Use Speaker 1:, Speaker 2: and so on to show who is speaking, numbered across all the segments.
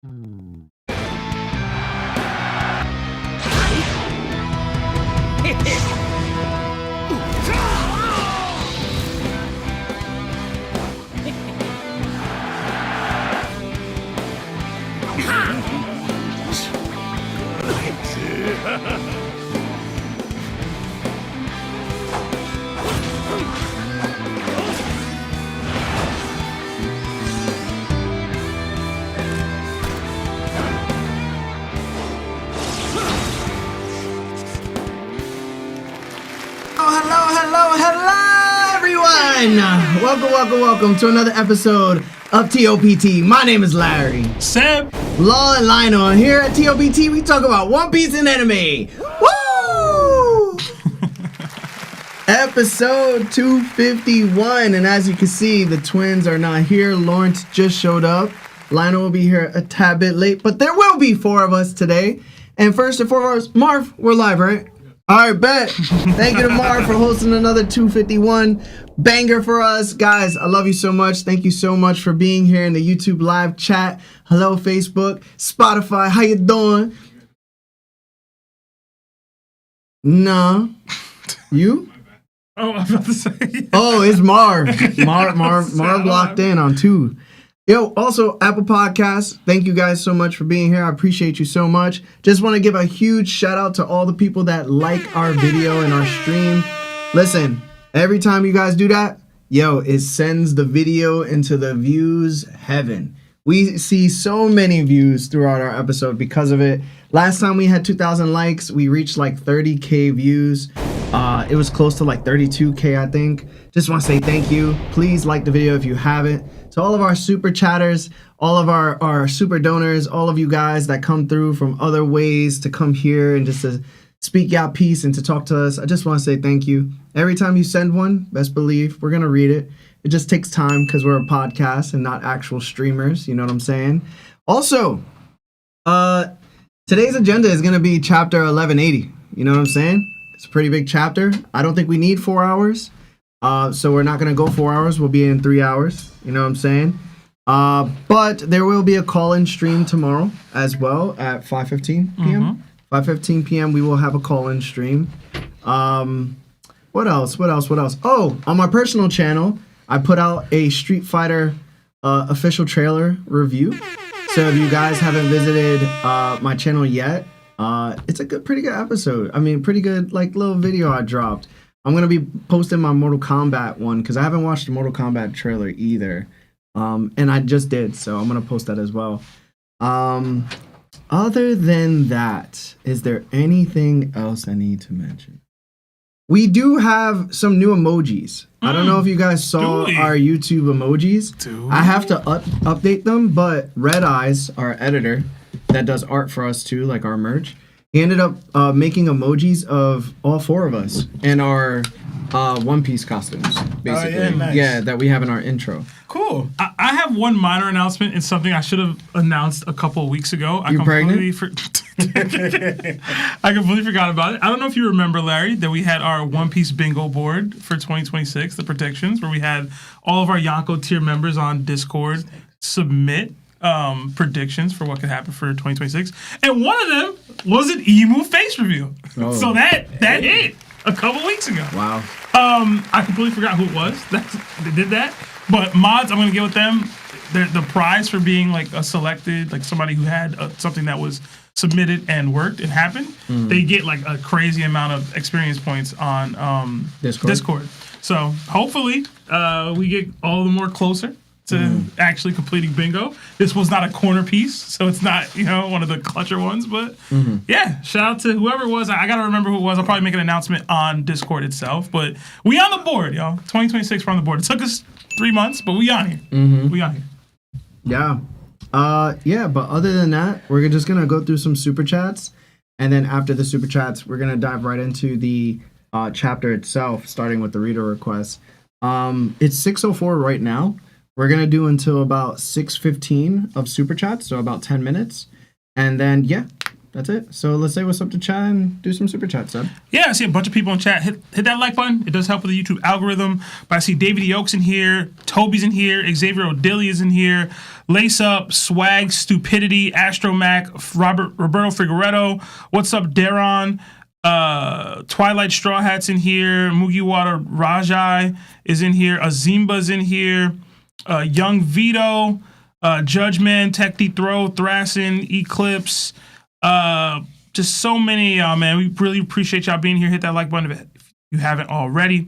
Speaker 1: Hello, everyone! Welcome to another episode of TOPT. My name is Larry.
Speaker 2: Seb.
Speaker 1: Law and Lionel. And here at TOPT, we talk about One Piece and anime. Woo! Episode 251. And as you can see, the twins are not here. Lawrence just showed up. Lionel will be here a tad bit late, but there will be 4 of us today. And first and foremost, Marv, we're live, right? All right, bet. Thank you to Marv for hosting another 251 banger for us. Guys, I love you so much. Thank you so much for being here in the YouTube live chat. Hello, Facebook, Spotify. How you doing? Nah. You?
Speaker 2: Oh, I was about to say.
Speaker 1: Oh, it's Marv. Marv locked in on 2. Yo, also, Apple Podcasts, thank you guys so much for being here. I appreciate you so much. Just want to give a huge shout out to all the people that like our video and our stream. Listen, every time you guys do that, yo, it sends the video into the views heaven. We see so many views throughout our episode because of it. Last time we had 2,000 likes, we reached like 30K views. It was close to like 32K, I think. Just want to say thank you. Please like the video if you haven't. To all of our super chatters, all of our super donors, all of you guys that come through from other ways to come here and just to speak your piece and to talk to us, I just want to say thank you. Every time you send one, best believe we're going to read it. It just takes time because we're a podcast and not actual streamers. You know what I'm saying? Also, today's agenda is going to be chapter 1180. You know what I'm saying? It's a pretty big chapter. I don't think we need 4 hours. So we're not going to go 4 hours. We'll be in 3 hours. You know what I'm saying? But there will be a call-in stream tomorrow as well at 5:15 p.m. 5:15 p.m. we will have a call-in stream. What else? Oh, on my personal channel, I put out a Street Fighter official trailer review. So if you guys haven't visited my channel yet, it's a pretty good episode. I mean, pretty good like little video I dropped. I'm going to be posting my Mortal Kombat one because I haven't watched the Mortal Kombat trailer either. And I just did, so I'm going to post that as well. Other than that, is there anything else I need to mention? We do have some new emojis. I don't know if you guys saw our YouTube emojis. I have to update them, but Red Eyes, our editor, that does art for us too, like our merch, he ended up making emojis of all 4 of us in our One Piece costumes, basically.
Speaker 2: Oh, yeah, nice.
Speaker 1: Yeah, that we have in our intro.
Speaker 2: Cool. I have one minor announcement. It's something I should have announced a couple of weeks ago.
Speaker 1: You pregnant?
Speaker 2: I completely forgot about it. I don't know if you remember, Larry, that we had our One Piece bingo board for 2026, the predictions, where we had all of our Yonko tier members on Discord submit predictions for what could happen for 2026, and one of them was an emu face reveal. Oh. So that hit a couple weeks ago.
Speaker 1: Wow.
Speaker 2: I completely forgot who it was that did that, but mods, I'm gonna get with them. The prize for being like a selected, like somebody who had something that was submitted and worked and happened, they get like a crazy amount of experience points on Discord. So hopefully we get all the more closer to actually completing bingo. This was not a corner piece, so it's not, one of the clutcher ones, but yeah, shout out to whoever it was. I gotta remember who it was. I'll probably make an announcement on Discord itself, but we on the board, y'all. 2026, we're on the board. It took us 3 months, but we on here. We on here.
Speaker 1: Yeah. But other than that, we're just gonna go through some super chats, and then after the super chats, we're gonna dive right into the chapter itself, starting with the reader requests. It's 6:04 right now. We're going to do until about 6:15 of super chats, so about 10 minutes. And then, yeah, that's it. So let's say what's up to chat and do some super chats, Seb.
Speaker 2: Yeah, I see a bunch of people in chat. Hit that like button. It does help with the YouTube algorithm. But I see David Yokes in here. Toby's in here. Xavier O'Dilly is in here. Lace Up, Swag, Stupidity, Astromac, Roberto Figueredo. What's up, Daron? Twilight Straw Hat's in here. Mugiwara Rajai is in here. Azimba's in here. Young Vito, Judgment, Tech Deep Throw, Thrassin, Eclipse. Just so many, man. We really appreciate y'all being here. Hit that like button if you haven't already.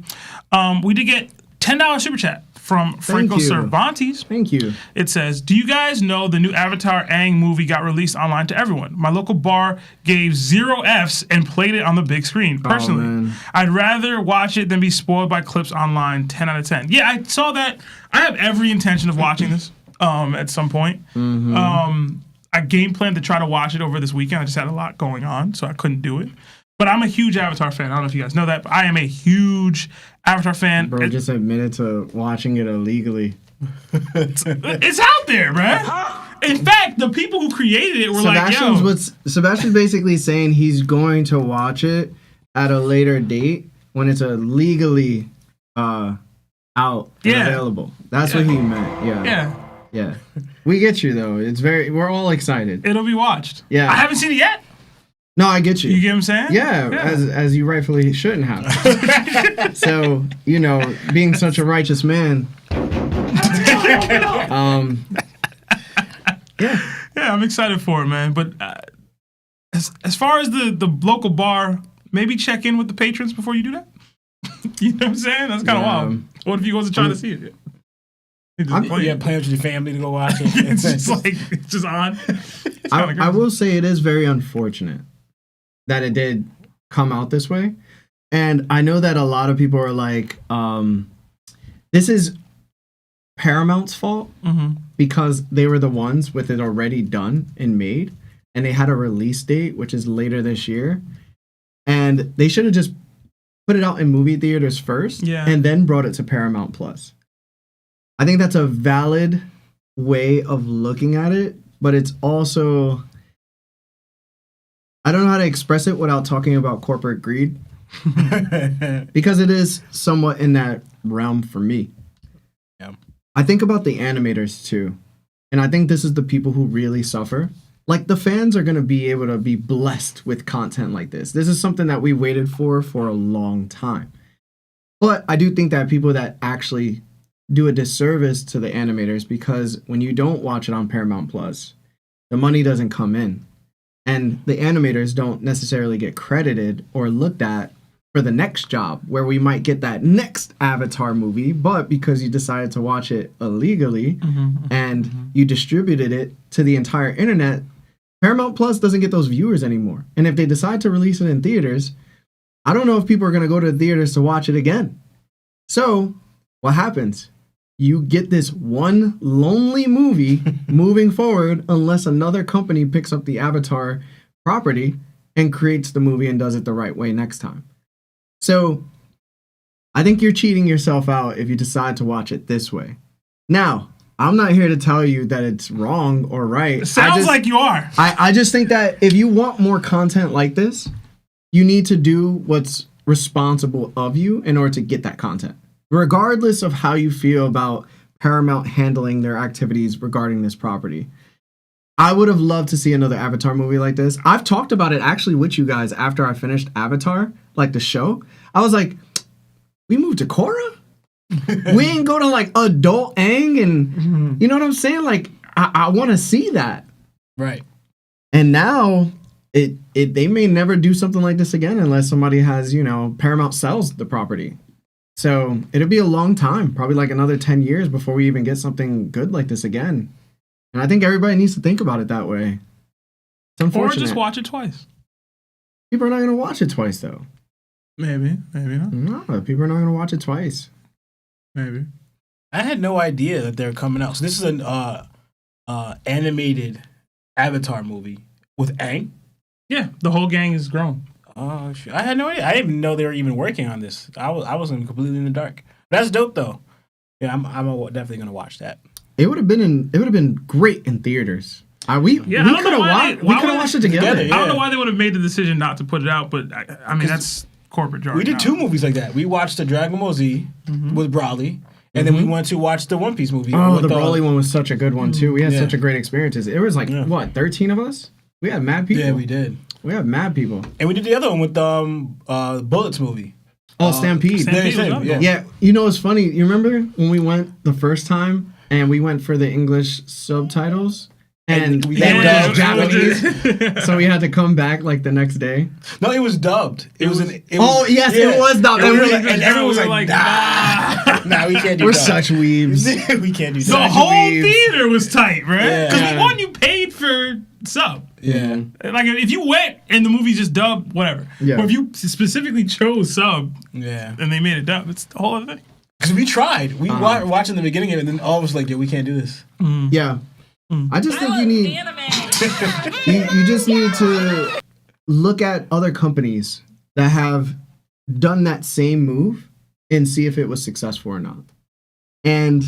Speaker 2: We did get $10 super chat from Franco Cervantes.
Speaker 1: Thank you.
Speaker 2: It says, do you guys know the new Avatar Aang movie got released online to everyone? My local bar gave 0 Fs and played it on the big screen. Personally, I'd rather watch it than be spoiled by clips online. 10 out of 10. Yeah, I saw that. I have every intention of watching this at some point. I game planned to try to watch it over this weekend. I just had a lot going on, so I couldn't do it. But I'm a huge Avatar fan. I don't know if you guys know that, but I am a huge Avatar fan.
Speaker 1: Bro, just admitted to watching it illegally.
Speaker 2: It's out there, bro. In fact, the people who created it were
Speaker 1: Sebastian's basically saying he's going to watch it at a later date when it's legally out and available. That's what he meant. Yeah. We get you though. We're all excited.
Speaker 2: It'll be watched.
Speaker 1: Yeah.
Speaker 2: I haven't seen it yet.
Speaker 1: No, I get you.
Speaker 2: You get what I'm saying?
Speaker 1: Yeah. As you rightfully shouldn't have. So, being such a righteous man.
Speaker 2: Yeah, I'm excited for it, man. But as far as the local bar, maybe check in with the patrons before you do that. You know what I'm saying? That's kind of wild. What if you wasn't trying to see it?
Speaker 3: You have plans with your family to go watch it.
Speaker 2: it's just on.
Speaker 1: I will say it is very unfortunate that it did come out this way. And I know that a lot of people are like, this is Paramount's fault because they were the ones with it already done and made. And they had a release date, which is later this year. And they should have just put it out in movie theaters first and then brought it to Paramount Plus. I think that's a valid way of looking at it, but it's also, I don't know how to express it without talking about corporate greed because it is somewhat in that realm for me.
Speaker 3: Yeah.
Speaker 1: I think about the animators too, and I think this is the people who really suffer. Like the fans are going to be able to be blessed with content like this. This is something that we waited for a long time. But I do think that people that actually do a disservice to the animators because when you don't watch it on Paramount Plus, the money doesn't come in. And the animators don't necessarily get credited or looked at for the next job where we might get that next Avatar movie, but because you decided to watch it illegally and you distributed it to the entire internet, Paramount Plus doesn't get those viewers anymore. And if they decide to release it in theaters, I don't know if people are going to go to the theaters to watch it again. So what happens? You get this one lonely movie moving forward unless another company picks up the Avatar property and creates the movie and does it the right way next time. So I think you're cheating yourself out if you decide to watch it this way. Now, I'm not here to tell you that it's wrong or right.
Speaker 2: It sounds like you are.
Speaker 1: I just think that if you want more content like this, you need to do what's responsible of you in order to get that content. Regardless of how you feel about Paramount handling their activities regarding this property. I would have loved to see another Avatar movie like this. I've talked about it actually with you guys after I finished Avatar, like the show. I was like, we moved to Korra? We ain't go to like adult Aang and you know what I'm saying? Like, I want to see that.
Speaker 3: Right.
Speaker 1: And now they may never do something like this again unless somebody has, Paramount sells the property. So it'll be a long time, probably like another 10 years before we even get something good like this again. And I think everybody needs to think about it that way. It's unfortunate.
Speaker 2: Or just watch it twice.
Speaker 1: People are not going to watch it twice, though.
Speaker 2: Maybe not.
Speaker 1: No, people are not going to watch it twice.
Speaker 2: Maybe.
Speaker 3: I had no idea that they're coming out. So this is an animated Avatar movie with Aang?
Speaker 2: Yeah, the whole gang is grown.
Speaker 3: Oh, shit. I had no idea. I didn't even know they were even working on this. I was completely in the dark. That's dope, though. Yeah, I'm definitely going to watch that.
Speaker 1: It would have been great in theaters. We could have watched it together.
Speaker 2: Yeah. I don't know why they would have made the decision not to put it out, but I mean that's corporate jargon.
Speaker 3: We did two movies like that. We watched the Dragon Ball Z with Brawley, And then we went to watch the One Piece movie.
Speaker 1: Oh, the Broly one was such a good one too. We had such a great experiences. It was like what, 13 of us? We had mad people.
Speaker 3: Yeah, we did.
Speaker 1: We had mad people.
Speaker 3: And we did the other one with the Bullets movie.
Speaker 1: Oh, Stampede. Yeah, you know what's funny? You remember when we went the first time and we went for the English subtitles? And we were Japanese, so we had to come back like the next day.
Speaker 3: No, it was dubbed. It was
Speaker 1: it was dubbed.
Speaker 3: And everyone was like, nah, we can't do that.
Speaker 1: We're such weebs.
Speaker 3: We can't do that.
Speaker 2: The whole theater was tight, right? Because
Speaker 3: Yeah.
Speaker 2: you paid for sub.
Speaker 3: Yeah.
Speaker 2: Like if you went and the movie just dubbed, whatever.
Speaker 1: Yeah.
Speaker 2: Or if you specifically chose sub,
Speaker 3: Yeah.
Speaker 2: and they made it dub, it's the whole other thing.
Speaker 3: Because we tried. We were watching the beginning of it, and then all of us like, we can't do this.
Speaker 1: Yeah. I just think you need you just need to look at other companies that have done that same move and see if it was successful or not. And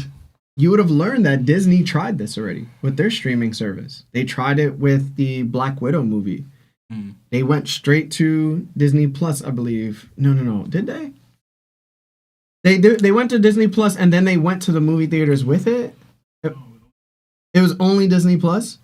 Speaker 1: you would have learned that Disney tried this already with their streaming service. They tried it with the Black Widow movie. They went straight to Disney Plus, I believe. No. Did they? They went to Disney Plus and then they went to the movie theaters with it. It was only Disney Plus.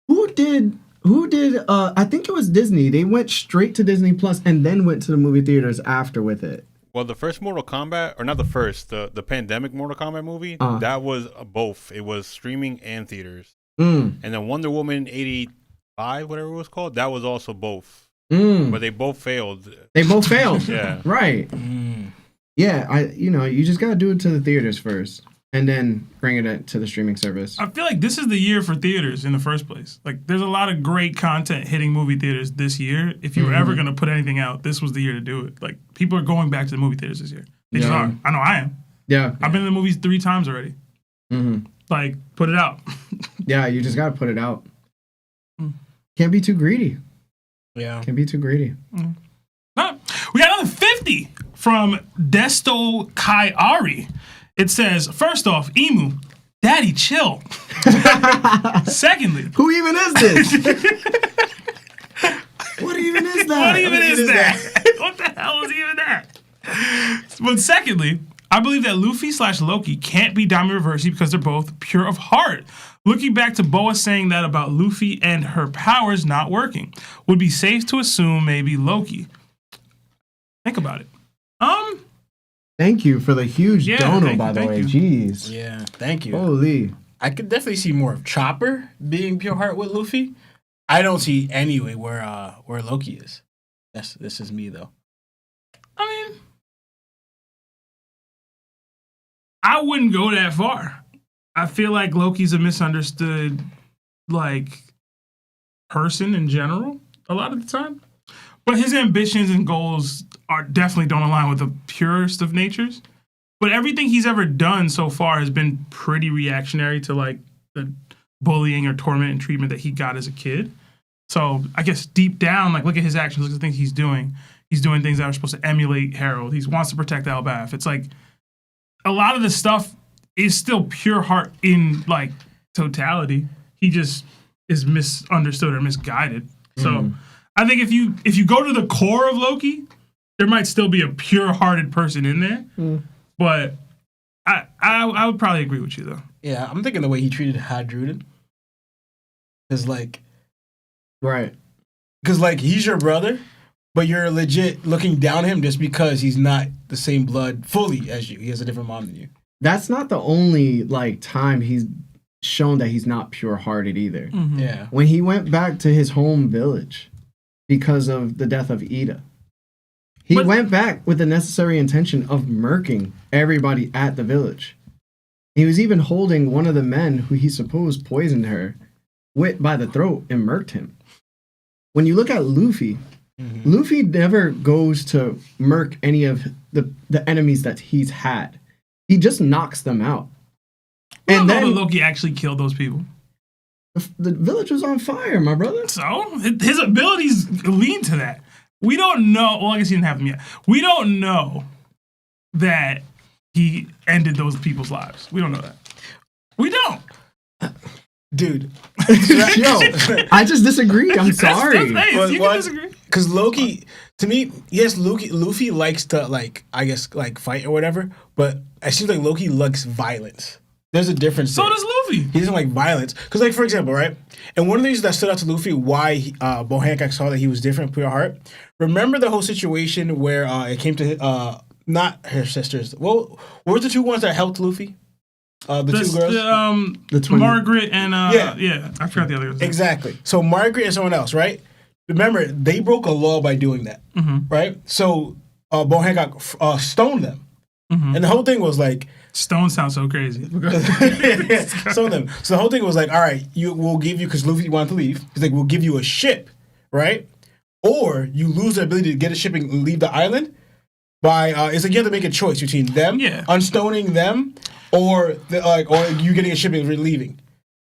Speaker 1: Who did I think it was Disney. They went straight to Disney Plus and then went to the movie theaters after with it.
Speaker 4: Well, the first Mortal Kombat, or not the first, the pandemic Mortal Kombat movie, that was both. It was streaming and theaters. And then Wonder Woman 85, whatever it was called, that was also both. But they both failed.
Speaker 1: They both failed.
Speaker 4: Yeah.
Speaker 1: Right. Yeah, you just gotta do it to the theaters first. And then bring it to the streaming service.
Speaker 2: I feel like this is the year for theaters in the first place. Like, there's a lot of great content hitting movie theaters this year. If you were ever going to put anything out, this was the year to do it. Like, people are going back to the movie theaters this year. They just are. I know I am.
Speaker 1: Yeah.
Speaker 2: I've been to the movies 3 times already. Like, put it out.
Speaker 1: Yeah, you just got to put it out. Can't be too greedy.
Speaker 3: Yeah.
Speaker 1: Can't be too greedy.
Speaker 2: No. We got another 50 from Desto Kai Ari. It says, first off, Emu, Daddy, chill. Secondly,
Speaker 1: who even is this? What even is that?
Speaker 2: What even is that? What the hell is even that? But secondly, I believe that Luffy/Loki can't be Diamond Reversi because they're both pure of heart. Looking back to Boa saying that about Luffy and her powers not working, would be safe to assume maybe Loki. Think about it.
Speaker 1: Thank you for the huge dono, by the way. Jeez.
Speaker 3: Yeah, thank you.
Speaker 1: Holy.
Speaker 3: I could definitely see more of Chopper being pure heart with Luffy. I don't see anyway where Loki is. This is me though.
Speaker 2: I mean, I wouldn't go that far. I feel like Loki's a misunderstood person in general a lot of the time. But his ambitions and goals definitely don't align with the purest of natures. But everything he's ever done so far has been pretty reactionary to the bullying or torment and treatment that he got as a kid. So I guess deep down, look at his actions, look at the things he's doing. He's doing things that are supposed to emulate Harold. He wants to protect Elbaf. It's like a lot of the stuff is still pure heart in totality. He just is misunderstood or misguided. So I think if you go to the core of Loki, there might still be a pure-hearted person in there. But I would probably agree with you though.
Speaker 3: Yeah, I'm thinking the way he treated Hadruden is
Speaker 1: right.
Speaker 3: Because he's your brother, but you're legit looking down on him just because he's not the same blood fully as you. He has a different mom than you.
Speaker 1: That's not the only time he's shown that he's not pure-hearted either.
Speaker 3: Yeah.
Speaker 1: When he went back to his home village because of the death of Ida, he went back with the necessary intention of murking everybody at the village. He was even holding one of the men who he supposed poisoned her by the throat and murked him. When you look at Luffy, Luffy never goes to murk any of the enemies that he's had. He just knocks them out.
Speaker 2: And then Loki actually killed those people.
Speaker 1: The village was on fire, my brother.
Speaker 2: So his abilities lean to that. We don't know. Well, I guess he didn't have them yet. We don't know that he ended those people's lives. We don't know that. We don't.
Speaker 3: Dude.
Speaker 1: Yo, I just disagree. I'm sorry.
Speaker 2: You can disagree.
Speaker 3: Because Loki, To me, yes, Luffy likes to I guess fight or whatever, but it seems like Loki likes violence. There's a difference.
Speaker 2: So does Luffy.
Speaker 3: He doesn't like violence. Because, for example, right? And one of the things that stood out to Luffy, why Bohancock saw that he was different, Pure Heart. Remember the whole situation where it came to, not her sisters. Well, what were the two ones that helped Luffy? The two girls?
Speaker 2: The twin. Margaret and, yeah, I forgot the other ones.
Speaker 3: Exactly. So Margaret and someone else, right? Remember, they broke a law by doing that, right? So Bohancock stoned them. And the whole thing was like,
Speaker 2: Stone sounds so crazy.
Speaker 3: Some of them. So the whole thing was like, all right, we'll give you, because Luffy wanted to leave. He's like, we'll give you a ship, right? Or you lose the ability to get a ship and leave the island by. It's like you have to make a choice between them, unstoning them, or or you getting a ship and leaving,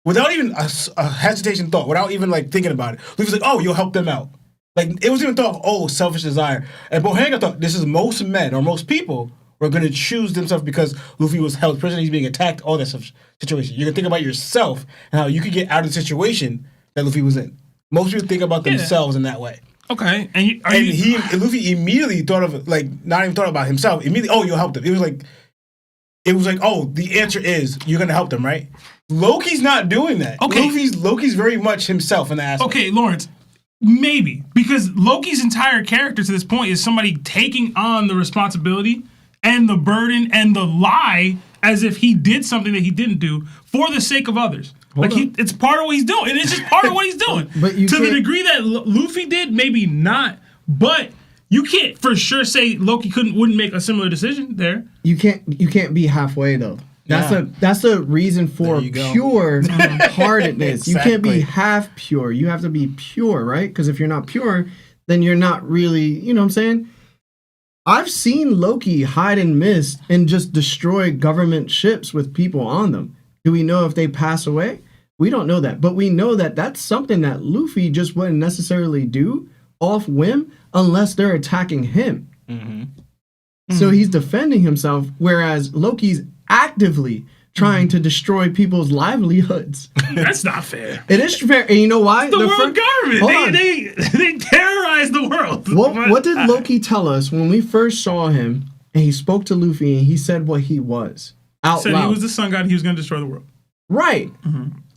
Speaker 3: without even a hesitation thought, without even thinking about it. Luffy's like, oh, you'll help them out. It wasn't even thought of, selfish desire. And Bohancock thought this is most men or most people. We're going to choose themselves because Luffy was held prisoner, he's being attacked, all that situation. You're going to think about yourself and how you could get out of the situation that Luffy was in. Most people think about themselves in that way.
Speaker 2: Okay.
Speaker 3: And Luffy immediately thought of, not even thought about himself. Immediately, oh, you'll help them. It was like, oh, the answer is you're going to help them, right? Loki's not doing that.
Speaker 2: Okay.
Speaker 3: Loki's very much himself in that aspect.
Speaker 2: Okay, Lawrence. Maybe. Because Loki's entire character to this point is somebody taking on the responsibility and the burden and the lie as if he did something that he didn't do for the sake of others. It's part of what he's doing. It is just part of what he's doing.
Speaker 1: But to
Speaker 2: the degree that Luffy did, maybe not. But you can't for sure say Loki wouldn't make a similar decision there.
Speaker 1: You can't be halfway though. That's the reason for pure heartedness.
Speaker 3: Exactly.
Speaker 1: You can't be half pure. You have to be pure, right? Because if you're not pure, then you're not really, you know what I'm saying? I've seen Loki hide in mist and just destroy government ships with people on them. Do we know if they pass away? We don't know that. But we know that that's something that Luffy just wouldn't necessarily do off whim unless they're attacking him. So he's defending himself, whereas Loki's actively trying to destroy people's livelihoods.
Speaker 2: That's not fair.
Speaker 1: It is fair. And you know why?
Speaker 2: It's the world government. They terrorize the world.
Speaker 1: What did Loki tell us when we first saw him and he spoke to Luffy and he said what he was? Out
Speaker 2: said
Speaker 1: loud.
Speaker 2: He was the sun god and he was going to destroy the world.
Speaker 1: Right.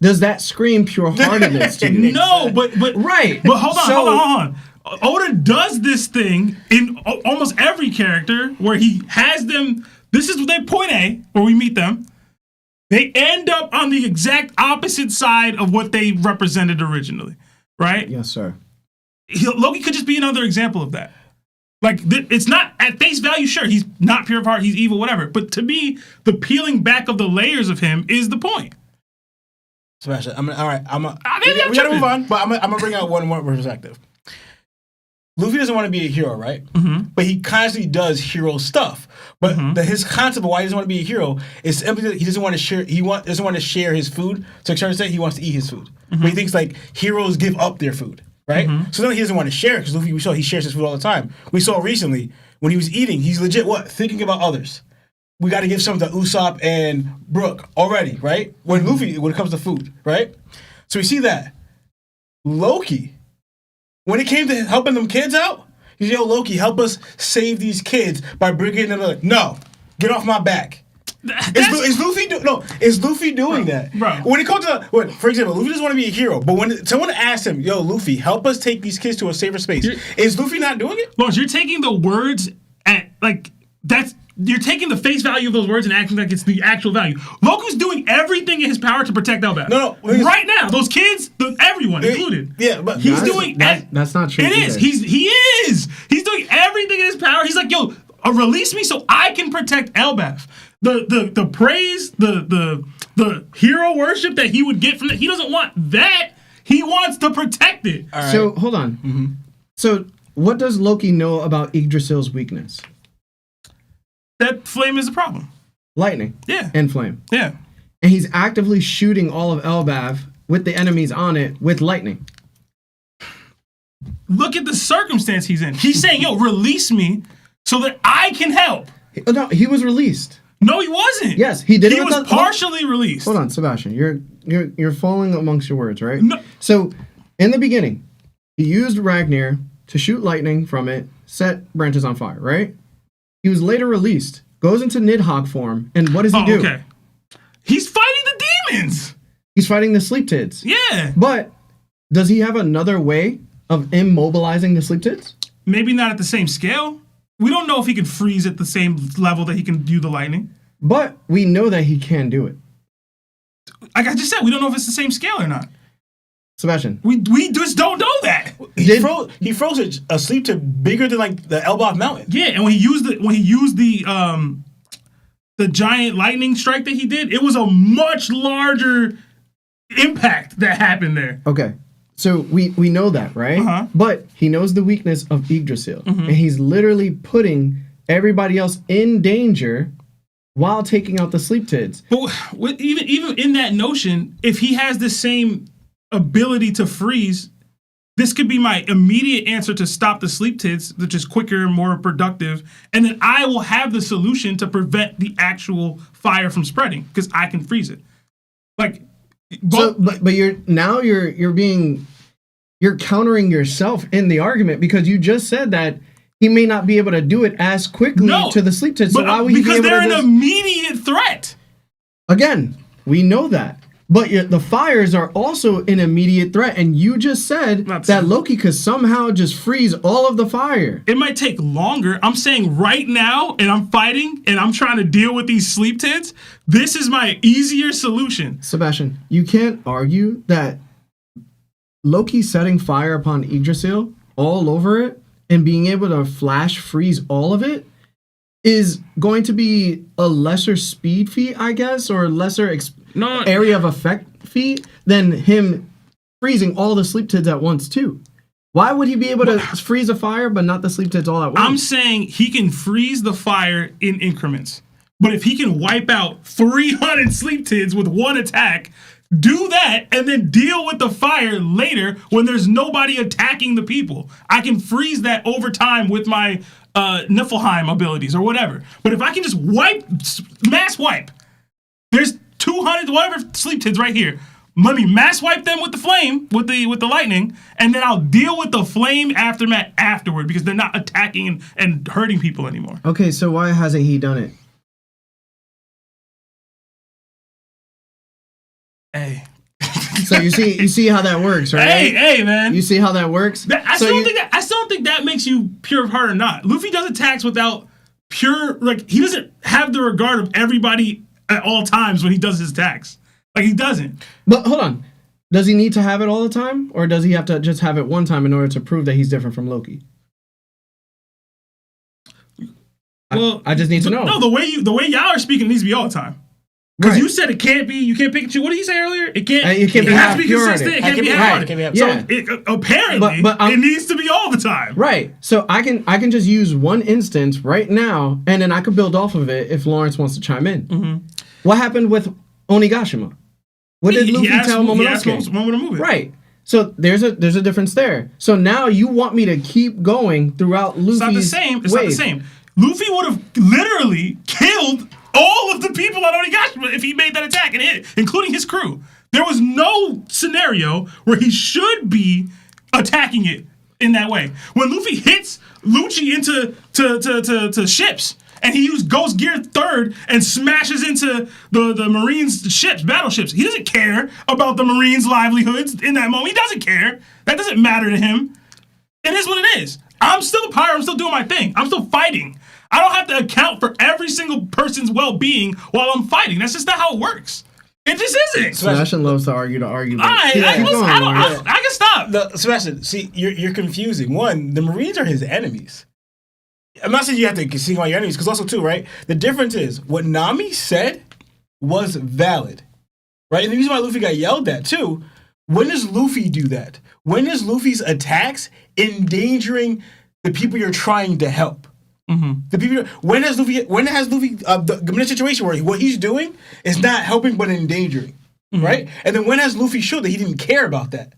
Speaker 1: Does that scream pure-heartedness to you?
Speaker 2: No, but
Speaker 1: right.
Speaker 2: But hold on. Oda does this thing in almost every character where he has them. This is their point A, where we meet them. They end up on the exact opposite side of what they represented originally, right?
Speaker 1: Yes, sir.
Speaker 2: Loki could just be another example of that. It's not at face value, sure, he's not pure of heart, he's evil, whatever. But to me, the peeling back of the layers of him is the point.
Speaker 3: Sebastian, all right. We gotta move on, but I'm gonna bring out one more perspective. Luffy doesn't want to be a hero, right? But he constantly does hero stuff. But his concept of why he doesn't want to be a hero is simply that he doesn't want to share. Doesn't want to share his food. So, extent, he wants to eat his food. But he thinks heroes give up their food, right? So then he doesn't want to share it because Luffy, we saw he shares his food all the time. We saw recently when he was eating, he's legit thinking about others. We got to give some to Usopp and Brook already, right? When it comes to food, right? So we see that Loki. When it came to helping them kids out, he's yo, Loki, help us save these kids by bringing them. No, get off my back. Is Luffy doing that?
Speaker 2: Bro.
Speaker 3: When it comes to, for example, Luffy doesn't want to be a hero, but when someone asks him, yo, Luffy, help us take these kids to a safer space, is Luffy not doing it?
Speaker 2: Well, you're taking the words you're taking the face value of those words and acting like it's the actual value. Loki's doing everying in his power to protect Elbaf.
Speaker 3: No.
Speaker 2: Right now, those kids, everyone included.
Speaker 3: Yeah, but
Speaker 2: he's doing.
Speaker 1: That's not true.
Speaker 2: It is. He is. He's doing everything in his power. He's like, yo, release me so I can protect Elbaf. The praise, the hero worship that he would get from that. He doesn't want that. He wants to protect it.
Speaker 1: All right. So hold on. So what does Loki know about Yggdrasil's weakness?
Speaker 2: That flame is a problem.
Speaker 1: Lightning.
Speaker 2: Yeah.
Speaker 1: And flame.
Speaker 2: Yeah.
Speaker 1: And he's actively shooting all of Elbaf with the enemies on it with lightning.
Speaker 2: Look at the circumstance he's in. He's saying, yo, release me so that I can help.
Speaker 1: No, he was released.
Speaker 2: No, he wasn't.
Speaker 1: Yes, he did.
Speaker 2: He was partially released.
Speaker 1: Hold on, Sebastian. You're falling amongst your words, right?
Speaker 2: No.
Speaker 1: So, in the beginning, he used Ragnar to shoot lightning from it, set branches on fire, right? He was later released, goes into Nidhogg form, and what does he do?
Speaker 2: Okay. He's fighting the demons.
Speaker 1: He's fighting the sleep tids.
Speaker 2: Yeah.
Speaker 1: But does he have another way of immobilizing the sleep tids?
Speaker 2: Maybe not at the same scale. We don't know if he can freeze at the same level that he can do the lightning.
Speaker 1: But we know that he can do it.
Speaker 2: Like I just said, we don't know if it's the same scale or not.
Speaker 1: Sebastian.
Speaker 2: We just don't know that.
Speaker 3: He froze a sleep tid bigger than like the Elbaf Mountain.
Speaker 2: Yeah, and when he used the giant lightning strike that he did, it was a much larger impact that happened there.
Speaker 1: Okay. So we know that, right?
Speaker 2: Uh-huh.
Speaker 1: But he knows the weakness of Yggdrasil. And he's literally putting everybody else in danger while taking out the sleep tids.
Speaker 2: But even in that notion, if he has the same ability to freeze, this could be my immediate answer to stop the sleep tids, which is quicker and more productive. And then I will have the solution to prevent the actual fire from spreading because I can freeze it. Like,
Speaker 1: but you're countering yourself in the argument because you just said that he may not be able to do it as quickly to the sleep tids. So why would he be able to?
Speaker 2: Because they're an immediate threat.
Speaker 1: Again, we know that. But the fires are also an immediate threat, and you just said that Loki could somehow just freeze all of the fire.
Speaker 2: It might take longer. I'm saying right now, and I'm fighting, and I'm trying to deal with these sleep tids, this is my easier solution.
Speaker 1: Sebastian, you can't argue that Loki setting fire upon Yggdrasil all over it and being able to flash freeze all of it is going to be a lesser speed feat, I guess, or lesser area of effect feat than him freezing all the sleep tids at once too. Why would he be able to freeze a fire but not the sleep tids all at once?
Speaker 2: I'm saying he can freeze the fire in increments. But if he can wipe out 300 sleep tids with one attack, do that and then deal with the fire later when there's nobody attacking the people. I can freeze that over time with my Niflheim abilities or whatever. But if I can just mass wipe, there's 200 whatever sleep tids right here. Let me mass wipe them with the flame, with the lightning, and then I'll deal with the flame aftermath afterward because they're not attacking and hurting people anymore.
Speaker 1: Okay, so why hasn't he done it?
Speaker 2: Hey.
Speaker 1: So you see how that works, right?
Speaker 2: Hey, man.
Speaker 1: You see how that works?
Speaker 2: I still don't think that makes you pure of heart or not. Luffy does attacks without pure, like, he doesn't have the regard of everybody at all times when he does his attacks. Like, he doesn't.
Speaker 1: But hold on. Does he need to have it all the time? Or does he have to just have it one time in order to prove that he's different from Loki?
Speaker 2: Well,
Speaker 1: I just need to know.
Speaker 2: No, the way y'all are speaking, it needs to be all the time. Because you said it can't be, you can't pick and choose. What did you say earlier? It can't be has to be consistent. It can't be hard. So apparently, it needs to be all the time.
Speaker 1: Right. So I can just use one instance right now, and then I could build off of it if Lawrence wants to chime in. Mm-hmm. What happened with Onigashima? What did Luffy tell Momonosuke? Right. So there's a difference there. So now you want me to keep going throughout Luffy's
Speaker 2: It's not the same. Luffy would have literally killed all of the people on Onigashima if he made that attack and hit, including his crew. There was no scenario where he should be attacking it in that way. When Luffy hits Lucci into ships, and he goes gear third and smashes into the Marines' ships, battleships, he doesn't care about the Marines' livelihoods in that moment. He doesn't care. That doesn't matter to him. It is what it is. I'm still a pirate. I'm still doing my thing. I'm still fighting. I don't have to account for every single person's well-being while I'm fighting. That's just not how it works. It just isn't.
Speaker 1: Sebastian loves to argue.
Speaker 2: I can stop.
Speaker 3: Sebastian, see, you're confusing. One, the Marines are his enemies. I'm not saying you have to see all your enemies, because also, too, right? The difference is, what Nami said was valid, right? And the reason why Luffy got yelled at, too, when does Luffy do that? When is Luffy's attacks endangering the people you're trying to help? Mm-hmm. The people. When has Luffy been in a situation where what he's doing is not helping but endangering, right? And then when has Luffy showed that he didn't care about that?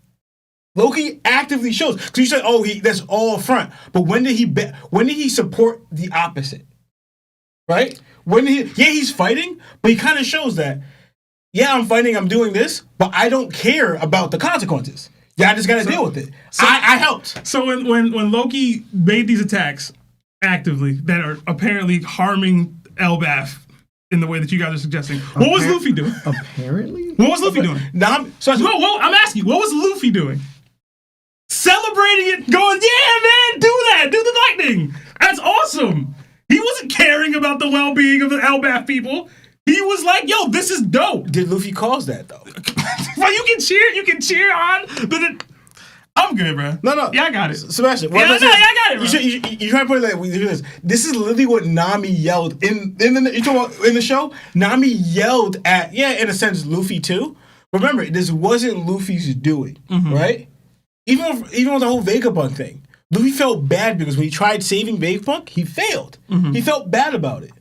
Speaker 3: Loki actively shows, because you said, that's all front. But when did he support the opposite? Right? He's fighting, but he kind of shows that, I'm fighting, I'm doing this, but I don't care about the consequences. Y'all just got to deal with it. I helped.
Speaker 2: So when Loki made these attacks actively that are apparently harming Elbaf in the way that you guys are suggesting, what was Luffy doing?
Speaker 1: Apparently?
Speaker 2: What was Luffy doing?
Speaker 3: I'm
Speaker 2: asking you, what was Luffy doing? Celebrating it, going, yeah, man, do that, do the lightning. That's awesome. He wasn't caring about the well-being of the Elbaf people. He was like, yo, this is dope.
Speaker 3: Did Luffy cause that, though?
Speaker 2: Well, you can cheer on, but I'm good, bro.
Speaker 3: No.
Speaker 2: Yeah, I got it.
Speaker 3: Sebastian.
Speaker 2: I got it, bro.
Speaker 3: You try to put it like this is literally what Nami yelled in the show. Nami yelled at, in a sense, Luffy too. Remember, this wasn't Luffy's doing, right? Even with the whole Vegapunk thing, Luffy felt bad because when he tried saving Vegapunk, he failed. He felt bad about it.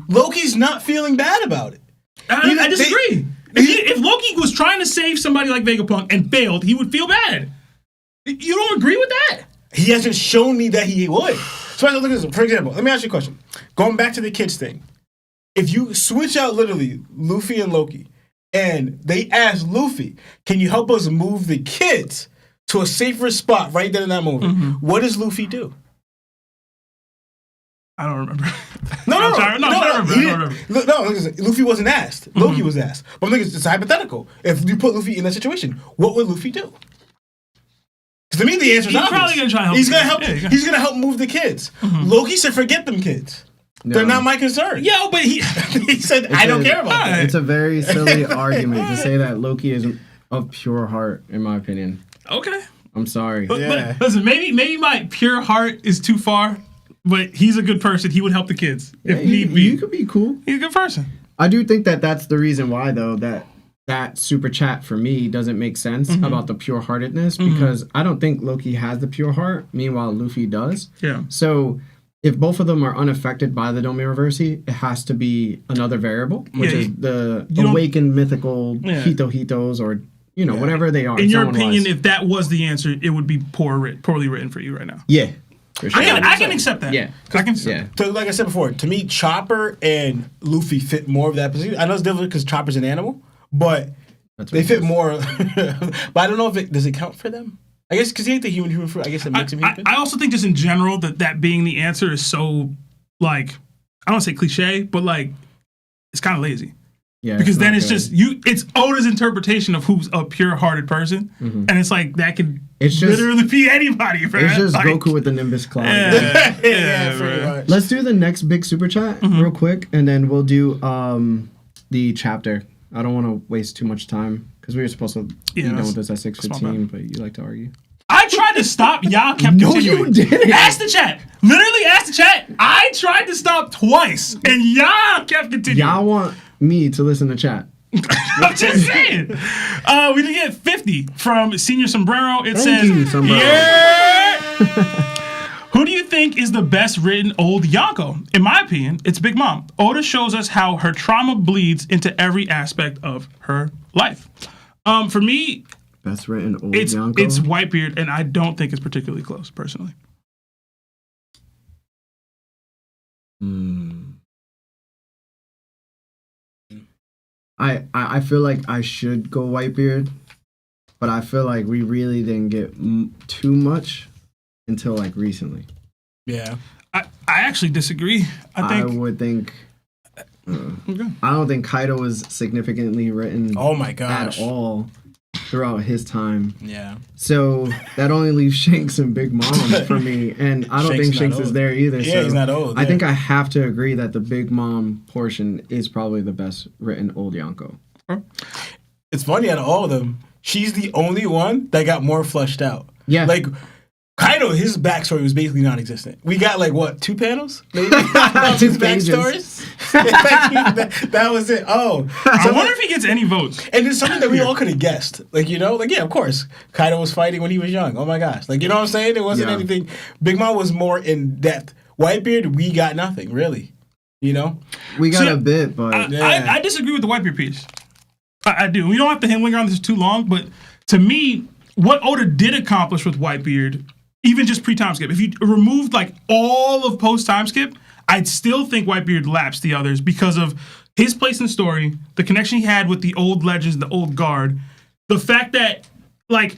Speaker 3: Loki's not feeling bad about it.
Speaker 2: I disagree. If Loki was trying to save somebody like Vegapunk and failed, he would feel bad. You don't agree with that?
Speaker 3: He hasn't shown me that he would. So look at this. For example, let me ask you a question. Going back to the kids thing. If you switch out literally Luffy and Loki, and they ask Luffy, can you help us move the kids to a safer spot right there in that moment, what does Luffy do?
Speaker 2: I don't remember.
Speaker 3: No.
Speaker 2: Remember.
Speaker 3: Luffy wasn't asked. Loki was asked. But I'm thinking it's hypothetical. If you put Luffy in that situation, what would Luffy do? Because to me, the answer is obvious.
Speaker 2: He's probably going to try to help.
Speaker 3: He's going to help. He's going to help move the kids. Loki said, "Forget them kids. They're not my concern."
Speaker 2: Yeah, but he
Speaker 3: said, "I don't care about that."
Speaker 1: It's a very silly argument to say that Loki is of pure heart, in my opinion.
Speaker 2: Okay.
Speaker 1: I'm sorry.
Speaker 2: But listen, maybe my pure heart is too far. But he's a good person. He would help the kids if need be.
Speaker 1: You could be cool.
Speaker 2: He's a good person.
Speaker 1: I do think that that's the reason why, though, that super chat for me doesn't make sense about the pure heartedness because I don't think Loki has the pure heart. Meanwhile, Luffy does.
Speaker 2: Yeah.
Speaker 1: So if both of them are unaffected by the Domireverse, it has to be another variable, which is the awakened mythical Hitos or whatever they are.
Speaker 2: In your opinion, if that was the answer, it would be poorly written for you right now.
Speaker 1: Yeah. For sure.
Speaker 2: I can accept that.
Speaker 1: Yeah.
Speaker 2: I can accept that.
Speaker 3: So, like I said before, to me, Chopper and Luffy fit more of that position. I know it's different because Chopper's an animal, but they fit more. But I don't know if does it count for them? I guess because he ain't the human fruit. I guess it makes him human.
Speaker 2: I also think just in general that being the answer is so, like, I don't want to say cliche, but, like, it's kind of lazy. Yeah, because then it's just it's Oda's interpretation of who's a pure-hearted person, and it's like that could literally be anybody, bro.
Speaker 1: It's just
Speaker 2: like,
Speaker 1: Goku with the Nimbus cloud.
Speaker 2: Yeah,
Speaker 1: Let's do the next big super chat real quick, and then we'll do the chapter. I don't want to waste too much time because we were supposed to be done with this at 6:15, but you like to argue.
Speaker 2: I tried to stop. Y'all kept continuing.
Speaker 1: No, you didn't.
Speaker 2: Ask the chat. Literally, ask the chat. I tried to stop twice, and y'all kept continuing.
Speaker 1: Y'all want me to listen to chat.
Speaker 2: I'm just saying. We did get 50 from Senior Sombrero. It
Speaker 1: Thank
Speaker 2: says,
Speaker 1: you, Sombrero.
Speaker 2: Yeah. Who do you think is the best written old Yonko? In my opinion, it's Big Mom. Oda shows us how her trauma bleeds into every aspect of her life. For me,
Speaker 1: best written old
Speaker 2: it's
Speaker 1: Yonko?
Speaker 2: It's Whitebeard, and I don't think it's particularly close, personally.
Speaker 1: I feel like I should go Whitebeard, but I feel like we really didn't get too much until like recently.
Speaker 3: Yeah.
Speaker 2: I actually disagree. I
Speaker 1: would think I don't think Kaido was significantly written at all throughout his time.
Speaker 3: Yeah.
Speaker 1: So that only leaves Shanks and Big Mom for me, and I don't think Shanks is there either.
Speaker 3: Yeah,
Speaker 1: so
Speaker 3: he's not old.
Speaker 1: I think I have to agree that the Big Mom portion is probably the best written old Yonko.
Speaker 3: It's funny, out of all of them, she's the only one that got more fleshed out.
Speaker 1: Yeah.
Speaker 3: Like, Kaido, his backstory was basically non-existent. We got, like, what, 2 panels? Maybe? Of his backstories? that was it. Oh.
Speaker 2: I wonder if he gets any votes.
Speaker 3: And it's something that we all could have guessed. Like, yeah, of course. Kaido was fighting when he was young. Oh, my gosh. Like, you know what I'm saying? It wasn't anything. Big Mom was more in depth. Whitebeard, we got nothing, really. You know?
Speaker 1: We got a bit, but...
Speaker 2: I disagree with the Whitebeard piece. I do. We don't have to linger on this too long, but to me, what Oda did accomplish with Whitebeard... Even just pre-time skip. If you removed like all of post-time skip, I'd still think Whitebeard laps the others because of his place in the story, the connection he had with the old legends, the old guard, the fact that, like,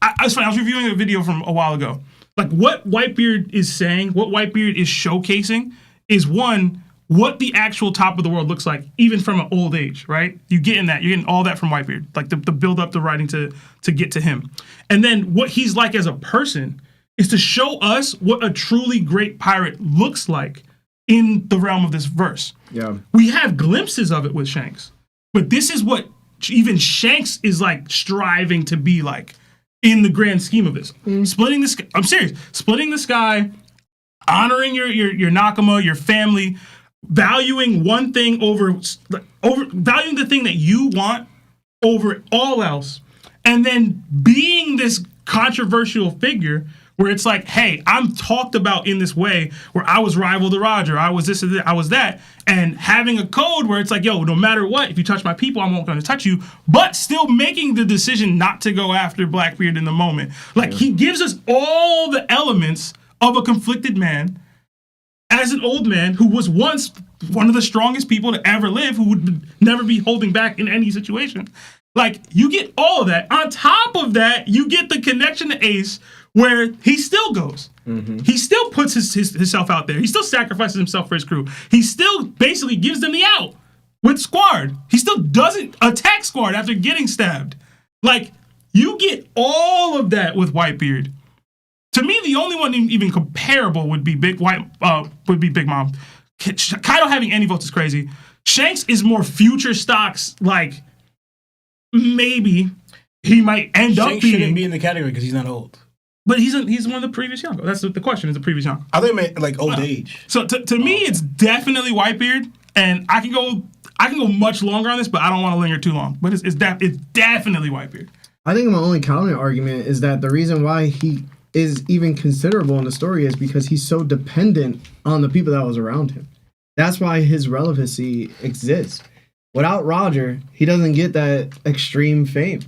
Speaker 2: It's funny. I was reviewing a video from a while ago. Like what Whitebeard is saying, what Whitebeard is showcasing is one, what the actual top of the world looks like, even from an old age, right? You're getting all that from Whitebeard, like the build up, the writing to get to him. And then what he's like as a person is to show us what a truly great pirate looks like in the realm of this verse.
Speaker 1: Yeah.
Speaker 2: We have glimpses of it with Shanks, but this is what even Shanks is like striving to be like in the grand scheme of this. Splitting the sky, I'm serious, splitting the sky, honoring your Nakama, your family, valuing one thing over valuing the thing that you want over all else, and then being this controversial figure where it's like, hey, I'm talked about in this way where I was rival to Roger, I was this and that, I was that, and having a code where it's like, yo, no matter what, if you touch my people, I'm not going to touch you, but still making the decision not to go after Blackbeard in the moment. Like, he gives us all the elements of a conflicted man as an old man who was once one of the strongest people to ever live, who would never be holding back in any situation. Like, you get all of that. On top of that, you get the connection to Ace, where he still goes. Mm-hmm. He still puts himself out there. He still sacrifices himself for his crew. He still basically gives them the out with Squard. He still doesn't attack Squard after getting stabbed. Like, you get all of that with Whitebeard. To me, the only one even comparable would be Big Mom. Kaido having any votes is crazy. Shanks is more future stocks, like, maybe he might end up being...
Speaker 3: Shanks shouldn't be in the category because he's not old.
Speaker 2: But he's one of the previous Yonko. That's the question, is the previous Yonko.
Speaker 3: I think it meant like old age.
Speaker 2: So to me, it's definitely Whitebeard, and I can go much longer on this, but I don't want to linger too long. But it's definitely Whitebeard.
Speaker 1: I think my only counter argument is that the reason why he is even considerable in the story is because he's so dependent on the people that was around him. That's why his relevancy exists. Without Roger, he doesn't get that extreme fame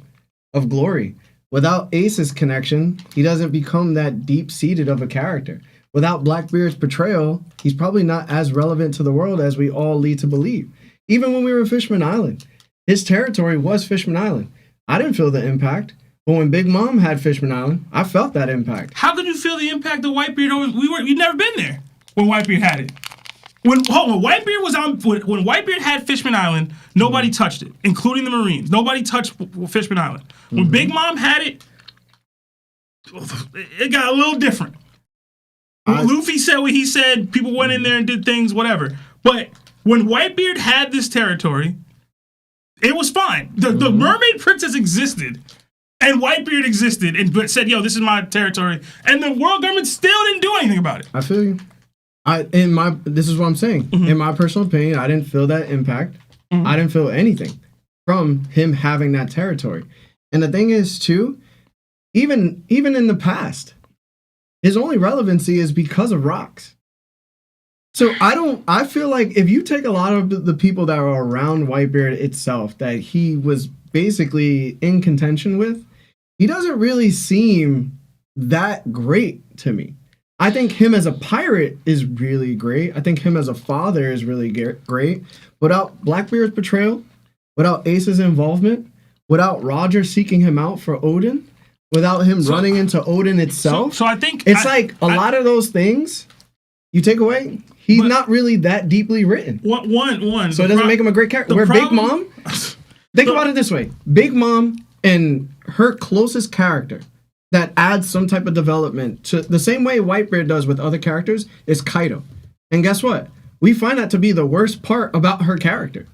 Speaker 1: of glory. Without Ace's connection, he doesn't become that deep-seated of a character. Without Blackbeard's portrayal, he's probably not as relevant to the world as we all lead to believe. Even when we were in Fishman Island, his territory was Fishman Island. I didn't feel the impact, but when Big Mom had Fishman Island, I felt that impact.
Speaker 2: How could you feel the impact of Whitebeard? You'd never been there when Whitebeard had it. When Whitebeard had Fishman Island, nobody touched it, including the Marines. Nobody touched Fishman Island. When Big Mom had it, it got a little different. Luffy said what he said. People went in there and did things, whatever. But when Whitebeard had this territory, it was fine. The Mermaid Princess existed, and Whitebeard existed, and said, "Yo, this is my territory," and the world government still didn't do anything about it.
Speaker 1: I feel you. This is what I'm saying. Mm-hmm. In my personal opinion, I didn't feel that impact. Mm-hmm. I didn't feel anything from him having that territory. And the thing is, too, even in the past, his only relevancy is because of rocks. So I feel like if you take a lot of the people that are around Whitebeard itself that he was basically in contention with, he doesn't really seem that great to me. I think him as a pirate is really great. I think him as a father is really great. Without Blackbeard's portrayal, without Ace's involvement, without Roger seeking him out for Odin, without him running into Odin itself.
Speaker 2: So I think
Speaker 1: it's a lot of those things you take away. He's not really that deeply written.
Speaker 2: One.
Speaker 1: So it doesn't make him a great character. Big Mom, think about it this way: Big Mom and her closest character that adds some type of development to the same way Whitebeard does with other characters is Kaido. And guess what? We find that to be the worst part about her character.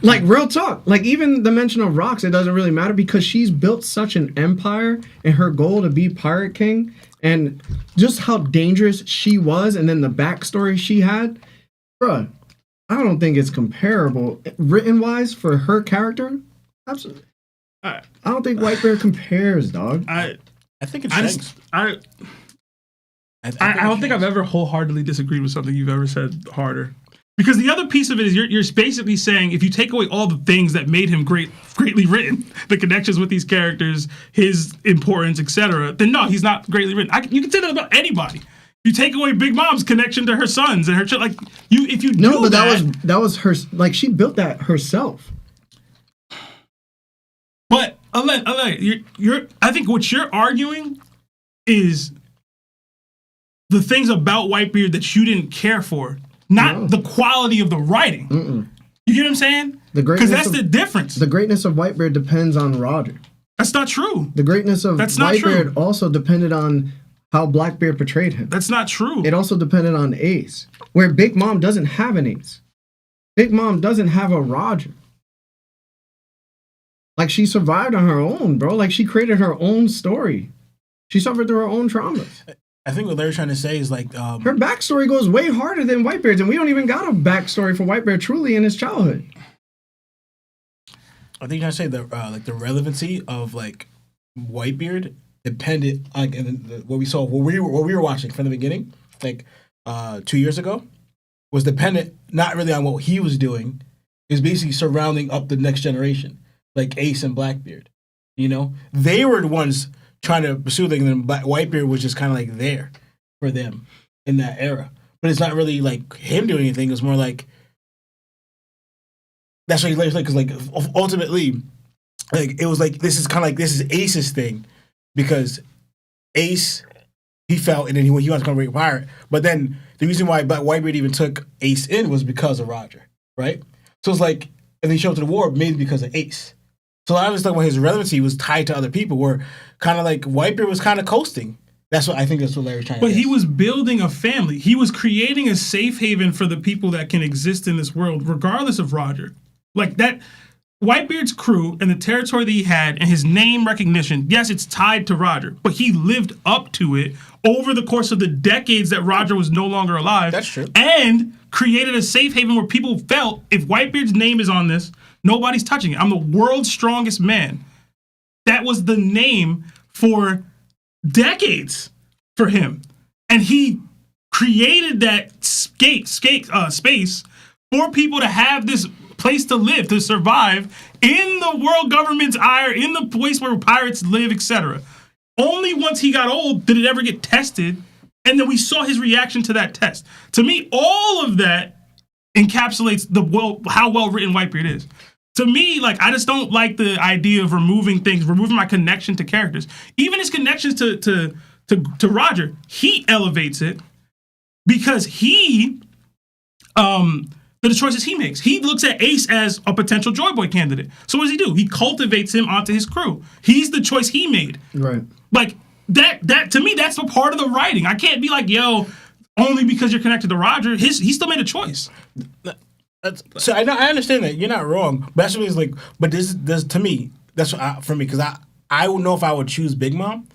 Speaker 1: Like, real talk. Like, even the mention of rocks, it doesn't really matter because she's built such an empire and her goal to be Pirate King and just how dangerous she was and then the backstory she had. Bruh, I don't think it's comparable written-wise for her character. Absolutely. I don't think Whitebeard compares, dog.
Speaker 3: I think it's Shanks.
Speaker 2: I don't think I've ever wholeheartedly disagreed with something you've ever said harder. Because the other piece of it is you're basically saying if you take away all the things that made him greatly written, the connections with these characters, his importance, etc., then no, he's not greatly written. You can say that about anybody. You take away Big Mom's connection to her sons and her
Speaker 1: that was her. Like, she built that herself.
Speaker 2: But I think what you're arguing is the things about Whitebeard that you didn't care for, not the quality of the writing. You get what I'm saying? Because that's the difference.
Speaker 1: The greatness of Whitebeard depends on Roger.
Speaker 2: That's not true.
Speaker 1: The greatness of Whitebeard also depended on how Blackbeard portrayed him.
Speaker 2: That's not true.
Speaker 1: It also depended on Ace, where Big Mom doesn't have an Ace. Big Mom doesn't have a Roger. Like, she survived on her own, bro. Like, she created her own story. She suffered through her own traumas.
Speaker 3: I think what Larry's trying to say is like...
Speaker 1: her backstory goes way harder than Whitebeard's, and we don't even got a backstory for Whitebeard truly in his childhood.
Speaker 3: I think you're trying to say the relevancy of like Whitebeard depended on what we saw, what we were watching from the beginning, like 2 years ago, was dependent not really on what he was doing. It was basically surrounding up the next generation, like Ace and Blackbeard. You know, they were the ones trying to pursue things, and Whitebeard was just kind of like there for them in that era. But it's not really like him doing anything. It's more like that's what he like, because like ultimately, like it was like this is Ace's thing, because Ace he felt, and then he wanted to become a great pirate. But then the reason why Whitebeard even took Ace in was because of Roger, right? So it's like, and they showed up to the war maybe because of Ace. So I was talking about his relevancy was tied to other people, where kind of like Whitebeard was kind of coasting. That's what Larry's trying to
Speaker 2: But he was building a family. He was creating a safe haven for the people that can exist in this world, regardless of Roger. Like that, Whitebeard's crew and the territory that he had and his name recognition, yes, it's tied to Roger, but he lived up to it over the course of the decades that Roger was no longer alive.
Speaker 3: That's true.
Speaker 2: And created a safe haven where people felt, if Whitebeard's name is on this, nobody's touching it. I'm the world's strongest man. That was the name for decades for him. And he created that space for people to have this place to live, to survive in the world government's ire, in the place where pirates live, etc. Only once he got old did it ever get tested, and then we saw his reaction to that test. To me, all of that encapsulates how well written Whitebeard is. To me, like, I just don't like the idea of removing my connection to characters. Even his connections to Roger, he elevates it because the choices he makes. He looks at Ace as a potential Joy Boy candidate. So what does he do? He cultivates him onto his crew. He's the choice he made.
Speaker 1: Right.
Speaker 2: Like, that to me, that's a part of the writing. I can't be like, yo, only because you're connected to Roger. He still made a choice.
Speaker 3: So I understand that you're not wrong, but that's what it's like. But this to me, that's what for me, because I don't know if I would choose Big Mom,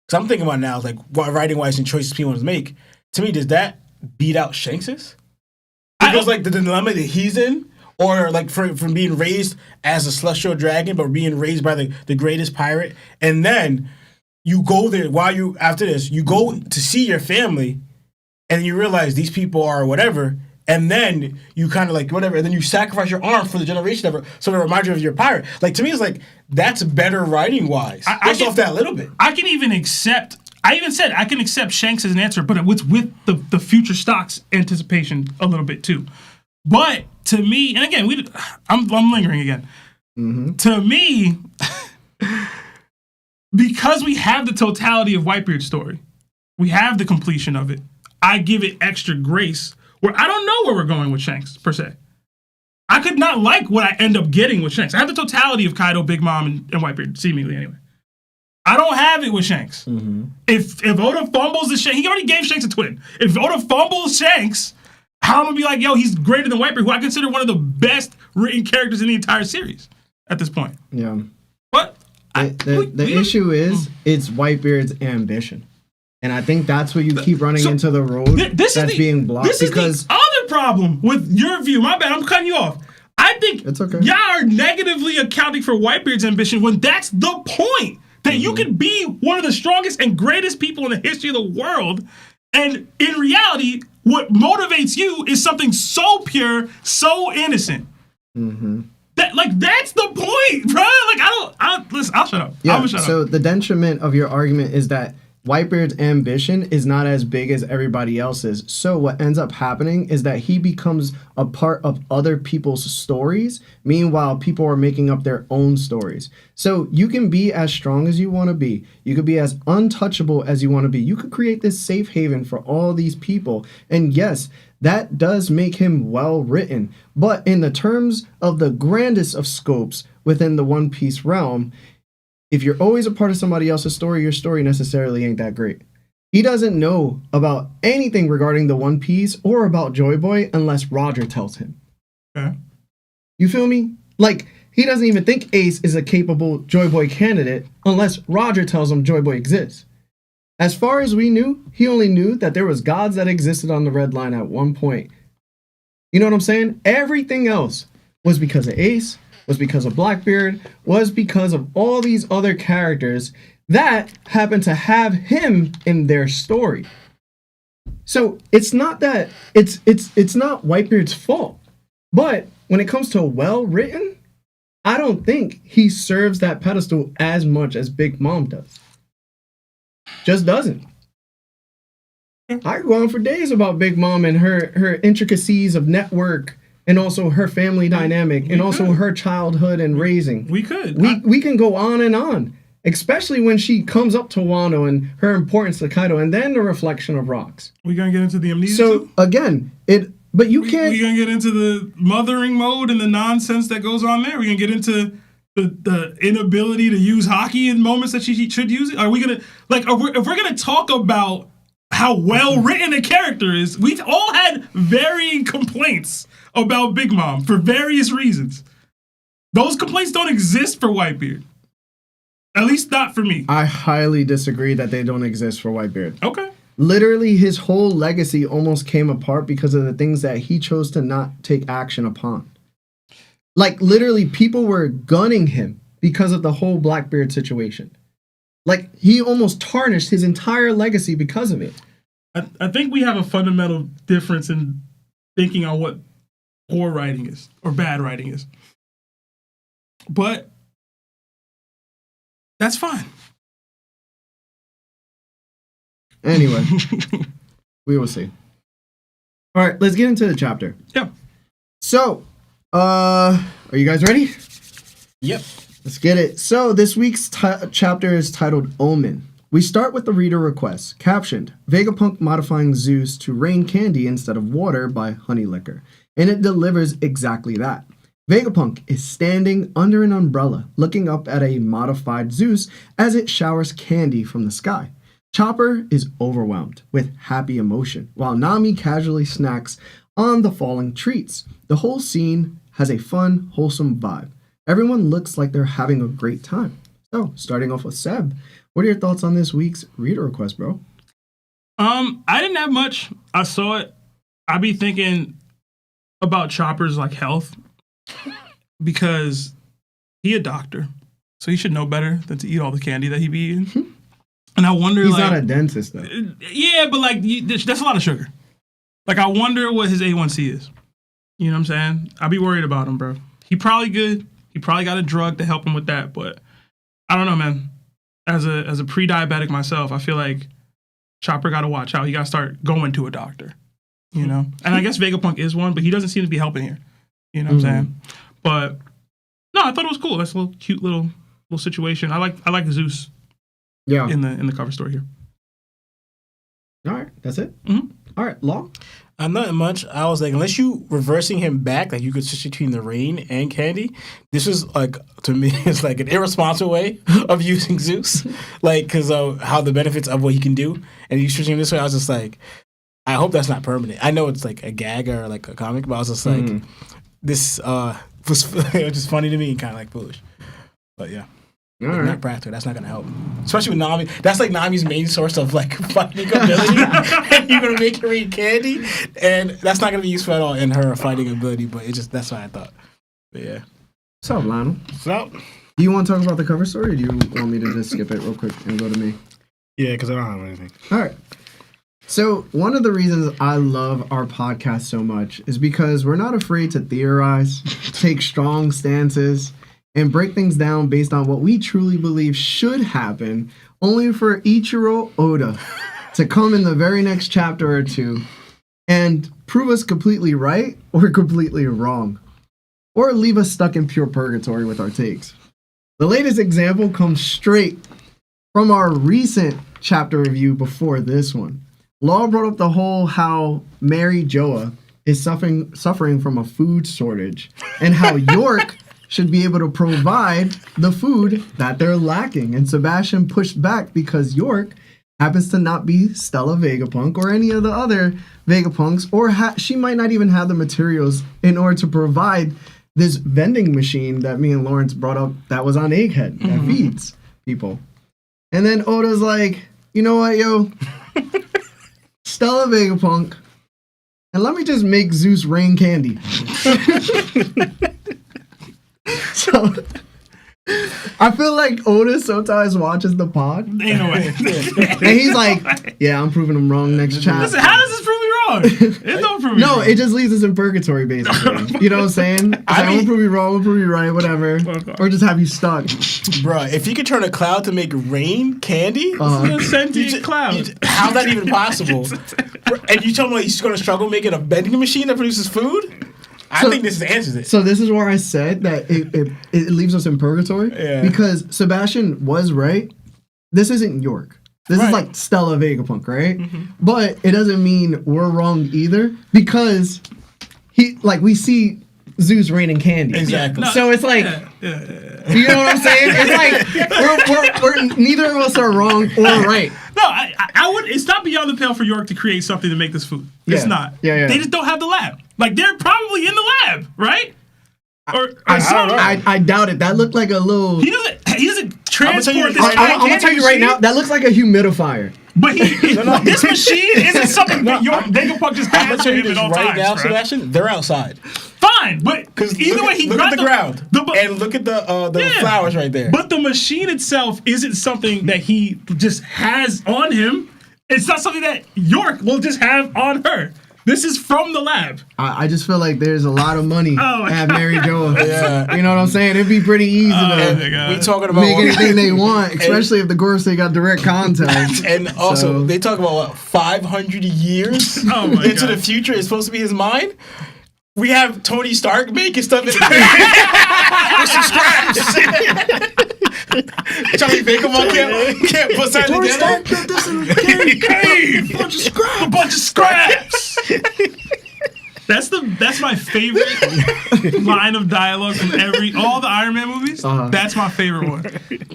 Speaker 3: because I'm thinking about now like what writing wise and choices people want to make. To me, does that beat out Shanks's? Because like the dilemma that he's in, or like from being raised as a celestial dragon, but being raised by the greatest pirate, and then you go there after this, you go to see your family, and you realize these people are whatever. And then you kind of like whatever, and then you sacrifice your arm for the generation ever, so it reminds you of your pirate. Like to me, it's like that's better writing wise. Just off that a little bit.
Speaker 2: I can even accept. I even said I can accept Shanks as an answer, but with the future stocks anticipation a little bit too. But to me, and again, I'm lingering again. Mm-hmm. To me, because we have the totality of Whitebeard's story, we have the completion of it. I give it extra grace. Where I don't know where we're going with Shanks, per se. I could not like what I end up getting with Shanks. I have the totality of Kaido, Big Mom, and Whitebeard, seemingly anyway. I don't have it with Shanks. Mm-hmm. If Oda fumbles the Shanks, he already gave Shanks a twin. If Oda fumbles Shanks, how am I going to be like, yo, he's greater than Whitebeard, who I consider one of the best written characters in the entire series at this point.
Speaker 1: Yeah.
Speaker 2: But
Speaker 1: the issue is, it's Whitebeard's ambition. And I think that's where you keep running into the road being blocked.
Speaker 2: This is the other problem with your view. My bad, I'm cutting you off. I think
Speaker 1: it's okay.
Speaker 2: Y'all are negatively accounting for Whitebeard's ambition when that's the point. That you can be one of the strongest and greatest people in the history of the world. And in reality, what motivates you is something so pure, so innocent. Mm-hmm. That's the point, bro. Like, listen, I'll shut up.
Speaker 1: Yeah,
Speaker 2: I'm gonna shut up.
Speaker 1: So the detriment of your argument is that Whitebeard's ambition is not as big as everybody else's. So what ends up happening is that he becomes a part of other people's stories. Meanwhile, people are making up their own stories. So you can be as strong as you want to be. You could be as untouchable as you want to be. You could create this safe haven for all these people. And yes, that does make him well written. But in the terms of the grandest of scopes within the One Piece realm, if you're always a part of somebody else's story, your story necessarily ain't that great. He doesn't know about anything regarding the One Piece or about Joy Boy unless Roger tells him.
Speaker 2: Okay.
Speaker 1: You feel me? Like, he doesn't even think Ace is a capable Joy Boy candidate unless Roger tells him Joy Boy exists. As far as we knew, he only knew that there was gods that existed on the Red Line at one point. You know what I'm saying? Everything else was because of Ace, was because of Blackbeard, was because of all these other characters that happen to have him in their story. So it's not that it's not Whitebeard's fault. But when it comes to well written, I don't think he serves that pedestal as much as Big Mom does. Just doesn't. I could go on for days about Big Mom and her intricacies of network, and also her family dynamic, and also her childhood and raising.
Speaker 2: We could.
Speaker 1: We can go on and on, especially when she comes up to Wano and her importance to Kaido, and then the reflection of rocks.
Speaker 2: We gonna get into the amnesia.
Speaker 1: So
Speaker 2: too?
Speaker 1: again, but you can't.
Speaker 2: We gonna get into the mothering mode and the nonsense that goes on there. We gonna get into the inability to use Haki in moments that she should use it. Are we gonna if we're gonna talk about how well written a character is? We've all had varying complaints about Big Mom for various reasons. Those complaints don't exist for Whitebeard. At least not for me.
Speaker 1: I highly disagree that they don't exist for Whitebeard.
Speaker 2: Okay.
Speaker 1: Literally, his whole legacy almost came apart because of the things that he chose to not take action upon. Like, literally, people were gunning him because of the whole Blackbeard situation. Like, he almost tarnished his entire legacy because of it.
Speaker 2: I think we have a fundamental difference in thinking on what poor writing is or bad writing is. But that's fine.
Speaker 1: Anyway, we will see. All right, let's get into the chapter.
Speaker 2: Yeah.
Speaker 1: So, are you guys ready?
Speaker 3: Yep.
Speaker 1: Let's get it. So, this week's chapter is titled Omen. We start with the reader request, captioned, Vegapunk modifying Zeus to rain candy instead of water by honey liquor. And it delivers exactly that. Vegapunk is standing under an umbrella, looking up at a modified Zeus as it showers candy from the sky. Chopper is overwhelmed with happy emotion, while Nami casually snacks on the falling treats. The whole scene has a fun, wholesome vibe. Everyone looks like they're having a great time. So, starting off with Seb, what are your thoughts on this week's reader request, bro?
Speaker 2: I didn't have much. I saw it. I be thinking about Chopper's health because he a doctor, so he should know better than to eat all the candy that he be eating. And I wonder,
Speaker 1: he's not a dentist though.
Speaker 2: Yeah, but that's a lot of sugar. I wonder what his A1C is. You know what I'm saying? I'd be worried about him, bro. He probably good. He probably got a drug to help him with that, but I don't know, man. As a pre-diabetic myself, I feel like Chopper got to watch out. He got to start going to a doctor, you know? And I guess Vegapunk is one, but he doesn't seem to be helping here. You know what I'm saying? But no, I thought it was cool. That's a little cute little situation. I like Zeus.
Speaker 1: Yeah.
Speaker 2: In the cover story here.
Speaker 1: All right, that's it.
Speaker 2: Mm-hmm.
Speaker 1: All right, Law.
Speaker 3: Not much. I was like, unless you reversing him back, you could switch between the rain and candy. This was to me, it's an irresponsible way of using Zeus, because of how the benefits of what he can do, and you switching him this way. I was just like, I hope that's not permanent. I know it's a gag or a comic, but I was just like, this was just funny to me and kind of foolish. But yeah. Not practical. That's not going to help. Especially with Nami. That's Nami's main source of fighting ability. And you're going to make her eat candy. And that's not going to be useful at all in her fighting ability. But that's what I thought. But yeah.
Speaker 1: What's up, Lionel?
Speaker 3: What's up?
Speaker 1: Do you want to talk about the cover story, or do you want me to just skip it real quick and go to me?
Speaker 3: Yeah, because I don't have anything.
Speaker 1: All right. So one of the reasons I love our podcast so much is because we're not afraid to theorize, take strong stances, and break things down based on what we truly believe should happen, only for Ichiro Oda to come in the very next chapter or two and prove us completely right or completely wrong, or leave us stuck in pure purgatory with our takes. The latest example comes straight from our recent chapter review before this one. Law brought up the whole how Mary Joa is suffering from a food shortage, and how York should be able to provide the food that they're lacking. And Sebastian pushed back because York happens to not be Stella Vegapunk or any of the other Vegapunks, or she might not even have the materials in order to provide this vending machine that me and Lawrence brought up that was on Egghead that feeds people. And then Oda's like, you know what, yo? Stella Vegapunk, and let me just make Zeus rain candy. So I feel like Oda sometimes watches the pod.
Speaker 2: Ain't no way.
Speaker 1: And he's like, yeah, I'm proving him wrong next chapter.
Speaker 2: Listen, how does this prove me wrong? It don't prove me wrong.
Speaker 1: No, it just leaves us in purgatory, basically. You know what I'm saying? It's like, I'm gonna prove you wrong, I'm gonna prove you right, whatever. Or just have you stuck.
Speaker 3: Bruh, if you could turn a cloud to make rain candy,
Speaker 2: a sentient cloud.
Speaker 3: How's that even possible? And you tell me like he's gonna struggle making a vending machine that produces food? I think this answers it.
Speaker 1: So this is where I said that it leaves us in purgatory.
Speaker 3: Yeah.
Speaker 1: Because Sebastian was right. This isn't York. This is like Stella Vegapunk, right? Mm-hmm. But it doesn't mean we're wrong either, because we see Zeus raining candy.
Speaker 3: Exactly.
Speaker 1: So it's like, you know what I'm saying? It's like we're neither of us are wrong or right.
Speaker 2: No, I would. It's not beyond the pale for York to create something to make this food. It's not.
Speaker 1: Yeah.
Speaker 2: They just don't have the lab. Like, they're probably in the lab, right?
Speaker 1: I doubt it. That looked like a little.
Speaker 2: He doesn't transport this.
Speaker 1: I'm gonna tell you right now. That looks like a humidifier.
Speaker 2: But this machine isn't something that your Vegapunk just has for him at all
Speaker 3: right
Speaker 2: times.
Speaker 3: Now, Sebastian, they're outside.
Speaker 2: Fine, but either way,
Speaker 3: look at the ground and look at the flowers right there.
Speaker 2: But the machine itself isn't something that he just has on him. It's not something that York will just have on her. This is from the lab.
Speaker 1: I just feel like there's a lot of money at Mary Jo.
Speaker 3: Yeah.
Speaker 1: You know what I'm saying? It'd be pretty easy to
Speaker 3: we talking about
Speaker 1: make anything they want, especially if the Gorosei got direct contact.
Speaker 3: And also, they talk about what, 500 years into the future is supposed to be his mind? We have Tony Stark making stuff with some scraps. Charlie Vegapunk can't put that
Speaker 1: Tony
Speaker 3: together.
Speaker 1: Stark put this in a cave.
Speaker 2: A bunch of scraps. That's my favorite line of dialogue from all the Iron Man movies. That's my favorite one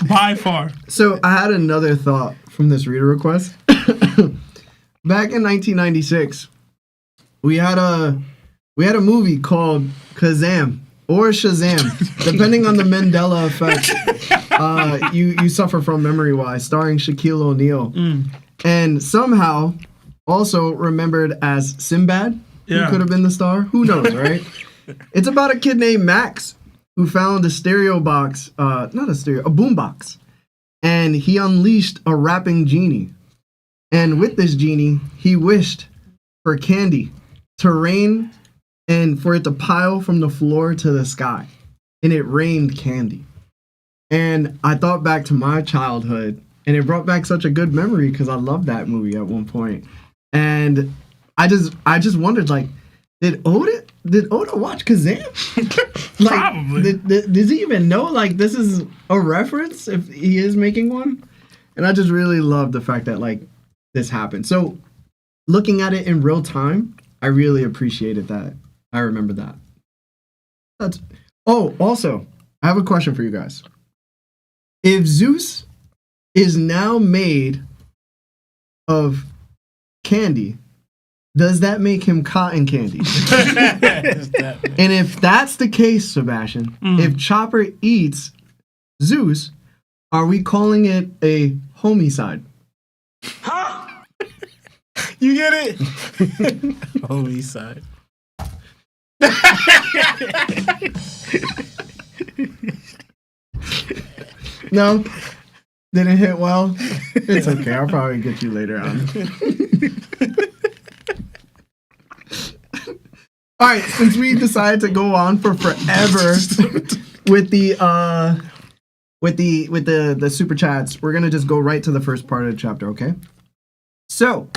Speaker 2: by far.
Speaker 1: So I had another thought from this reader request. Back in 1996, we had a movie called Kazam or Shazam, depending on the Mandela effect. You suffer from memory-wise, starring Shaquille O'Neal, and somehow also remembered as Sinbad, who could have been the star. Who knows, right? It's about a kid named Max who found a stereo box, a boombox, and he unleashed a rapping genie. And with this genie, he wished for candy to rain and for it to pile from the floor to the sky. And it rained candy. And I thought back to my childhood, and it brought back such a good memory because I loved that movie at one point. And I just wondered, like, did Oda watch Kazam? Like,
Speaker 2: Probably.
Speaker 1: Does he even know, like, this is a reference if he is making one? And I just really love the fact that, like, this happened. So looking at it in real time, I really appreciated that. I remember that. Also, I have a question for you guys. If Zeus is now made of candy, does that make him cotton candy? And if that's the case, Sebastian, if Chopper eats Zeus, are we calling it a homicide?
Speaker 3: Huh? You get it? Homicide.
Speaker 1: No? Didn't hit well? It's okay. I'll probably get you later on. All right, since we decided to go on for forever with the super chats, we're gonna just go right to the first part of the chapter, okay? So,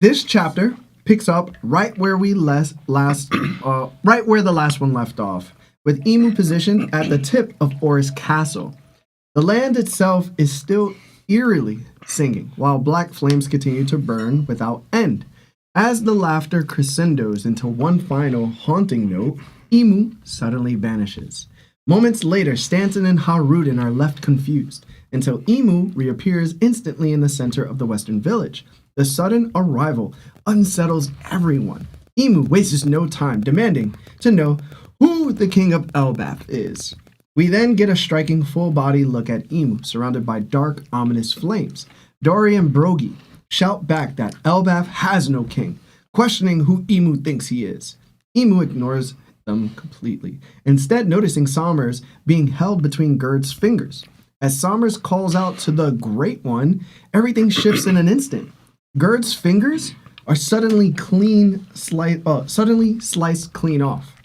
Speaker 1: this chapter picks up right where we right where the last one left off, with Emu positioned at the tip of Oris Castle. The land itself is still eerily singing, while black flames continue to burn without end. As the laughter crescendos into one final haunting note, Emu suddenly vanishes. Moments later, Stanton and Haruden are left confused, until Emu reappears instantly in the center of the western village. The sudden arrival unsettles everyone. Emu wastes no time demanding to know who the king of Elbaf is. We then get a striking full-body look at Emu, surrounded by dark, ominous flames. Dory and Brogy shout back that Elbaf has no king, questioning who Emu thinks he is. Emu ignores them completely, instead noticing Somers being held between Gerd's fingers. As Somers calls out to the Great One, everything shifts in an instant. Gerd's fingers are suddenly sliced clean off.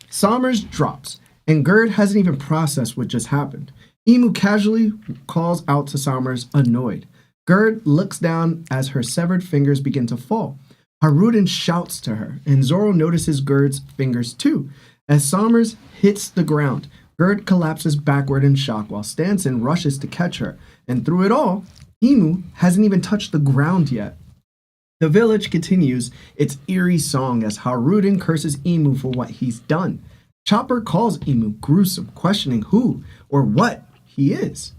Speaker 1: Somers drops, and Gerd hasn't even processed what just happened. Emu casually calls out to Somers, annoyed. Gerd looks down as her severed fingers begin to fall. Haruden shouts to her, and Zoro notices Gerd's fingers too. As Somers hits the ground, Gerd collapses backward in shock while Stanson rushes to catch her. And through it all, Emu hasn't even touched the ground yet. The village continues its eerie song as Haruden curses Emu for what he's done. Chopper calls Emu gruesome, questioning who or what he is.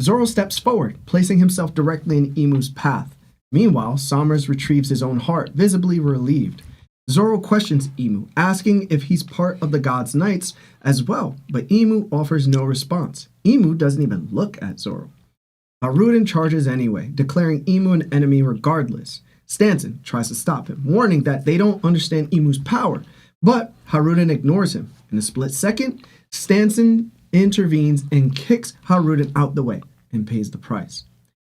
Speaker 1: Zoro steps forward, placing himself directly in Emu's path. Meanwhile, Somers retrieves his own heart, visibly relieved. Zoro questions Emu, asking if he's part of the God's Knights as well, but Emu offers no response. Emu doesn't even look at Zoro. Haruden charges anyway, declaring Emu an enemy regardless. Stanton tries to stop him, warning that they don't understand Emu's power, but Haruden ignores him. In a split second, Stanton intervenes and kicks Haruden out the way and pays the price.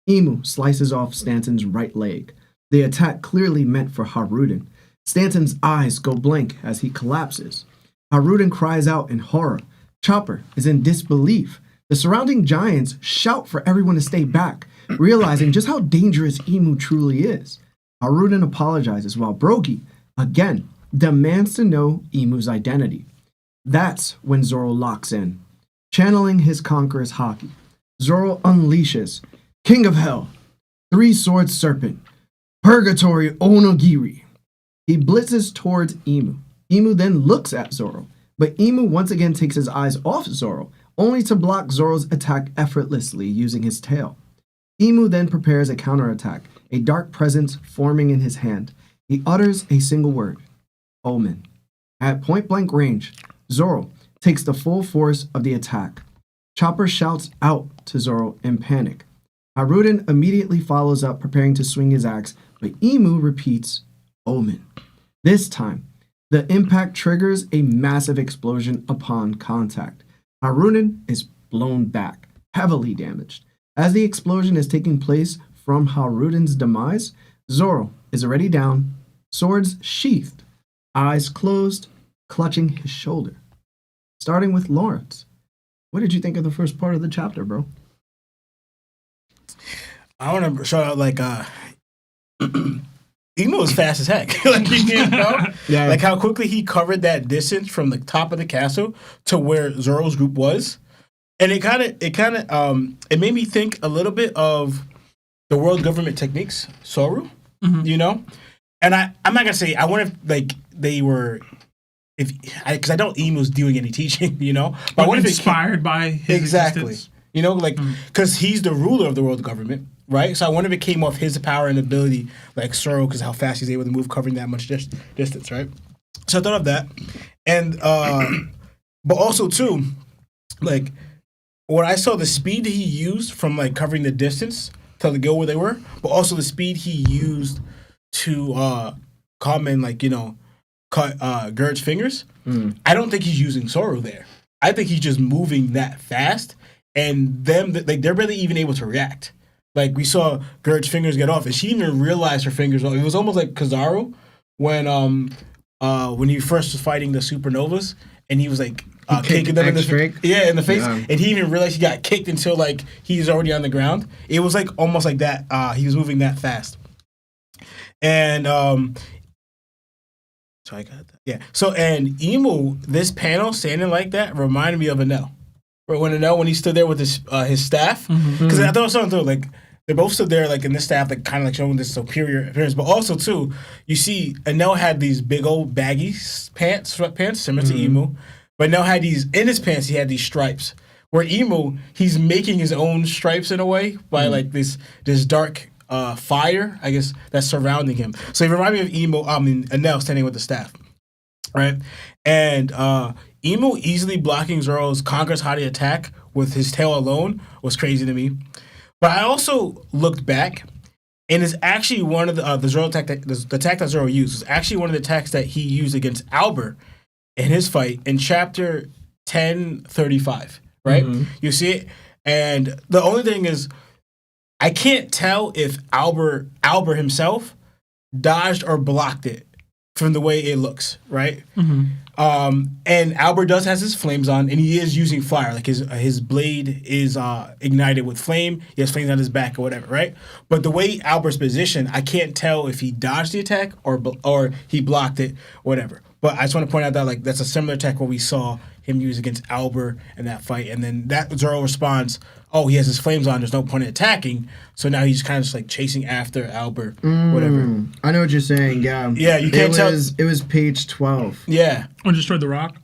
Speaker 1: Emu slices off Stanton's right leg, the attack clearly meant for Haruden. Stanton's eyes go blank as he collapses. Haruden cries out in horror. Chopper is in disbelief. The surrounding giants shout for everyone to stay back, realizing just how dangerous Emu truly is. Haruden apologizes while Brogy, again, demands to know Emu's identity. That's when Zoro locks in. Channeling his conqueror's Haki, Zoro unleashes King of Hell, Three-Sword Serpent, Purgatory Onogiri. He blitzes towards Emu. Emu then looks at Zoro, but Emu once again takes his eyes off Zoro, only to block Zoro's attack effortlessly using his tail. Emu then prepares a counterattack, a dark presence forming in his hand. He utters a single word, Omen. At point-blank range, Zoro takes the full force of the attack. Chopper shouts out to Zoro in panic. Haruden immediately follows up, preparing to swing his axe, but Emu repeats, Omen. This time, the impact triggers a massive explosion upon contact. Haruden is blown back, heavily damaged. As the explosion is taking place from Haruden's demise, Zoro is already down, swords sheathed, eyes closed, clutching his shoulder. Starting with Lawrence. What did you think of the first part of the chapter, bro?
Speaker 3: I want to show out Emu was fast as heck.
Speaker 1: Yeah.
Speaker 3: Like how quickly he covered that distance from the top of the castle to where Zoro's group was. And it made me think a little bit of the world government techniques, Soru, you know? And I'm not going to say, I wonder if they were, because I don't Emu's doing any teaching, you know?
Speaker 2: But I wonder if inspired by his existence.
Speaker 3: You know, because he's the ruler of the world government, right? So I wonder if it came off his power and ability, like Zoro, because how fast he's able to move covering that much distance, right? So I thought of that. And, but also, too, like, when I saw the speed he used from, like, covering the distance to go where they were, but also the speed he used to come and, like, you know, cut Gerd's fingers, I don't think he's using Zoro there. I think he's just moving that fast. And they're barely even able to react. Like, we saw Gerd's fingers get off, and she didn't even realize her fingers off. It was almost like Kizaru when he first was fighting the supernovas, and he was like kicking them in the
Speaker 1: face.
Speaker 3: Yeah, in the face. Yeah. And he even realized he got kicked until like he's already on the ground. It was like almost like that. He was moving that fast. And so I got that. Yeah. So and Emu, this panel standing like that reminded me of Enel. When he stood there with his staff, because I thought it was something too, like they both stood there like in the staff, like kind of like showing this superior appearance. But also too, you see Enel had these big old baggy sweatpants, similar to Emu, but Enel had these in his pants. He had these stripes. Where Emu, he's making his own stripes in a way by like this dark fire, I guess, that's surrounding him. So he reminded me of Enel standing with the staff, right? And Emu easily blocking Zoro's Conqueror's Haki attack with his tail alone was crazy to me. But I also looked back, and it's actually one of the Zoro attack the attack that Zoro used was actually one of the attacks that he used against Albert in his fight in chapter 1035. Right? You see it, and the only thing is, I can't tell if Albert himself dodged or blocked it from the way it looks, right? And Albert has his flames on, and he is using fire. Like his blade is ignited with flame. He has flames on his back or whatever, right? But the way Albert's positioned, I can't tell if he dodged the attack or he blocked it, whatever. But I just want to point out that like that's a similar attack what we saw him use against Albert in that fight, and then that Zoro responds, "Oh, he has his flames on. There's no point in attacking." So now he's kind of just like chasing after Albert, whatever.
Speaker 1: I know what you're saying. Yeah.
Speaker 3: Yeah, you can't tell.
Speaker 1: It was page 12.
Speaker 3: Yeah.
Speaker 2: Or destroyed the rock.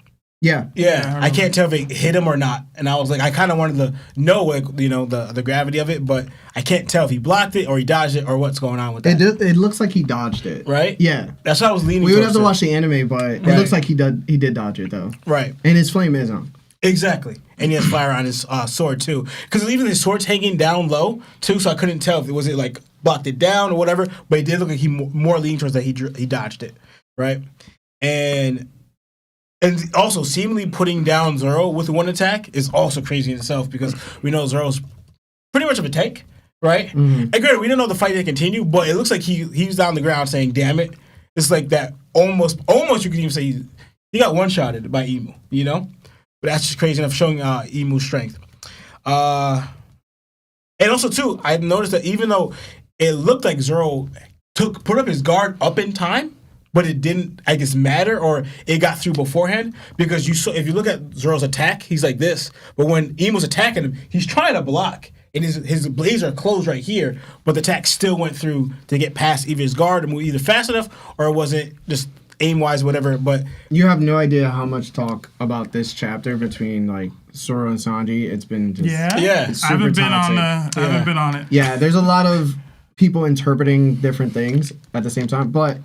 Speaker 1: Yeah.
Speaker 3: Yeah, I can't tell if it hit him or not, and I was like, I kind of wanted to know, like, you know, the gravity of it, but I can't tell if he blocked it or he dodged it or what's going on with that.
Speaker 1: It looks like he dodged it,
Speaker 3: right?
Speaker 1: Yeah,
Speaker 3: that's what I was leaning.
Speaker 1: We would have to watch the anime, but it looks like he did dodge it though,
Speaker 3: right?
Speaker 1: And his flame is on.
Speaker 3: Exactly, and he has fire on his sword too, because even his sword's hanging down low too, so I couldn't tell if it like blocked it down or whatever, but it did look like he more leaning towards that he dodged it, right? And also, seemingly putting down Zoro with one attack is also crazy in itself because we know Zoro's pretty much of a tank, right? And granted, we don't know the fight to continue, but it looks like he's down the ground saying, "Damn it!" It's like that almost you could even say he got one-shotted by Emu, you know? But that's just crazy enough showing Emu's strength. And also too, I noticed that even though it looked like Zoro put up his guard up in time, but it didn't, I guess, matter, or it got through beforehand, because if you look at Zoro's attack, he's like this, but when Emu's attacking him, he's trying to block, and his blades are closed right here, but the attack still went through to get past either his guard and move either fast enough, or it wasn't just aim-wise, whatever, but...
Speaker 1: You have no idea how much talk about this chapter between, like, Zoro and Sanji. It's been just...
Speaker 3: Yeah.
Speaker 1: It's
Speaker 2: I
Speaker 1: super
Speaker 2: haven't been on it.
Speaker 1: Yeah, there's a lot of people interpreting different things at the same time, but...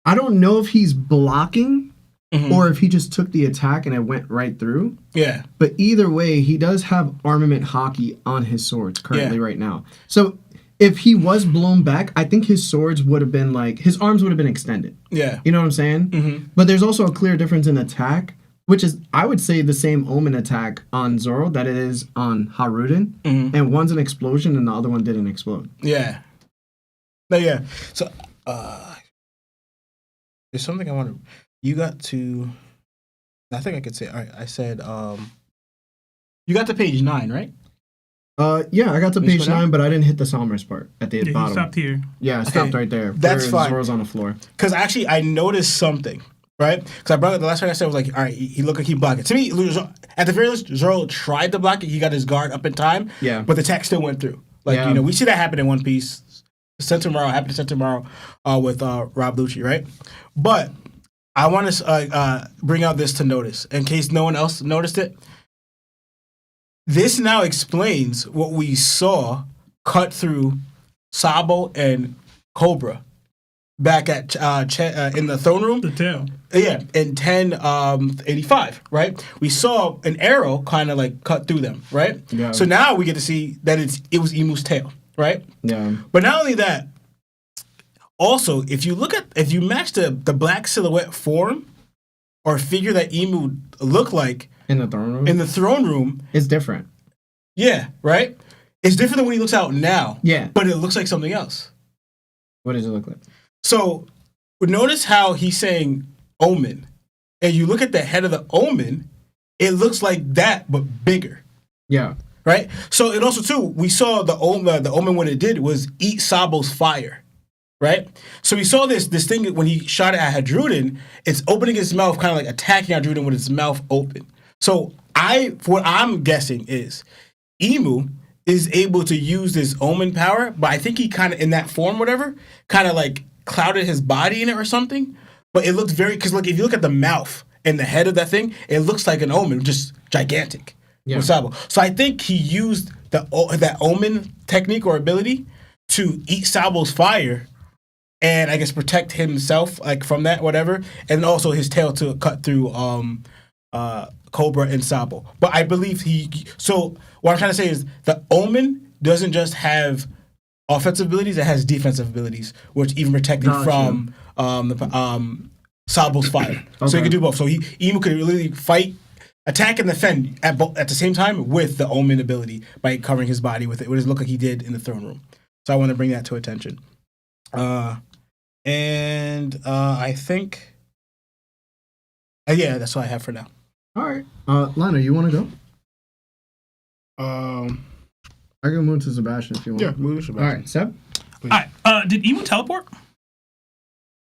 Speaker 1: I don't know if he's blocking or if he just took the attack and it went right through.
Speaker 3: Yeah.
Speaker 1: But either way, he does have armament Haki on his swords currently right now. So if he was blown back, I think his swords would have been like, his arms would have been extended.
Speaker 3: Yeah.
Speaker 1: You know what I'm saying? But there's also a clear difference in attack, which is, I would say, the same Omen attack on Zoro that it is on Haruden. And one's an explosion and the other one didn't explode.
Speaker 3: Yeah. No, yeah. So, there's something I want to... You got to... I think I could say... All right, I said... you got to page 9, right?
Speaker 1: Yeah, I got to page 9, but I didn't hit the Somers part at the bottom.
Speaker 2: You stopped here.
Speaker 1: Yeah, I stopped right there.
Speaker 3: That's fine.
Speaker 1: Zoro's on the floor.
Speaker 3: Because actually, I noticed something, right? Because I brought it... The last thing I said was like, all right, he looked like he blocked it. To me, at the very least, Zoro tried to block it. He got his guard up in time.
Speaker 1: Yeah.
Speaker 3: But the attack still went through. Like, you know, we see that happen in One Piece. Happened to Sentomaro with Rob Lucci, right? But I want to bring out this to notice, in case no one else noticed it. This now explains what we saw cut through Sabo and Cobra back at in the throne room.
Speaker 2: The tail.
Speaker 3: Yeah, in 1085, right? We saw an arrow kind of like cut through them, right?
Speaker 1: Yeah.
Speaker 3: So now we get to see that it was Emu's tail. Right?
Speaker 1: Yeah.
Speaker 3: But not only that, also, if you match the black silhouette form or figure that Emu looked like
Speaker 1: in the throne room,
Speaker 3: it's
Speaker 1: different.
Speaker 3: Yeah, right? It's different than when he looks out now.
Speaker 1: Yeah.
Speaker 3: But it looks like something else.
Speaker 1: What does it look like?
Speaker 3: So, notice how he's saying Omen. And you look at the head of the Omen, it looks like that but bigger.
Speaker 1: Yeah.
Speaker 3: Right. So and also too, we saw the Omen. What it did was eat Sabo's fire. Right. So we saw this thing when he shot it at Hadruden. It's opening its mouth, kind of like attacking Hadruden with its mouth open. So what I'm guessing is Emu is able to use this Omen power, but I think he kind of in that form, whatever, kind of like clouded his body in it or something. But it looked because like if you look at the mouth and the head of that thing, it looks like an Omen, just gigantic. Yeah. With Sabo. So I think he used that Omen technique or ability to eat Sabo's fire, and I guess protect himself like from that whatever, and also his tail to cut through Cobra and Sabo. But I believe so what I'm trying to say is the Omen doesn't just have offensive abilities, it has defensive abilities, which even protect him from Sabo's fire. Okay. So he can do both. So Emu could really fight, attack, and defend at the same time with the Omen ability by covering his body with it. What does it look like he did in the throne room? So I want to bring that to attention. I think that's all I have for now.
Speaker 1: All right. Lana, you want to go? I can move to Sebastian if you want.
Speaker 3: Yeah, move to Sebastian.
Speaker 1: All right, Seb?
Speaker 2: All right. Did Emu teleport?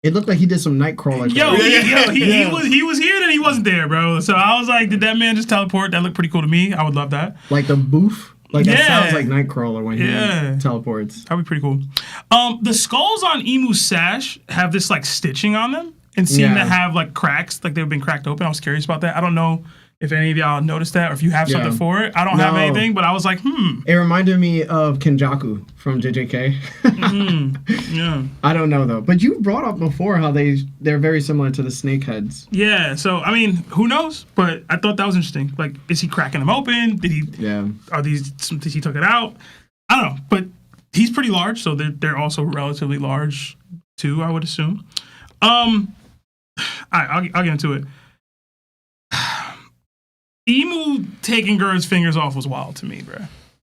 Speaker 1: It looked like he did some Nightcrawler.
Speaker 2: He was here, then he wasn't there, bro. So I was like, did that man just teleport? That looked pretty cool to me. I would love that.
Speaker 1: Like the boof? Like that sounds like Nightcrawler when he teleports.
Speaker 2: That'd be pretty cool. The skulls on Emu's sash have this like stitching on them and seem to have like cracks, like they've been cracked open. I was curious about that. I don't know if any of y'all noticed that or if you have something for it. I don't have anything, but I was like, It
Speaker 1: reminded me of Kenjaku from JJK.
Speaker 2: Yeah.
Speaker 1: I don't know, though. But you brought up before how they're very similar to the snakeheads.
Speaker 2: Yeah, so, I mean, who knows? But I thought that was interesting. Like, is he cracking them open? Did he...
Speaker 1: Yeah.
Speaker 2: Did he took it out? I don't know. But he's pretty large, so they're also relatively large, too, I would assume. I'll get into it. Emu taking Gurd's fingers off was wild to me, bro.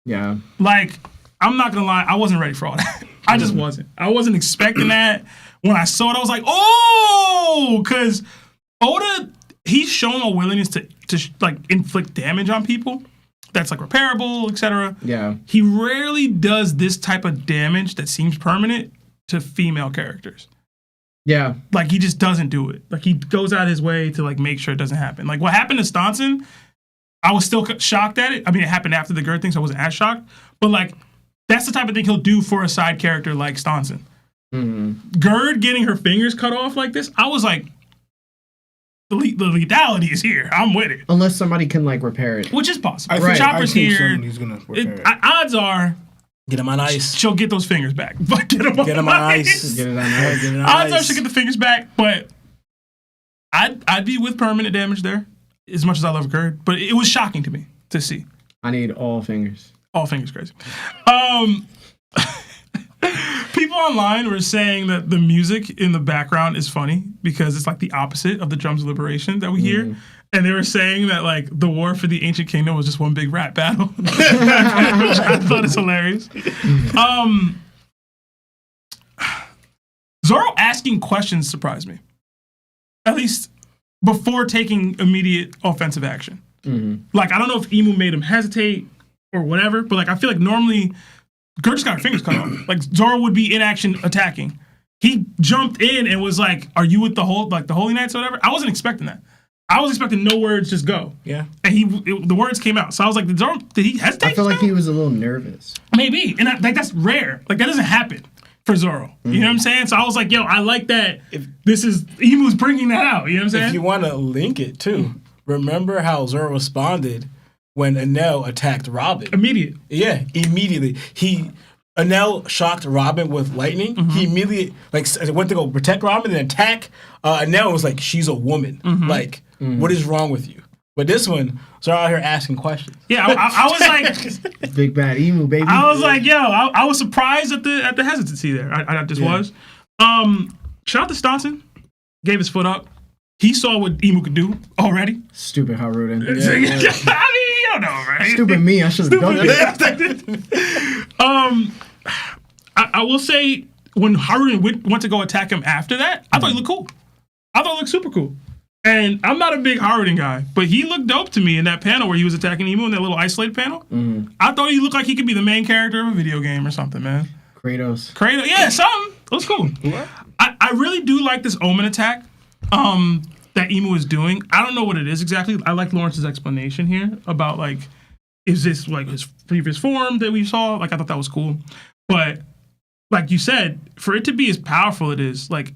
Speaker 1: Yeah.
Speaker 2: Like, I'm not gonna lie, I wasn't ready for all that. I just wasn't. I wasn't expecting that. When I saw it, I was like, oh! Because Oda, he's shown a willingness to like inflict damage on people that's like repairable, etc.
Speaker 1: Yeah.
Speaker 2: He rarely does this type of damage that seems permanent to female characters.
Speaker 1: Yeah.
Speaker 2: Like, he just doesn't do it. Like, he goes out his way to, like, make sure it doesn't happen. Like, what happened to Staunton, I was still shocked at it. I mean, it happened after the Gurd thing, so I wasn't as shocked. But, like, that's the type of thing he'll do for a side character like Staunton.
Speaker 1: Mm-hmm.
Speaker 2: Gurd getting her fingers cut off like this, I was like, the lethality is here. I'm with it.
Speaker 1: Unless somebody can, like, repair it.
Speaker 2: Which is possible.
Speaker 1: Right.
Speaker 2: Chopper's here.
Speaker 3: Somebody's gonna repair it.
Speaker 2: Odds are...
Speaker 3: Get him on ice.
Speaker 2: She'll get those fingers back. But get him on ice.
Speaker 1: Get it on ice.
Speaker 2: Odds are she'll get the fingers back, but I'd be with permanent damage there, as much as I love Gurd. But it was shocking to me to see.
Speaker 1: I need all fingers.
Speaker 2: All fingers crazy. People online were saying that the music in the background is funny because it's like the opposite of the Drums of Liberation that we hear. And they were saying that, like, the war for the Ancient Kingdom was just one big rap battle. Which I thought is hilarious. Zoro asking questions surprised me. At least before taking immediate offensive action.
Speaker 1: Mm-hmm.
Speaker 2: Like, I don't know if Emu made him hesitate or whatever, but, like, I feel like normally Gurd just got her fingers cut off. Like, Zoro would be in action attacking. He jumped in and was like, are you with the Holy Knights or whatever? I wasn't expecting that. I was expecting no words, just go.
Speaker 3: Yeah.
Speaker 2: And the words came out. So I was like, did he hesitate?
Speaker 1: I feel like he was a little nervous.
Speaker 2: Maybe. And that's rare. Like, that doesn't happen for Zoro. Mm-hmm. You know what I'm saying? So I was like, yo, I like that. Emu's bringing that out. You know what I'm saying?
Speaker 3: If you want to link it, too, remember how Zoro responded when Enel attacked Robin?
Speaker 2: Immediate.
Speaker 3: Yeah, immediately. Enel shocked Robin with lightning. Mm-hmm. He immediately went to go protect Robin and attack. Enel was like, she's a woman. Mm-hmm. Like, what is wrong with you? But this one, Zoro out here asking questions.
Speaker 2: Yeah, I was like,
Speaker 1: big bad Emu, baby.
Speaker 2: I was like, yo, I was surprised at the hesitancy there. I just was. Shout out to Staunton. Gave his foot up. He saw what Emu could do already.
Speaker 1: Stupid Haruden.
Speaker 2: I mean, you don't know, right?
Speaker 1: Stupid me. I should have done it.
Speaker 2: I will say, when Haruden went to go attack him after that, I thought he looked cool. I thought it looked super cool. And I'm not a big Harden guy, but he looked dope to me in that panel where he was attacking Emu in that little isolated panel. I thought he looked like he could be the main character of a video game or something, man.
Speaker 1: Kratos.
Speaker 2: Yeah, something. It was cool. I really do like this Omen attack that Emu is doing. I don't know what it is exactly. I like Lawrence's explanation here about, like, is this, like, his previous form that we saw? Like, I thought that was cool. But, like you said, for it to be as powerful it is, like,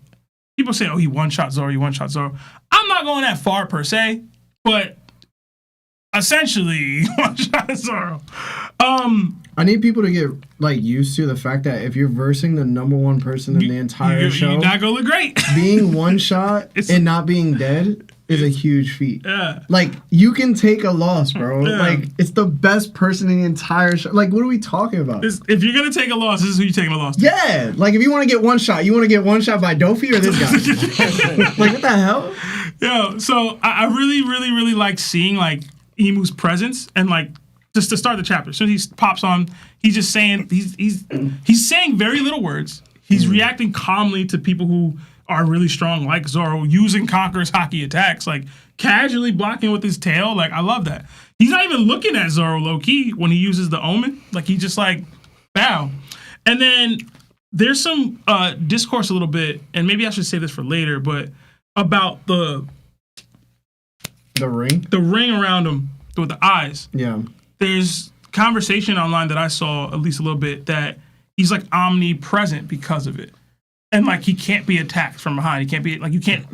Speaker 2: people say, oh, he one-shot Zoro, I'm not going that far, per se, but essentially, one-shot Zoro.
Speaker 1: I need people to get, like, used to the fact that if you're versing the number one person in the entire show,
Speaker 2: you're not going to look great.
Speaker 1: Being one-shot and not being dead is a huge feat.
Speaker 2: Yeah.
Speaker 1: Like, you can take a loss, bro.
Speaker 2: Yeah.
Speaker 1: Like, it's the best person in the entire show. Like, what are we talking about?
Speaker 2: If you're going to take a loss, this is who you're taking a loss to.
Speaker 1: Yeah. Like, if you want to get one shot, you want to get one shot by Dofi or this guy? Like, what the hell?
Speaker 2: Yeah. So, I really, really, really like seeing, like, Emu's presence and, like, just to start the chapter. As soon as he pops on, he's just saying, he's saying very little words. He's reacting calmly to people who are really strong, like Zoro, using Conqueror's Haki attacks, like casually blocking with his tail. Like, I love that. He's not even looking at Zoro low-key when he uses the Omen. Like, he just like, bow. And then there's some discourse a little bit, and maybe I should say this for later, but about the ring around him with the eyes.
Speaker 1: Yeah.
Speaker 2: There's conversation online that I saw at least a little bit that he's like omnipresent because of it. And, like, he can't be attacked from behind. He can't be, like, you can't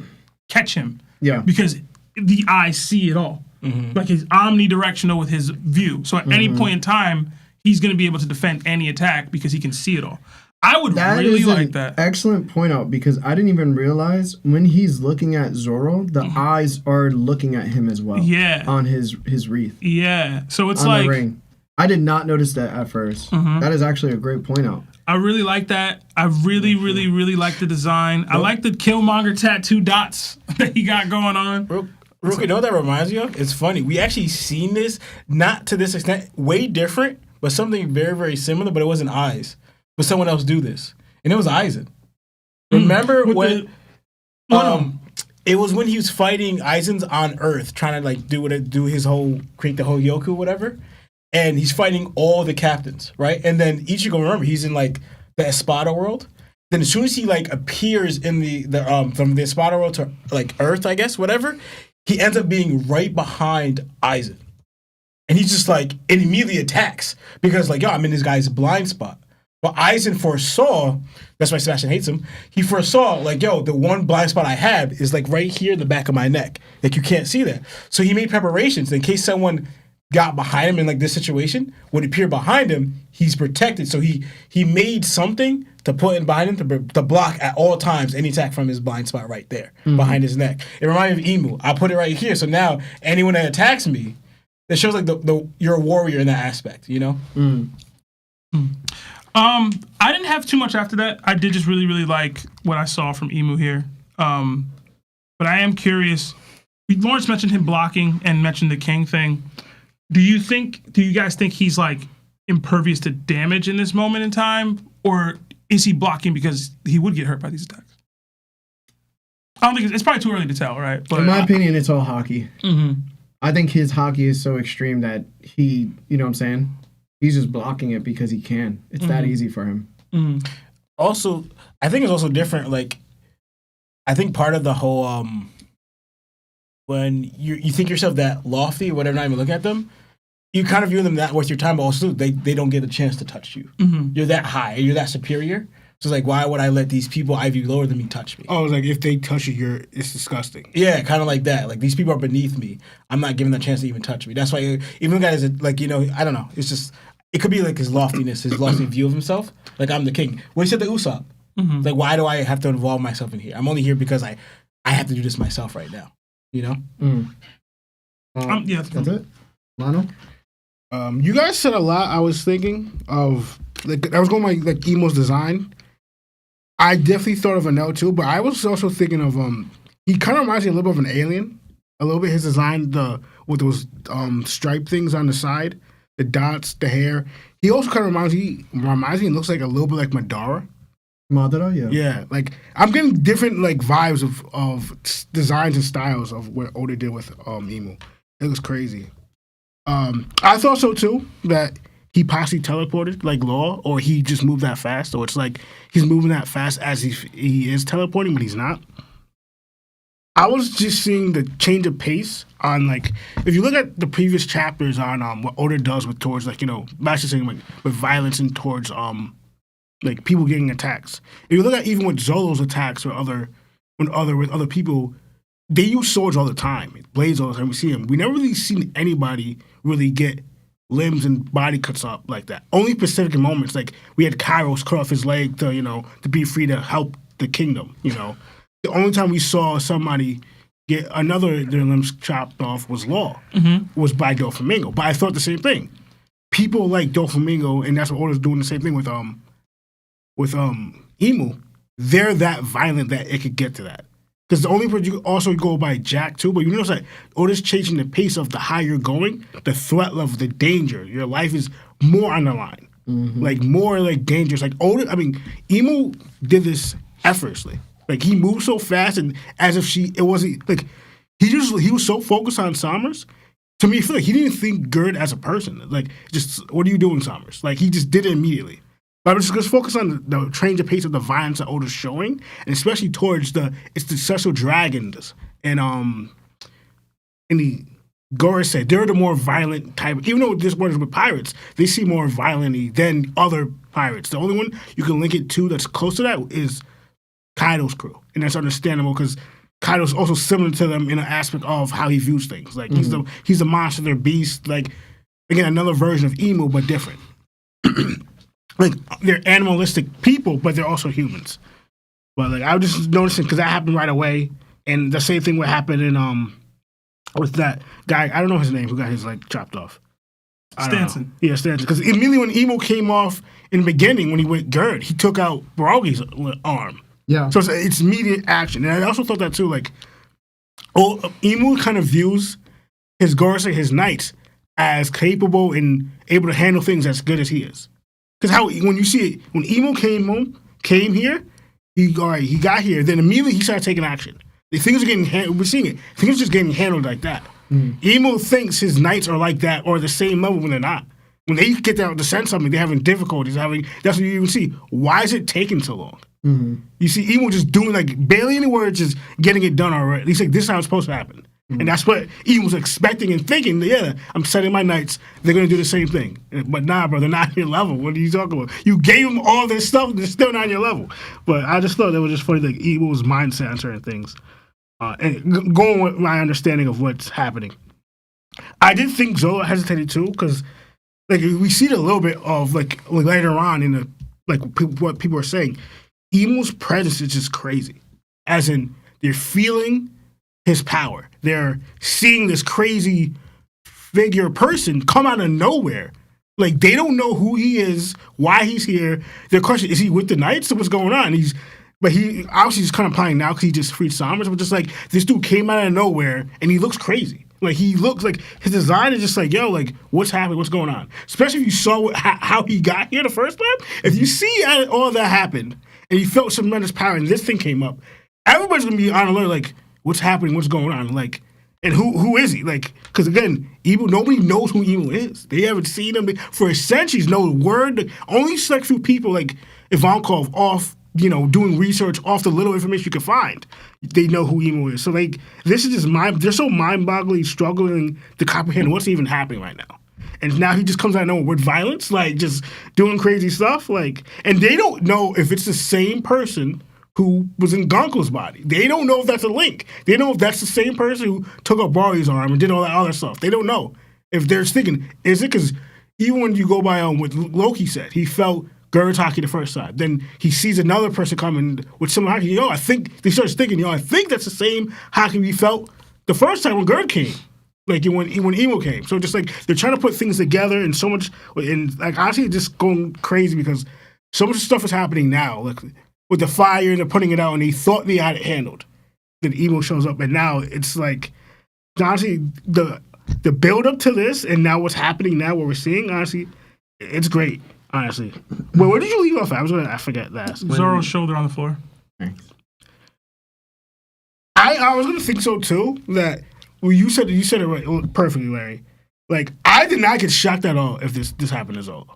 Speaker 2: catch him.
Speaker 1: Yeah.
Speaker 2: Because the eyes see it all. Like, he's omnidirectional with his view. So at any point in time, he's going to be able to defend any attack because he can see it all. I would really like that.
Speaker 1: Excellent point out, because I didn't even realize when he's looking at Zoro, the eyes are looking at him as well.
Speaker 2: Yeah.
Speaker 1: On his wreath.
Speaker 2: Yeah. So it's
Speaker 1: on
Speaker 2: like,
Speaker 1: the ring. I did not notice that at first. That is actually a great point out.
Speaker 2: I really like that. I really, really, really like the design. I like the Killmonger tattoo dots that he got going on.
Speaker 3: Rookie, you know what that reminds me of? It's funny. We actually seen this, not to this extent, way different, but something very, very similar, but it wasn't eyes. But someone else do this. And it was Aizen. Remember when it was when he was fighting Aizen's on Earth, trying to, like, create the whole Yonko, whatever. And he's fighting all the captains, right? And then Ichigo, remember, he's in, like, the Espada world. Then as soon as he, like, appears in the from the Espada world to, like, Earth, I guess, whatever, he ends up being right behind Aizen. And he's just, like, and immediately attacks. Because, like, yo, I'm in this guy's blind spot. But Aizen foresaw, that's why Sebastian hates him, he foresaw, like, yo, the one blind spot I have is, like, right here in the back of my neck. Like, you can't see that. So he made preparations in case someone got behind him in, like, this situation, would appear behind him, he's protected. So he made something to put in behind him to block at all times any attack from his blind spot right there, behind his neck. It reminded me of Emu. I'll put it right here. So now anyone that attacks me, it shows, like, you're a warrior in that aspect, you know?
Speaker 2: I didn't have too much after that. I did just really, really like what I saw from Emu here. But I am curious. Lawrence mentioned him blocking and mentioned the King thing. Do you guys think he's, like, impervious to damage in this moment in time? Or is he blocking because he would get hurt by these attacks? I don't think it's probably too early to tell, right? But
Speaker 1: in my opinion, it's all Haki. I think his Haki is so extreme that he, you know what I'm saying? He's just blocking it because he can. It's that easy for him.
Speaker 3: Also, I think it's also different. Like, I think part of the whole, when you think yourself that lofty, whatever, not even looking at them, you kind of view them that worth your time, but also they don't get a chance to touch you. You're that high, you're that superior. So it's like, why would I let these people I view lower than me touch me?
Speaker 5: Oh, it's like if they touch you, it's disgusting.
Speaker 3: Yeah, kind of like that. Like, these people are beneath me. I'm not giving them a chance to even touch me. That's why even the guy is, like, you know, I don't know. It's just, it could be like his loftiness, his lofty view of himself. Like, I'm the king. When he said the Usopp, like, why do I have to involve myself in here? I'm only here because I have to do this myself right now. You know?
Speaker 2: Yeah,
Speaker 1: that's it. Lionel?
Speaker 5: You guys said a lot. I was thinking of, like, I was going by, like, Emo's design. I definitely thought of Anel too, but I was also thinking of he kind of reminds me a little bit of an alien. A little bit his design, with those stripe things on the side, the dots, the hair. He also kind of reminds me and looks like a little bit like Madara.
Speaker 1: Madara, yeah.
Speaker 5: Yeah, like I'm getting different like vibes of designs and styles of what Oda did with Emu. It was crazy. I thought so too, that he possibly teleported like Law, or he just moved that fast, or it's like he's moving that fast as he is teleporting, but he's not. I was just seeing the change of pace on, like, if you look at the previous chapters on what Oda does with towards, like, you know, Master saying, like, with violence and towards like people getting attacks. If you look at even with Zolo's attacks or with other people, they use swords all the time, blades all the time. We see them. We never really seen anybody really get limbs and body cuts up like that. Only specific moments, like we had Kairos cut off his leg to be free to help the kingdom. You know, the only time we saw somebody get their limbs chopped off was Law, was by Doflamingo. But I thought the same thing. People like Doflamingo, and that's what Oda's doing the same thing with Emu. They're that violent that it could get to that. Because the only person you also go by Jack too, but you notice that Oda's changing the pace of the higher you're going, the threat level, the danger. Your life is more on the line, like more like dangerous. Like Oda, I mean, Emu did this effortlessly. Like he moved so fast, and as if it wasn't like he was so focused on Summers. To me, I feel like he didn't think Gerd as a person. Like, just what are you doing, Summers? Like he just did it immediately. But I'm just focus on the change of pace of the violence that Oda's showing, and especially towards the successful dragons and the Gora said they're the more violent type. Even though this one is with pirates, they seem more violently than other pirates. The only one you can link it to that's close to that is Kaido's crew, and that's understandable because Kaido's also similar to them in an aspect of how he views things. Like he's a monster, they're beast. Like again, another version of Emu, but different. Like they're animalistic people, but they're also humans. But like I was just noticing because that happened right away, and the same thing would happen in with that guy. I don't know his name who got his leg chopped off.
Speaker 2: Stanson.
Speaker 5: Yeah, Stanson. Because immediately when Emu came off in the beginning, when he went Gerd, he took out Barogi's arm.
Speaker 1: Yeah.
Speaker 5: So it's immediate action, and I also thought that too. Like, Emu kind of views his Gorosei, his knights, as capable and able to handle things as good as he is. Because when you see it, when Emu came here, he got here, then immediately he started taking action. The things are getting we're seeing it. Things are just getting handled like that. Emu thinks his knights are like that or the same level when they're not. When they get down to send something, they're having difficulties. That's what you even see. Why is it taking so long? You see Emu just doing like barely any words, just getting it done already. He's like, this is how it's supposed to happen. And that's what Emu was expecting and thinking. Yeah, I'm setting my knights. They're going to do the same thing. But nah, bro, they're not on your level. What are you talking about? You gave them all this stuff. They're still not on your level. But I just thought that was just funny, like Emu's mindset on certain things. And going with my understanding of what's happening. I did think Zola hesitated too, because like we see it a little bit of like later on in the what people are saying. Emu's presence is just crazy. As in, they're feeling his power. They're seeing this crazy figure person come out of nowhere. Like, they don't know who he is, why he's here. Their question is he with the Knights? What's going on? But he obviously he's kind of playing now because he just freed Summers. But just like this dude came out of nowhere and he looks crazy. Like he looks like his design is just like, yo, like what's happening? What's going on? Especially if you saw how he got here the first time. If you see all that happened and you felt tremendous power and this thing came up, everybody's gonna be on alert. Like, what's happening? What's going on? Like, and who is he? Like, because again, nobody knows who Emu is. They haven't seen him for centuries. No word. Only select few people like Ivankov off, doing research off the little information you can find. They know who Emu is. So like, this is just they're so mind-boggling, struggling to comprehend what's even happening right now. And now he just comes out of nowhere with violence, like just doing crazy stuff. Like, and they don't know if it's the same person who was in Gonko's body. They don't know if that's a link. They don't know if that's the same person who took up Barley's arm and did all that other stuff. They don't know. If they're thinking, is it because even when you go by what Loki said, he felt Gerd's Haki the first time. Then he sees another person coming with similar Haki. I think, they starts thinking, I think that's the same Haki we felt the first time when Gerd came. Like when Emo came. So just like, they're trying to put things together and so much, and like honestly just going crazy because so much stuff is happening now. Like, with the fire, they're putting it out, and they thought they had it handled. Then Emo shows up, and now it's like, honestly, the build up to this, and now what's happening now, what we're seeing, honestly, it's great. Honestly. Wait, where did you leave off at? I forget that.
Speaker 2: Zoro's shoulder on the floor.
Speaker 5: I was gonna think so too. That you said it right, perfectly, Larry. Like I did not get shocked at all if this happened to Zoro.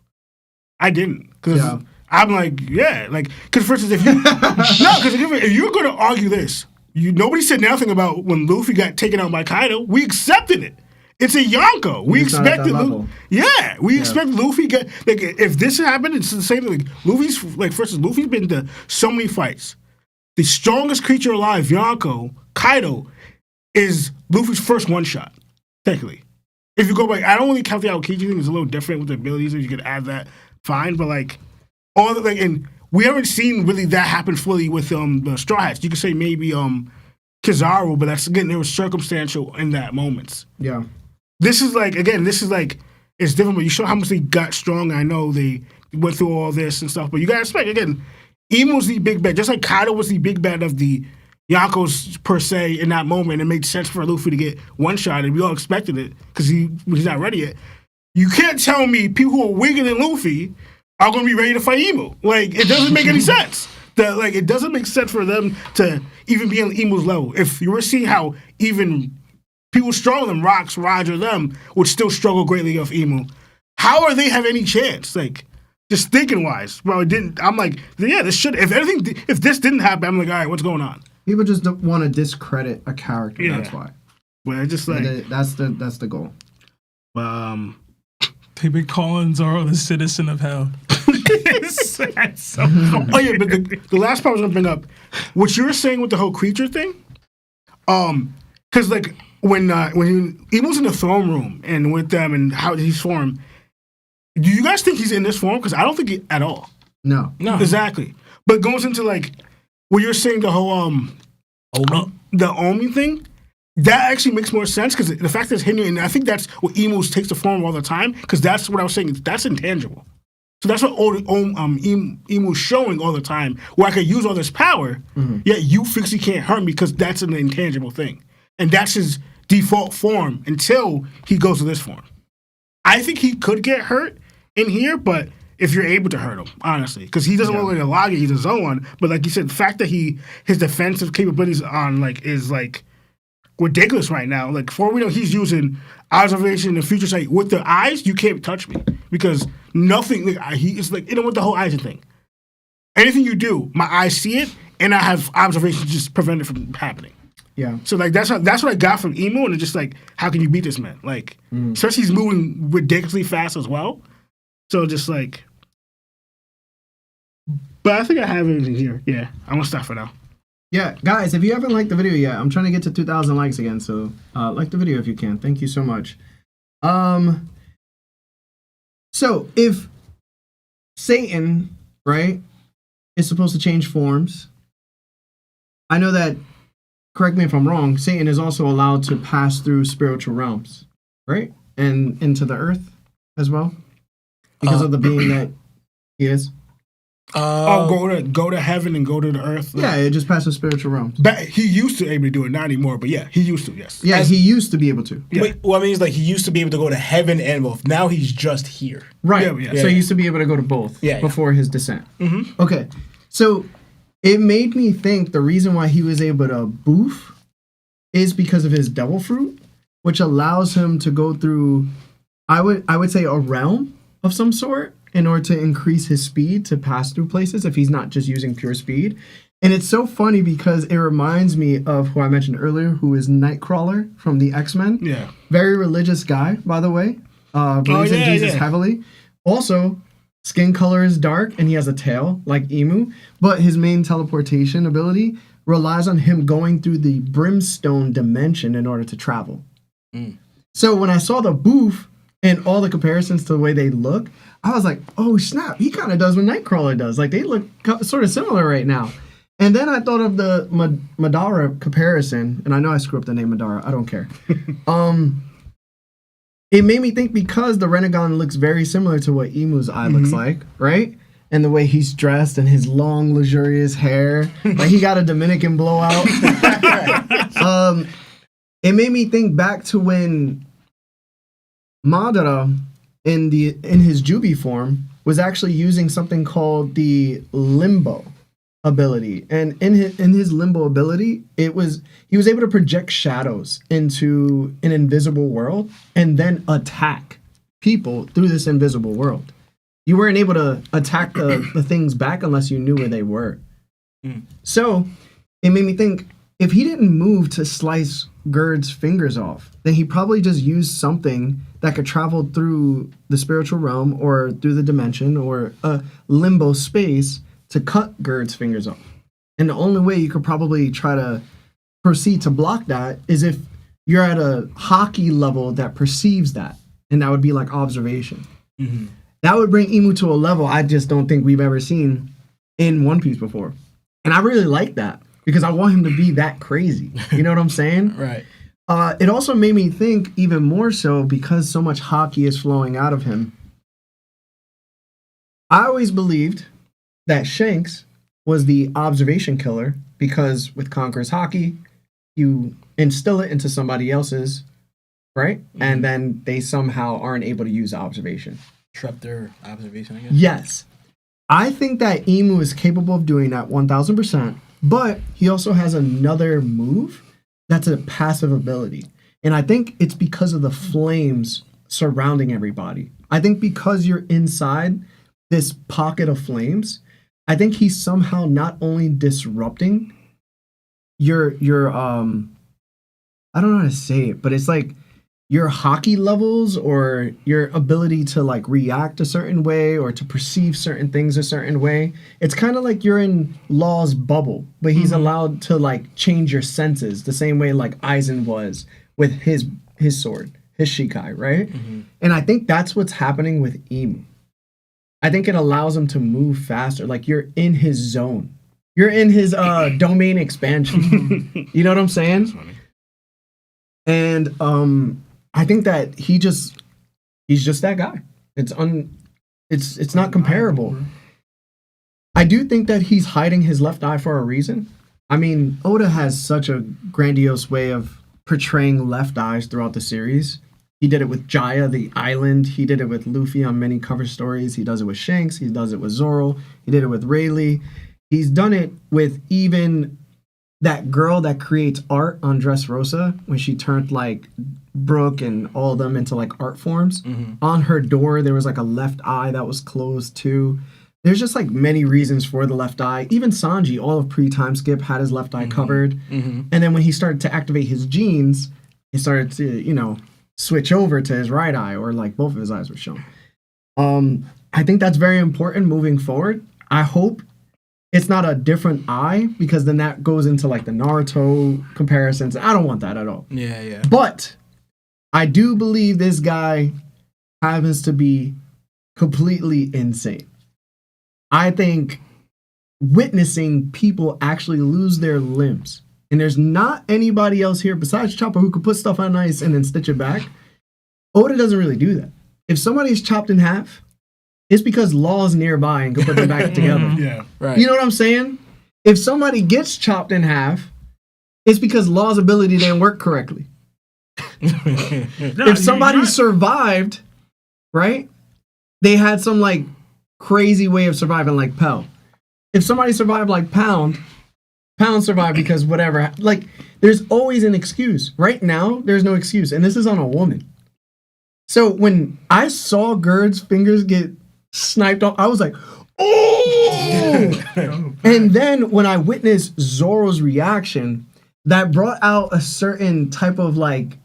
Speaker 5: I didn't because I'm like because for instance if you're gonna argue this, nobody said nothing about when Luffy got taken out by Kaido. We accepted it. It's a Yonko. We expected Luffy. Yeah, we expect Luffy get like if this happened, it's the same thing. Like Luffy's like for instance, Luffy's been to so many fights. The strongest creature alive, Yonko, Kaido, is Luffy's first one shot, technically. If you go back, I don't really count the Aokiji thing. It's a little different with the abilities. If you could add that, fine. But like, and we haven't seen really that happen fully with the Straw Hats. You could say maybe Kizaru, but that's again, there was circumstantial in that moments.
Speaker 1: Yeah.
Speaker 5: This is like it's different, but you show how much they got strong. I know they went through all this and stuff, but you gotta expect again. Imu's the big bad, just like Kaido was the big bad of the Yonkos per se in that moment. It made sense for Luffy to get one shot, and we all expected it because he's not ready yet. You can't tell me people who are weaker than Luffy are going to be ready to fight Imu. Like it doesn't make any sense. It doesn't make sense for them to even be on Imu's level. If you were seeing how even people stronger than Rocks, Roger, them would still struggle greatly off Imu, how are they have any chance? Like. Just thinking wise, bro, it didn't. I'm like, yeah, this should. If this didn't happen, I'm like, all right, what's going on?
Speaker 1: People just don't want to discredit a character. Yeah. That's why.
Speaker 5: Well, it's just like
Speaker 1: that's the goal.
Speaker 2: They've been calling Zoro the citizen of hell. That's so funny.
Speaker 5: Oh yeah, but the last part I was gonna bring up, what you were saying with the whole creature thing, because like when he was in the throne room and with them and how he's formed. Do you guys think he's in this form? Because I don't think he, at all.
Speaker 1: No.
Speaker 5: Exactly. But it goes into like what you're saying, the whole the Omen thing. That actually makes more sense because the fact that it's hidden, and I think that's what Imu takes the form all the time. Because that's what I was saying. That's intangible. So that's what Imu's showing all the time. Where I could use all this power, yet you physically can't hurt me because that's an intangible thing, and that's his default form until he goes to this form. I think he could get hurt in here, but if you're able to hurt him, honestly, because he doesn't look like a Logi, he's a Zoan. But like you said, the fact that his defensive capabilities on is ridiculous right now. Like for we know, he's using observation and future sight with the eyes. You can't touch me because nothing. He is like with the whole eyes thing. Anything you do, my eyes see it, and I have observation to just prevent it from happening.
Speaker 1: Yeah.
Speaker 5: So like that's what I got from Imu, and it's just like, how can you beat this man? Like, especially he's moving ridiculously fast as well. So just like, but I think I have everything here. Yeah, I'm gonna stop for now.
Speaker 1: Yeah, guys, if you haven't liked the video yet, I'm trying to get to 2,000 likes again. So like the video if you can. Thank you so much. So if Satan, right, is supposed to change forms, I know that. Correct me if I'm wrong. Satan is also allowed to pass through spiritual realms, right, and into the earth as well, because of the being that he is.
Speaker 5: Go to heaven and go to the earth.
Speaker 1: Yeah, it just passes spiritual realms.
Speaker 5: But he used to be able to do it, not anymore. But yeah, he used to. Yes.
Speaker 1: Yeah, he used to be able to.
Speaker 3: Yeah. Wait, well, I mean, it's like he used to be able to go to heaven and both. Now he's just here.
Speaker 1: Right. Yeah. So he used to be able to go to both. Before his descent.
Speaker 5: Mm-hmm.
Speaker 1: Okay. So. It made me think the reason why he was able to boof is because of his devil fruit, which allows him to go through, I would say, a realm of some sort in order to increase his speed to pass through places if he's not just using pure speed. And it's so funny because it reminds me of who I mentioned earlier, who is Nightcrawler from the X-Men.
Speaker 5: Yeah.
Speaker 1: Very religious guy, by the way. Believes in Jesus heavily. Also, skin color is dark, and he has a tail like Imu, but his main teleportation ability relies on him going through the brimstone dimension in order to travel. So when I saw the boof and all the comparisons to the way they look, I was like, oh snap, he kind of does what Nightcrawler does. Like they look sort of similar right now. And then I thought of the Madara comparison, and I know I screw up the name Madara, I don't care. It made me think because the Renegon looks very similar to what Imu's eye looks like, right? And the way he's dressed and his long, luxurious hair. Like he got a Dominican blowout. It made me think back to when Madara in his Jubi form was actually using something called the limbo ability. And in his limbo ability, he was able to project shadows into an invisible world and then attack people through this invisible world. You weren't able to attack the things back unless you knew where they were. So it made me think, if he didn't move to slice Gerd's fingers off, then he probably just used something that could travel through the spiritual realm or through the dimension or a limbo space to cut Gerd's fingers off. And the only way you could probably try to proceed to block that is if you're at a Haki level that perceives that. And that would be like observation. Mm-hmm. That would bring Imu to a level I just don't think we've ever seen in One Piece before. And I really like that because I want him to be that crazy. You know what I'm saying?
Speaker 3: Right.
Speaker 1: It also made me think even more so because so much Haki is flowing out of him. I always believed that Shanks was the observation killer because with Conqueror's Haki, you instill it into somebody else's, right? Mm-hmm. And then they somehow aren't able to use observation.
Speaker 3: Trap their observation, I guess?
Speaker 1: Yes. I think that Imu is capable of doing that 1000%, but he also has another move that's a passive ability. And I think it's because of the flames surrounding everybody. I think because you're inside this pocket of flames, I think he's somehow not only disrupting your I don't know how to say it, but it's like your Haki levels or your ability to like react a certain way or to perceive certain things a certain way. It's kind of like you're in Law's bubble, but he's allowed to like change your senses the same way like Aizen was with his sword, his Shikai, right? Mm-hmm. And I think that's what's happening with Imu. I think it allows him to move faster. Like you're in his zone. You're in his domain expansion. You know what I'm saying?
Speaker 5: That's funny.
Speaker 1: And I think that he's just that guy. It's not comparable. I do think that he's hiding his left eye for a reason. I mean, Oda has such a grandiose way of portraying left eyes throughout the series. He did it with Jaya, the island. He did it with Luffy on many cover stories. He does it with Shanks. He does it with Zoro. He did it with Rayleigh. He's done it with even that girl that creates art on Dressrosa when she turned like Brooke and all of them into like art forms. Mm-hmm. On her door, there was like a left eye that was closed too. There's just like many reasons for the left eye. Even Sanji, all of pre-time skip, had his left eye covered. Mm-hmm. And then when he started to activate his genes, he started to, switch over to his right eye, or like both of his eyes were shown. I think that's very important moving forward. I hope it's not a different eye, because then that goes into like the Naruto comparisons. I don't want that at all.
Speaker 3: Yeah.
Speaker 1: But I do believe this guy happens to be completely insane. I think witnessing people actually lose their limbs, and there's not anybody else here besides Chopper who could put stuff on ice and then stitch it back. Oda doesn't really do that. If somebody's chopped in half, it's because Law's nearby and can put them back together.
Speaker 3: Yeah, right.
Speaker 1: You know what I'm saying? If somebody gets chopped in half, it's because Law's ability didn't work correctly. If somebody survived, right? They had some like crazy way of surviving, like Pell. If somebody survived like Pound survived because whatever. Like, there's always an excuse. Right now, there's no excuse, and this is on a woman. So when I saw Gerd's fingers get sniped off, I was like, oh! And then when I witnessed Zoro's reaction, that brought out a certain type of like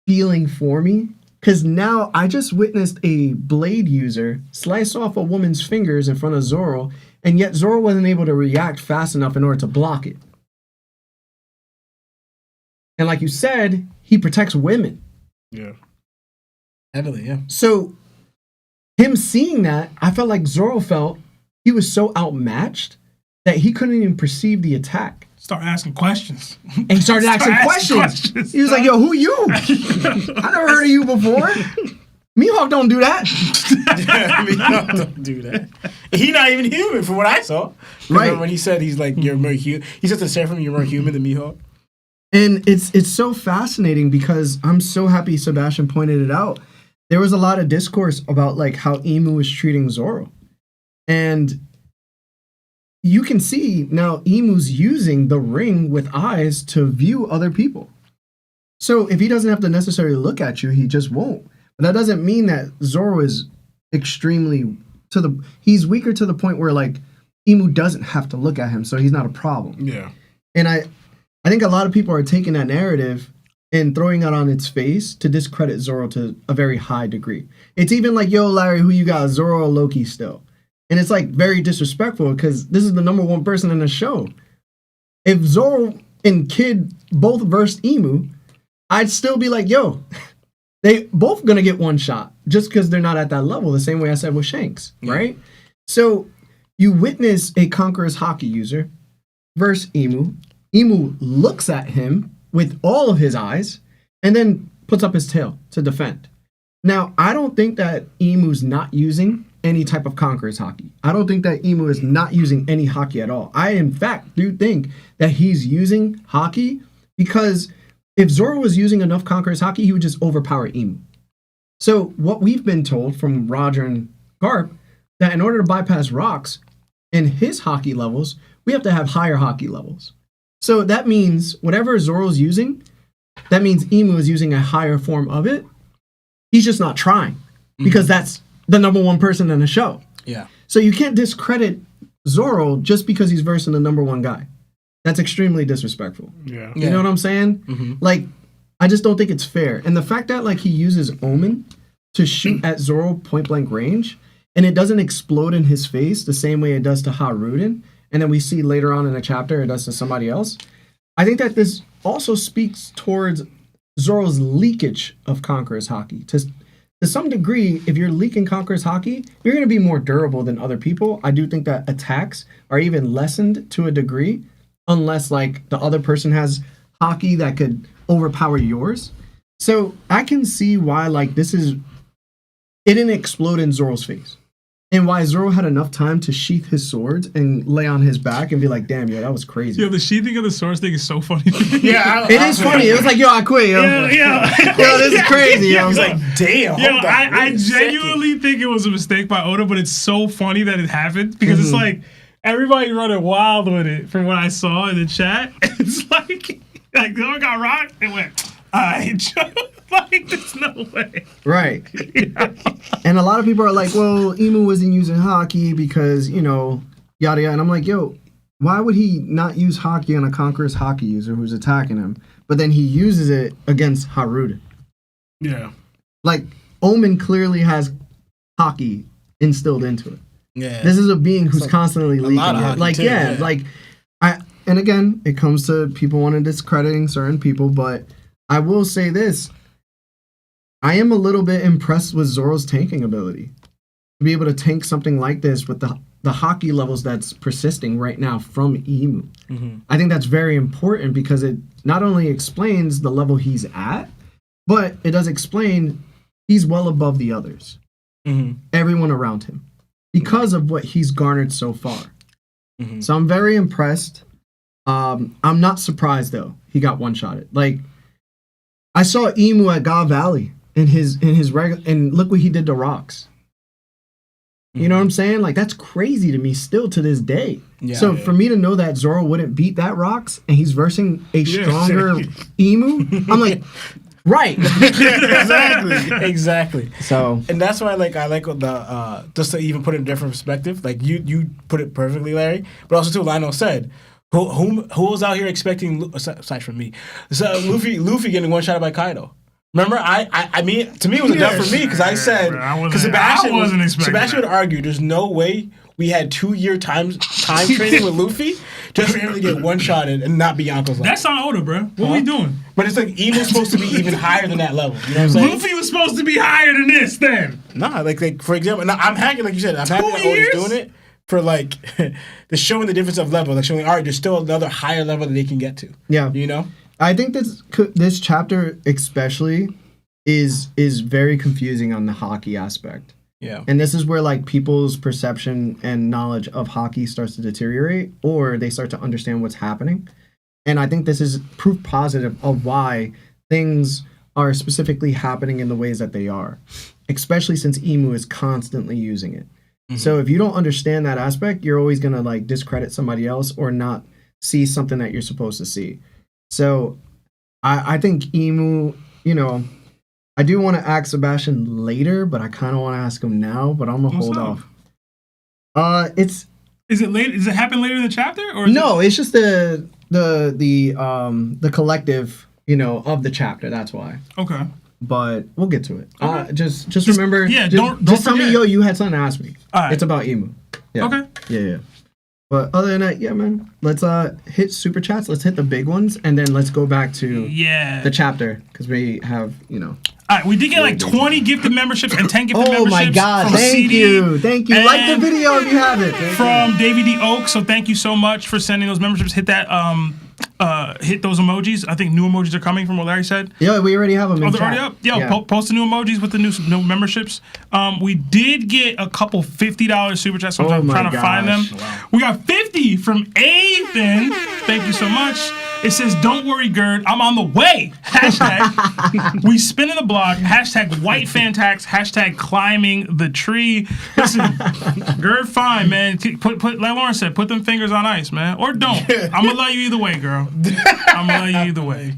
Speaker 1: feeling for me. Because now I just witnessed a blade user slice off a woman's fingers in front of Zoro, and yet Zoro wasn't able to react fast enough in order to block it. And like you said, he protects women.
Speaker 5: Yeah.
Speaker 3: Heavily, yeah.
Speaker 1: So him seeing that, I felt like Zoro felt he was so outmatched that he couldn't even perceive the attack.
Speaker 2: Start asking questions.
Speaker 1: And he started asking questions. He was like, yo, who you? I never heard of you before. Mihawk don't do that.
Speaker 3: Mihawk don't do that. He's not even human from what I saw.
Speaker 1: Right.
Speaker 3: When he said he's like, you're more human. He said to Seraphim, you're more human than Mihawk.
Speaker 1: And it's so fascinating because I'm so happy Sebastian pointed it out. there was a lot of discourse about like how Imu was treating Zoro. And you can see now Imu's using the ring with eyes to view other people. So if he doesn't have to necessarily look at you, he just won't. But that doesn't mean that Zoro is extremely he's weaker to the point where like Imu doesn't have to look at him, so he's not a problem.
Speaker 5: Yeah.
Speaker 1: And I think a lot of people are taking that narrative and throwing it on its face to discredit Zoro to a very high degree. It's even like, yo, Larry, who you got, Zoro or Loki still? And it's like very disrespectful because this is the number one person in the show. If Zoro and Kid both versed Imu, I'd still be like, yo, they both gonna get one shot just because they're not at that level, the same way I said with Shanks, right? So you witness a Conqueror's Haki user versus Imu. Imu looks at him with all of his eyes and then puts up his tail to defend. Now, I don't think that Imu's not using any type of Conqueror's Haki. I don't think that Imu is not using any Haki at all. I, in fact, do think that he's using Haki because if Zoro was using enough Conqueror's Haki, he would just overpower Imu. So what we've been told from Roger and Garp, that in order to bypass rocks in his Haki levels, we have to have higher Haki levels. So that means whatever Zoro's using, that means Imu is using a higher form of it. He's just not trying because that's the number one person in the show.
Speaker 3: Yeah.
Speaker 1: So you can't discredit Zoro just because he's versing the number one guy. That's extremely disrespectful.
Speaker 5: Yeah.
Speaker 1: You know what I'm saying?
Speaker 3: Mm-hmm.
Speaker 1: Like, I just don't think it's fair. And the fact that like he uses Omen to shoot at Zoro point blank range and it doesn't explode in his face the same way it does to Haruden, and then we see later on in the chapter it does to somebody else. I think that this also speaks towards Zoro's leakage of Conqueror's Haki. To some degree, if you're leaking Conqueror's Haki, you're going to be more durable than other people. I do think that attacks are even lessened to a degree, unless like the other person has Haki that could overpower yours. So I can see why like it didn't explode in Zoro's face. And why Zoro had enough time to sheath his swords and lay on his back and be like, damn, yo, that was crazy.
Speaker 2: Yo, the sheathing of the swords thing is so funny.
Speaker 3: Yeah,
Speaker 1: it is funny. It was like, yo, I quit, yo. Yo, this is crazy, yo.
Speaker 3: I was like, damn.
Speaker 2: Yo, I genuinely think it was a mistake by Oda, but it's so funny that it happened because it's like everybody running wild with it from what I saw in the chat. It's like no one got rocked and went, like, there's no way.
Speaker 1: Right. And a lot of people are like, well, Imu wasn't using Haki because, you know, yada yada. And I'm like, yo, why would he not use Haki on a Conqueror's Haki user who's attacking him, but then he uses it against Haruden?
Speaker 5: Yeah.
Speaker 1: Like, Omen clearly has Haki instilled into it.
Speaker 3: Yeah.
Speaker 1: This is a being who's like constantly leaking it.
Speaker 3: Like,
Speaker 1: too, like, and again, it comes to people wanting discrediting certain people, but I will say this. I am a little bit impressed with Zoro's tanking ability. To be able to tank something like this with the Haki levels that's persisting right now from Imu. Mm-hmm. I think that's very important because it not only explains the level he's at, but it does explain he's well above the others. Mm-hmm. Everyone around him. Because of what he's garnered so far. Mm-hmm. So I'm very impressed. I'm not surprised, though, he got one-shotted. Like, I saw Imu at God Valley in his regular, and look what he did to rocks. You know what I'm saying? Like, that's crazy to me still to this day. Yeah, so for me to know that Zoro wouldn't beat that rocks and he's versing a stronger Imu, I'm like, right.
Speaker 3: Exactly.
Speaker 1: So,
Speaker 3: and that's why I like the just to even put it in a different perspective. Like you put it perfectly, Larry. But also too, Lionel said, who was out here expecting aside from me, Luffy getting one shot by Kaido. Remember, I mean, to me it was a dub for me because I said because Sebastian would argue there's no way we had 2-year time training with Luffy just for him to get one-shotted and not be Yonko's level.
Speaker 2: That's on Oda, bro. What we doing?
Speaker 3: But it's like Evil's supposed to be even higher than that level. You know what I'm saying?
Speaker 2: Luffy was supposed to be higher than this then.
Speaker 3: Nah, like for example, now I'm happy, like you said, I'm happy that Oda's doing it for like the showing the difference of level, like showing, all right, there's still another higher level that they can get to.
Speaker 1: Yeah.
Speaker 3: You know?
Speaker 1: I think this chapter especially is very confusing on the Haki aspect.
Speaker 3: Yeah.
Speaker 1: And this is where like people's perception and knowledge of Haki starts to deteriorate, or they start to understand what's happening. And I think this is proof positive of why things are specifically happening in the ways that they are, especially since Emu is constantly using it. So if you don't understand that aspect, you're always going to like discredit somebody else or not see something that you're supposed to see. So I think Emu, you know, I do want to ask Sebastian later, but I kind of want to ask him now, but I'm going to hold off. Is
Speaker 2: it late? Does it happen later in the chapter? Or
Speaker 1: it's just the collective, you know, of the chapter. That's why.
Speaker 2: Okay.
Speaker 1: But we'll get to it.
Speaker 2: Okay.
Speaker 1: Just remember.
Speaker 2: Yeah.
Speaker 1: Don't tell me, you had something to ask me.
Speaker 2: All right.
Speaker 1: It's about Emu. Yeah.
Speaker 2: Okay.
Speaker 1: Yeah. But other than that, yeah, man. Let's hit super chats. Let's hit the big ones, and then let's go back to the chapter because we have, you know.
Speaker 2: All right, we did get like 20 gifted memberships and 10 gifted memberships.
Speaker 1: Oh my God! Thank you. Like the video if you have it.
Speaker 2: From Davey D Oak. So thank you so much for sending those memberships. Hit that. Hit those emojis. I think new emojis are coming from what Larry said.
Speaker 1: Yeah, we already have them.
Speaker 2: They're already up. Post the new emojis with the new memberships. We did get a couple $50 super chats. So I'm trying to find them. Wow. We got 50 from Ethan. Thank you so much. It says, "Don't worry, Gerd. I'm on the way." Hashtag we spinning the block. Hashtag white fantax. Hashtag climbing the tree. Listen, Gerd, fine, man. Like Lauren said, put them fingers on ice, man. Or don't. I'm gonna love you either way, girl. I'm gonna love you either way.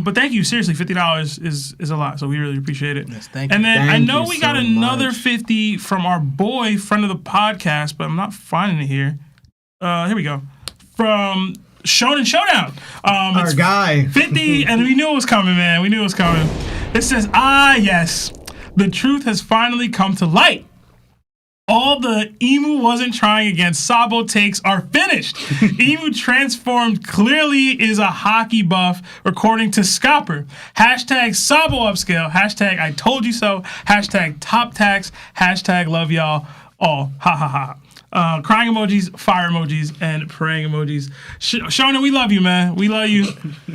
Speaker 2: But thank you. Seriously, $50 is a lot, so we really appreciate it.
Speaker 3: Yes, thank you.
Speaker 2: And then
Speaker 1: Thank
Speaker 2: I know we got
Speaker 1: so
Speaker 2: another
Speaker 1: much.
Speaker 2: 50 from our boy, friend of the podcast, but I'm not finding it here. Here we go. From Shonen Showdown.
Speaker 1: Our guy.
Speaker 2: 50, and we knew it was coming, man. We knew it was coming. It says, yes, the truth has finally come to light. All the Emu wasn't trying against Sabo takes are finished. Emu transformed clearly is a Haki buff, according to Scalper. Hashtag Sabo upscale. Hashtag I told you so. Hashtag top tax. Hashtag love y'all all. Ha ha ha. Crying emojis, fire emojis, and praying emojis. Shona, we love you, man. We love you.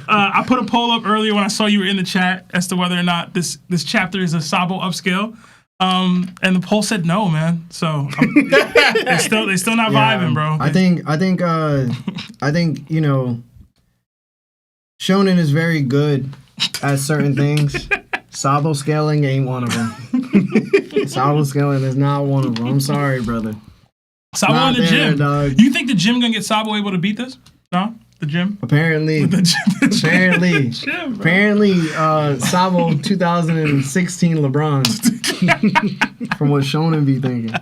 Speaker 2: I put a poll up earlier when I saw you were in the chat as to whether or not this chapter is a Sabo upscale. And the poll said no, man. So they're still not vibing, bro.
Speaker 1: I think you know, Shonen is very good at certain things. Sabo scaling ain't one of them. Sabo scaling is not one of them. I'm sorry, brother.
Speaker 2: Sabo in the gym.
Speaker 1: Dog.
Speaker 2: You think the gym gonna get Sabo able to beat this? No? The gym?
Speaker 1: Apparently. Apparently. Sabo 2016 LeBron. From what Shonen be thinking.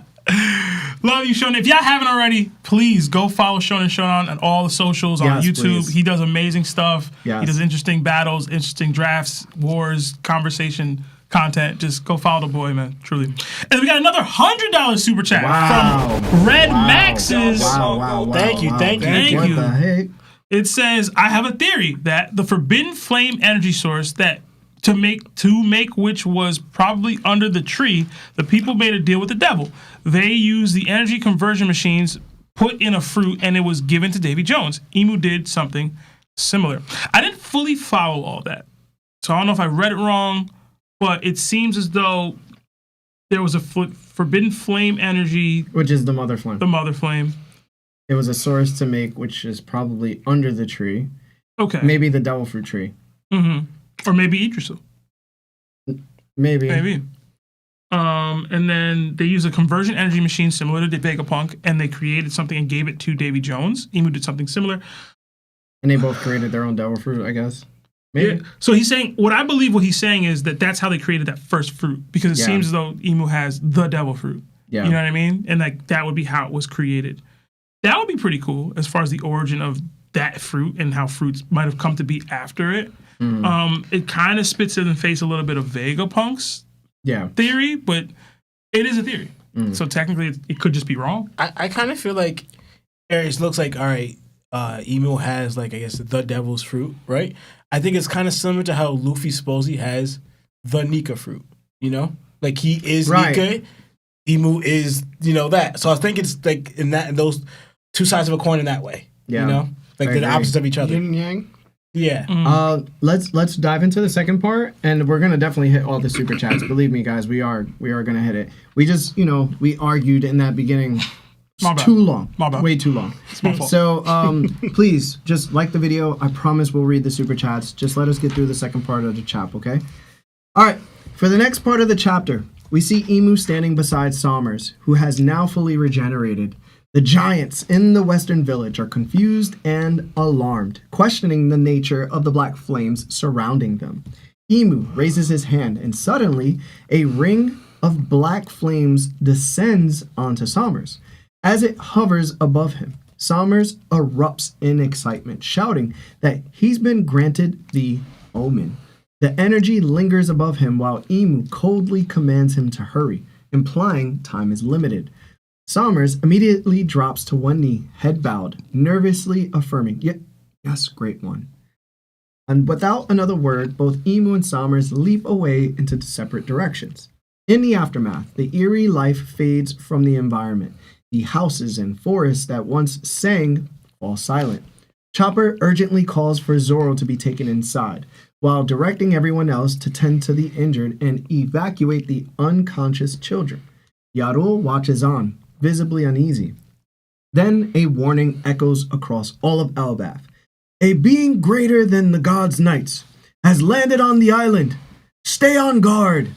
Speaker 2: Love you, Shonen. If y'all haven't already, please go follow Shonen Shonen on all the socials on YouTube.
Speaker 1: Please.
Speaker 2: He does amazing stuff.
Speaker 1: Yes.
Speaker 2: He does interesting battles, interesting drafts, wars, conversation, content. Just go follow the boy, man. Truly. And we got another $100 super chat from Red Max's.
Speaker 1: Wow.
Speaker 3: Thank you.
Speaker 1: What the heck?
Speaker 2: It says, I have a theory that the forbidden flame energy source that to make which was probably under the tree, the people made a deal with the devil. They used the energy conversion machines put in a fruit and it was given to Davy Jones. Emu did something similar. I didn't fully follow all that. So I don't know if I read it wrong, but it seems as though there was a forbidden flame energy.
Speaker 1: Which is the mother flame.
Speaker 2: The mother flame.
Speaker 1: It was a source to make, which is probably under the tree.
Speaker 2: Okay.
Speaker 1: Maybe the devil fruit tree.
Speaker 2: Mm-hmm. Or maybe Idrisu.
Speaker 1: Maybe.
Speaker 2: And then they used a conversion energy machine similar to Vegapunk, and they created something and gave it to Davy Jones. Emu did something similar.
Speaker 1: And they both created their own devil fruit, I guess. Maybe.
Speaker 2: Yeah. So he's saying, what he's saying is that that's how they created that first fruit, because it seems as though Emu has the devil fruit. Yeah. You know what I mean? And like that would be how it was created. That would be pretty cool as far as the origin of that fruit and how fruits might have come to be after it. It kind of spits in the face a little bit of Vegapunk's theory, but it is a theory. So technically, it could just be wrong.
Speaker 3: I kind of feel like Aries looks like, all right, Emu has, like, I guess, the devil's fruit, right? I think it's kind of similar to how Luffy supposedly has the Nika fruit, you know? Like, he is Nika, Emu is, you know, that. So I think it's, like, in those two sides of a coin in that way, you know? Like, they're the opposites of each other.
Speaker 5: Yin and yang.
Speaker 3: Yeah.
Speaker 1: Let's dive into the second part, and we're gonna definitely hit all the super chats. Believe me, guys, we are gonna hit it. We just, you know, we argued in that beginning It's too long.
Speaker 2: My bad.
Speaker 1: Way too long.
Speaker 2: It's my fault.
Speaker 1: So please, just like the video. I promise we'll read the super chats. Just let us get through the second part of the chap, okay? All right. For the next part of the chapter, we see Emu standing beside Sommers, who has now fully regenerated. The giants in the western village are confused and alarmed, questioning the nature of the black flames surrounding them. Emu raises his hand, and suddenly a ring of black flames descends onto Sommers. As it hovers above him, Sommers erupts in excitement, shouting that he's been granted the Omen. The energy lingers above him while Emu coldly commands him to hurry, implying time is limited. Sommers immediately drops to one knee, head bowed, nervously affirming, yes, great one. And without another word, both Emu and Sommers leap away into separate directions. In the aftermath, the eerie life fades from the environment. The houses and forests that once sang fall silent. Chopper urgently calls for Zoro to be taken inside, while directing everyone else to tend to the injured and evacuate the unconscious children. Yarul watches on, visibly uneasy. Then a warning echoes across all of Elbaf. A being greater than the gods' knights has landed on the island. Stay on guard.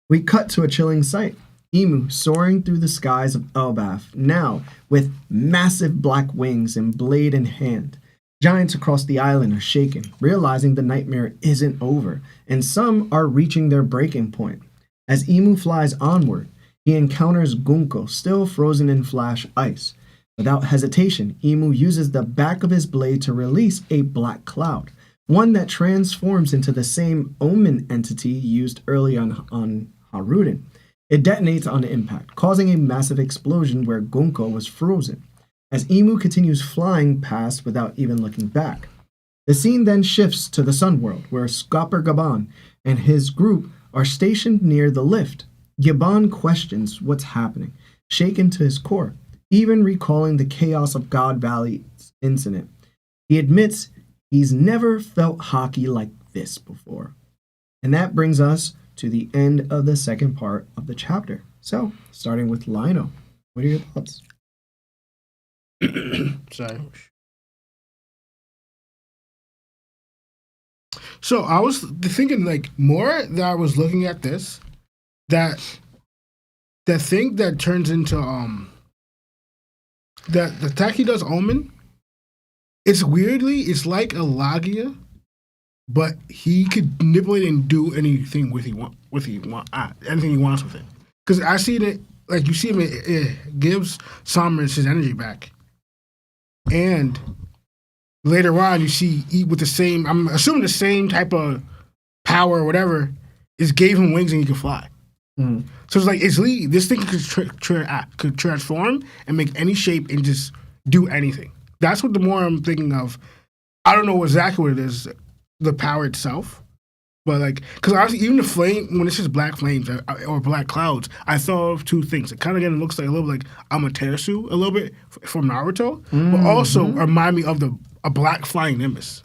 Speaker 1: We cut to a chilling sight. Emu soaring through the skies of Elbaf, now with massive black wings and blade in hand. Giants across the island are shaken, realizing the nightmare isn't over, and some are reaching their breaking point. As Emu flies onward, he encounters Gunko, still frozen in flash ice. Without hesitation, Emu uses the back of his blade to release a black cloud, one that transforms into the same Omen entity used early on Haruden. It detonates on impact, causing a massive explosion where Gunko was frozen, as Emu continues flying past without even looking back. The scene then shifts to the Sun World, where Scopper Gaban and his group are stationed near the lift. Gaban questions what's happening, shaken to his core, even recalling the chaos of God Valley's incident. He admits he's never felt Haki like this before. And that brings us to the end of the second part of the chapter. So, starting with Lino, what are your thoughts?
Speaker 5: Sorry. So I was thinking, like, more that I was looking at this, that thing that turns into that the attack he does Omen, it's like a Lagia, but he could manipulate and do anything anything he wants with it. Because I see that, like, you see him, it gives Sommers his energy back. And later on, you see with the same, I'm assuming the same type of power or whatever, gave him wings and he could fly. Mm. So it's like, this thing could transform and make any shape and just do anything. That's what the more I'm thinking of. I don't know exactly what it is, the power itself. But, like, because even the flame, when it's just black flames or black clouds, I thought of two things. It kind of again looks like a little like Amaterasu a little bit from Naruto, but also remind me of a black flying nimbus.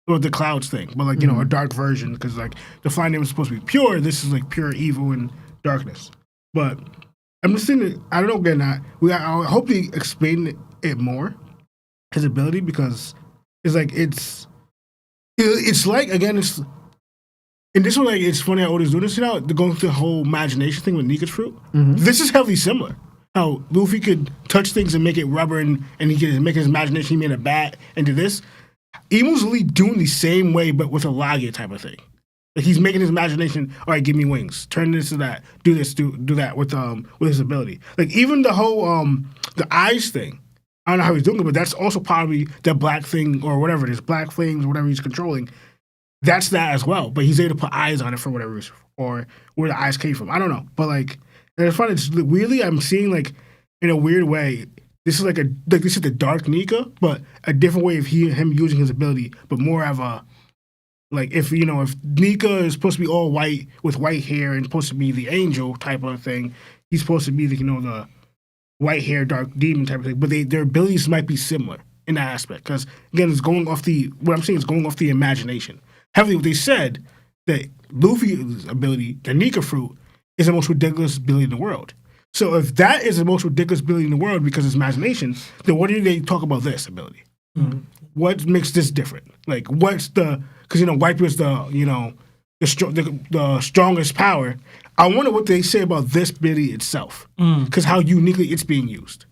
Speaker 5: Or the clouds thing, but, like, you know, a dark version, because, like, the flying nimbus is supposed to be pure. This is, like, pure evil and darkness. But I'm just thinking, I don't know, again, I hope they explain it more, his ability, because it's like, it's like, again, it's. And this one, like, it's funny how Oda's doing this, you know, they're going through the whole imagination thing with Nika's fruit. Mm-hmm. This is heavily similar. How Luffy could touch things and make it rubber, and he could make his imagination, he made a bat, and do this. Emu's really doing the same way, but with a Lagia type of thing. Like, he's making his imagination, all right, give me wings, turn this to that, do this, do that with his ability. Like, even the whole the eyes thing, I don't know how he's doing it, but that's also probably the black thing or whatever it is, black flames or whatever he's controlling. That's that as well, but he's able to put eyes on it for whatever reason, or where the eyes came from. I don't know, but, like, and it's funny. It's weirdly, I'm seeing, like, in a weird way, this is this is the dark Nika, but a different way of him using his ability, but more of a, like, if Nika is supposed to be all white with white hair and supposed to be the angel type of thing, he's supposed to be the white hair dark demon type of thing, but their abilities might be similar in that aspect, because again, it's going off what I'm saying is going off the imagination. Heavily, what they said, that Luffy's ability, the Nika fruit, is the most ridiculous ability in the world. So if that is the most ridiculous ability in the world because it's imagination, then what do they talk about this ability? Mm-hmm. What makes this different? Like, what's the? Because Wiper's the the strongest power. I wonder what they say about this ability itself, because how uniquely it's being used.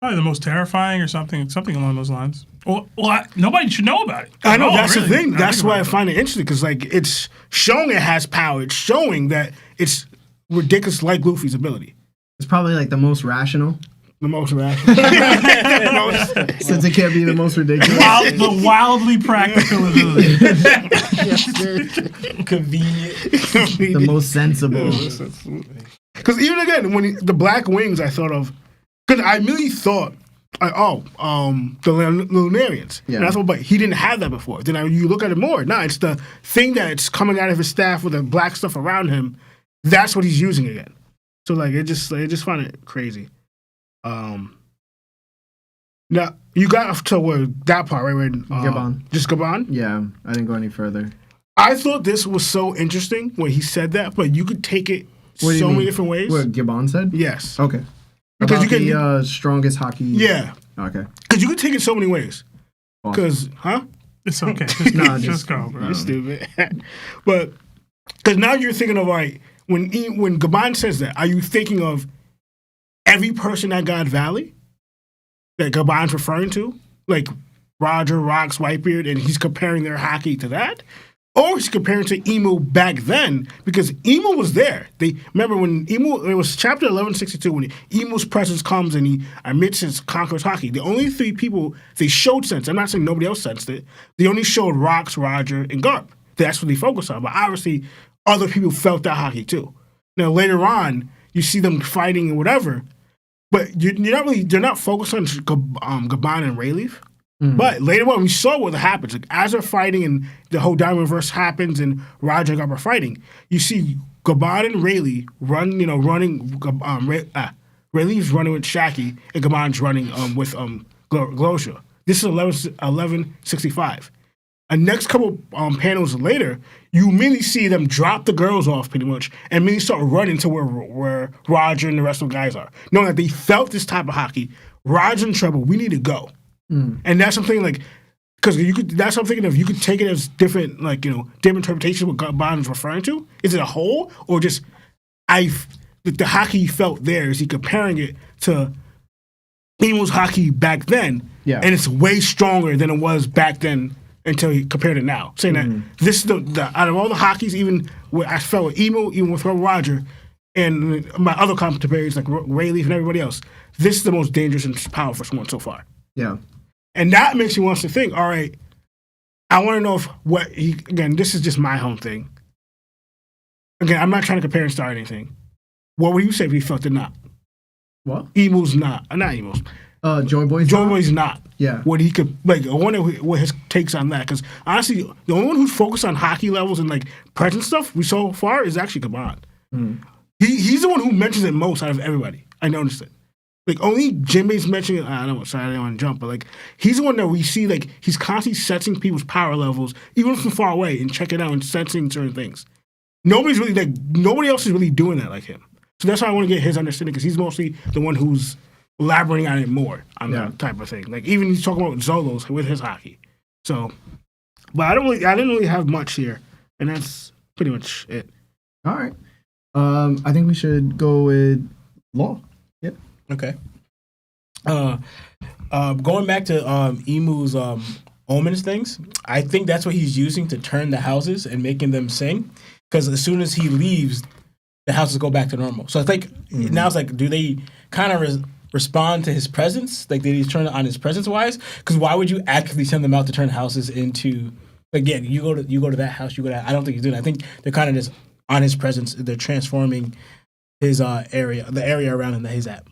Speaker 2: Probably the most terrifying or something along those lines. Well, nobody should know about it.
Speaker 5: I know, that's really the thing. That's why I find it interesting, because it's showing it has power. It's showing that it's ridiculous, like Luffy's ability.
Speaker 1: It's probably like the most rational.
Speaker 5: The most rational.
Speaker 1: Since it can't be the most ridiculous.
Speaker 2: The wildly practical ability.
Speaker 3: Convenient.
Speaker 1: The most sensible.
Speaker 5: Because even again, when the black wings, I thought of, because I immediately thought, the Lunarians. Yeah. And I thought, but he didn't have that before. Then you look at it more. No, it's the thing that's coming out of his staff with the black stuff around him. That's what he's using again. So I just find it crazy. Now you got to that part right when
Speaker 1: Gabon.
Speaker 5: Just Gabon.
Speaker 1: Yeah, I didn't go any further.
Speaker 5: I thought this was so interesting when he said that, but you could take it so many different ways.
Speaker 1: What Gabon said?
Speaker 5: Yes.
Speaker 1: Okay.
Speaker 5: Because
Speaker 1: about the strongest Haki.
Speaker 5: Yeah.
Speaker 1: Okay.
Speaker 5: Because you could take it so many ways. Because,
Speaker 2: It's okay. Just go, bro.
Speaker 5: You're stupid. But because now you're thinking of when Gabon says that, are you thinking of every person at God Valley that Gabon's referring to? Like Roger, Rocks, Whitebeard, and he's comparing their Haki to that? Or he's comparing to Emu back then, because Emu was there. Remember when Emu, it was chapter 1162, when Emu's presence comes and he admits his conquers Haki. The only three people they showed sense, I'm not saying nobody else sensed it, they only showed Rocks, Roger, and Garp. That's what they focused on. But obviously, other people felt that Haki too. Now, later on, you see them fighting and whatever, but they're not focused on Gabon and Rayleigh. Mm-hmm. But later on, we saw what happens. Like, as they're fighting and the whole Diamond Verse happens and Roger and Garp are fighting, you see Gabon and Rayleigh running. Rayleigh's running with Shaki and Gabon's running with Glosha. This is 1165. And next couple panels later, you immediately see them drop the girls off pretty much and immediately start running to where Roger and the rest of the guys are. Knowing that they felt this type of Haki. Roger in trouble. We need to go. And that's something because that's what I'm thinking of. You could take it as different, different interpretations what Gabon is referring to. Is it a whole or just the Haki he felt there? Is he comparing it to Emu's Haki back then? Yeah. And it's way stronger than it was back then until he compared it now. Saying that this is the out of all the Hakis, even what I felt with Emu, even with Roger, and my other contemporaries like Rayleigh and everybody else, this is the most dangerous and powerful one so far.
Speaker 1: Yeah.
Speaker 5: And that makes me want to think, all right, I want to know again, this is just my own thing. Again, I'm not trying to compare and start anything. What would you say if he felt it not?
Speaker 1: What?
Speaker 5: Emu's not Emu's.
Speaker 1: Joy Boy's
Speaker 5: Joy Boy's not.
Speaker 1: Yeah.
Speaker 5: What he could, I wonder what his takes on that. Because honestly, the only one who's focused on Haki levels and present stuff we saw so far is actually Gabon. He's the one who mentions it most out of everybody. I noticed it. Only Jimmy's mentioning it. I don't want to jump, but he's the one that we see he's constantly sensing people's power levels, even from far away, and checking out and sensing certain things. Nobody else is really doing that like him. So that's why I want to get his understanding, because he's mostly the one who's elaborating on it more on that type of thing. Even he's talking about Zolos with his Haki. So, but I didn't really have much here, and that's pretty much it.
Speaker 1: All right. I think we should go with Law. Yep.
Speaker 3: Okay. Going back to Emu's Omen's things, I think that's what he's using to turn the houses and making them sing. Because as soon as he leaves, the houses go back to normal. So I think now it's do they kind of respond to his presence? Did he turn it on his presence wise? Because why would you actively send them out to turn houses into you go to that house, you go to that. I don't think he's doing that. I think they're kind of just on his presence. They're transforming his area, the area around him that he's at.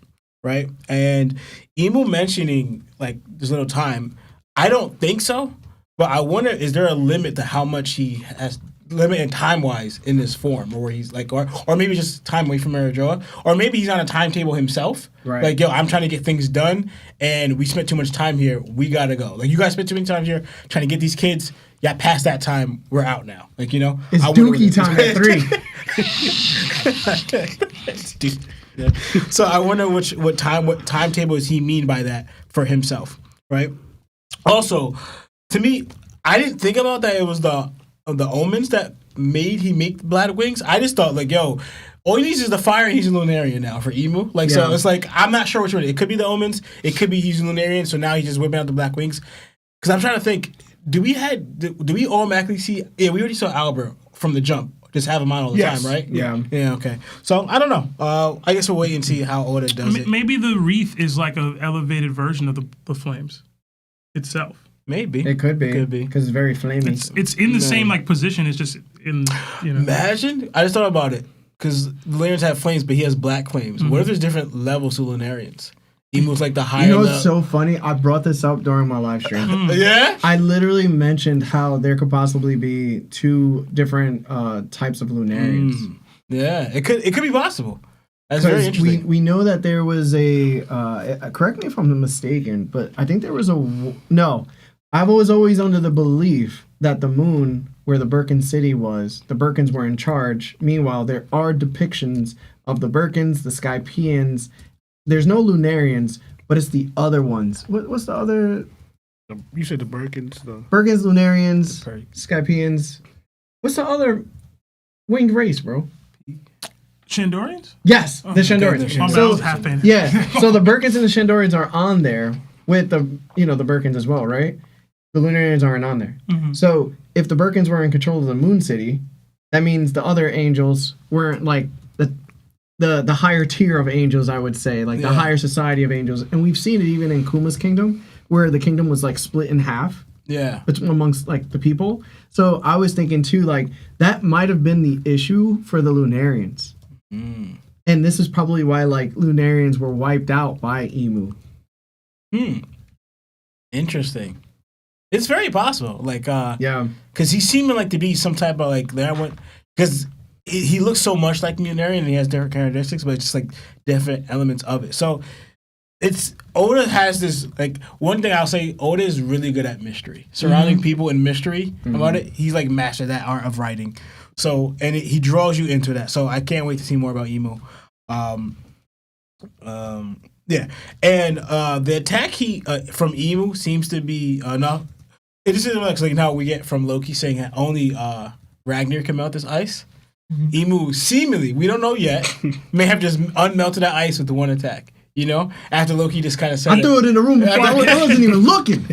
Speaker 3: Right? And Emu mentioning this little time, I don't think so, but I wonder, is there a limit to how much he has limited time wise in this form, or where he's or maybe just time away from Marajoa, or maybe he's on a timetable himself. Right. I'm trying to get things done and we spent too much time here, we gotta go. You guys spent too many time here trying to get these kids. Yeah, past that time, we're out now.
Speaker 1: It's Dookie time at 3.
Speaker 3: Yeah. So I wonder what timetable does he mean by that for himself, right? Also, to me, I didn't think about that. It was the omens that made Black Wings. I just thought like, yo, all he needs is the fire, and he's a Lunarian now for Emu. Like, so it's like I'm not sure which one. It could be the omens. It could be he's a Lunarian. So now he's just whipping out the Black Wings. Because I'm trying to think. Do we automatically see? Yeah, we already saw Albert from the jump. Just have him on all the time, right?
Speaker 1: Yeah.
Speaker 3: Yeah, okay. So, I don't know. I guess we'll wait and see how Oda does it.
Speaker 2: Maybe the wreath is like an elevated version of the flames itself.
Speaker 3: Maybe.
Speaker 1: It could be. Because it's very flamey.
Speaker 2: It's in the same like position. It's just in, you know.
Speaker 3: Imagine. I just thought about it. Because Lunarians have flames, but he has black flames. What if there's different levels to Lunarians? Emu's like the higher
Speaker 1: You know what's
Speaker 3: level.
Speaker 1: so funny? I brought this up during my live stream.
Speaker 3: Yeah?
Speaker 1: I literally mentioned how there could possibly be 2 different types of Lunarians.
Speaker 3: Yeah, it could be possible. That's very interesting.
Speaker 1: We know that there was a correct me if I'm mistaken, but I think there was I was always under the belief that the moon where the Birkin city was, the Birkins were in charge. Meanwhile, there are depictions of the Birkins, the Skypeans. There's no Lunarians, but it's the other ones. What's the other?
Speaker 5: You said the Birkins, though.
Speaker 1: Birkins, Lunarians, Skypeans. What's the other winged race, bro?
Speaker 2: Shandorians?
Speaker 1: Yes, the Shandorians.
Speaker 2: Okay,
Speaker 1: So,
Speaker 2: half in.
Speaker 1: yeah, so the Birkins and the Shandorians are on there with the Birkins as well, right? The Lunarians aren't on there.
Speaker 2: Mm-hmm.
Speaker 1: So if the Birkins were in control of the Moon City, that means the other angels weren't like the higher tier of angels, I would say, like the higher society of angels. And we've seen it even in Kuma's kingdom, where the kingdom was like split in half.
Speaker 3: Yeah.
Speaker 1: Amongst like the people. So I was thinking too, like that might have been the issue for the Lunarians. And this is probably why like Lunarians were wiped out by Emu.
Speaker 3: Interesting. It's very possible. Like, because he's seeming like to be some type of like because he looks so much like Lunarian and he has different characteristics, but it's just like different elements of it. So Oda has this like one thing I'll say. Oda is really good at mystery, surrounding people in mystery about it. He's like mastered that art of writing. So he draws you into that. So I can't wait to see more about Emu. Yeah, and the attack from Emu seems to be enough. It is like how we get from Loki saying that only Ragnar can melt this ice. Emu seemingly, we don't know yet, may have just unmelted that ice with the one attack. You know, after Loki just kind of said
Speaker 1: I threw it in the room before I wasn't even looking.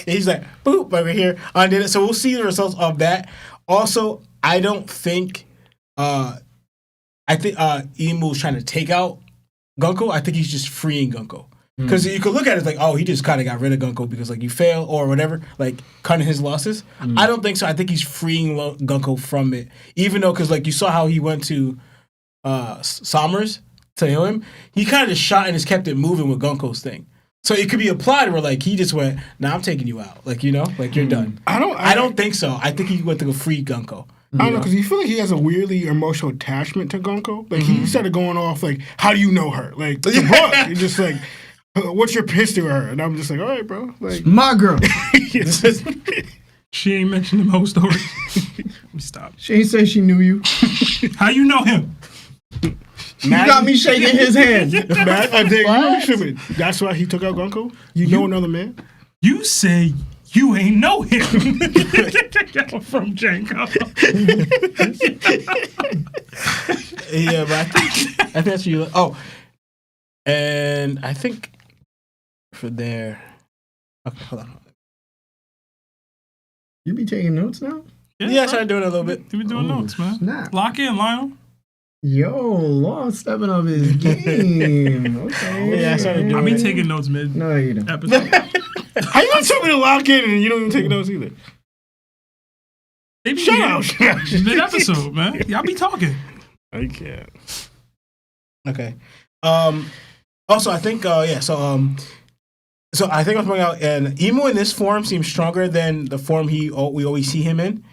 Speaker 3: He's like, boop, over here, undid it. So we'll see the results of that. Also, I don't think, I think Emu's trying to take out Gunko. I think he's just freeing Gunko. Because you could look at it as like, oh, he just kind of got rid of Gunko because like you fail or whatever, like cutting his losses. I don't think so. I think he's freeing Gunko from it. Even though, because like you saw how he went to Somers to heal him, he kind of just shot and just kept it moving with Gunko's thing. So it could be applied where like he just went, nah, I'm taking you out. Like, you know, like you're done. I don't think so. I think he went to go free Gunko.
Speaker 5: I don't know, because you feel like he has a weirdly emotional attachment to Gunko. Like he started going off like, how do you know her? Like, the book. You're just like, what's your history with her? And I'm just like, all right, bro. Like
Speaker 1: my girl.
Speaker 2: She ain't mentioned the whole story. Stop.
Speaker 1: She ain't say she knew you.
Speaker 2: How you know him?
Speaker 1: You got me shaking his hand.
Speaker 5: That's why he took out Gunko? You know another man?
Speaker 2: You say you ain't know him. From Janko.
Speaker 3: Yeah, but I think that's you. Oh, and I think for there. Okay, hold on.
Speaker 1: You be taking notes now?
Speaker 3: Yeah, I started doing it a little bit.
Speaker 2: You be doing notes, man.
Speaker 1: Snap.
Speaker 2: Lock in, Lionel.
Speaker 1: Yo, Law stepping up his game. Okay.
Speaker 3: Yeah, I started doing
Speaker 2: I be taking notes mid.
Speaker 1: No, you don't.
Speaker 2: Episode.
Speaker 5: How you gonna tell me to lock in and you don't even take notes either?
Speaker 2: Shut up. Mid episode, man. Y'all be talking.
Speaker 5: I can't.
Speaker 3: Okay. Also, I think So I think I'm pointing out, and Emu in this form seems stronger than the form we always see him in.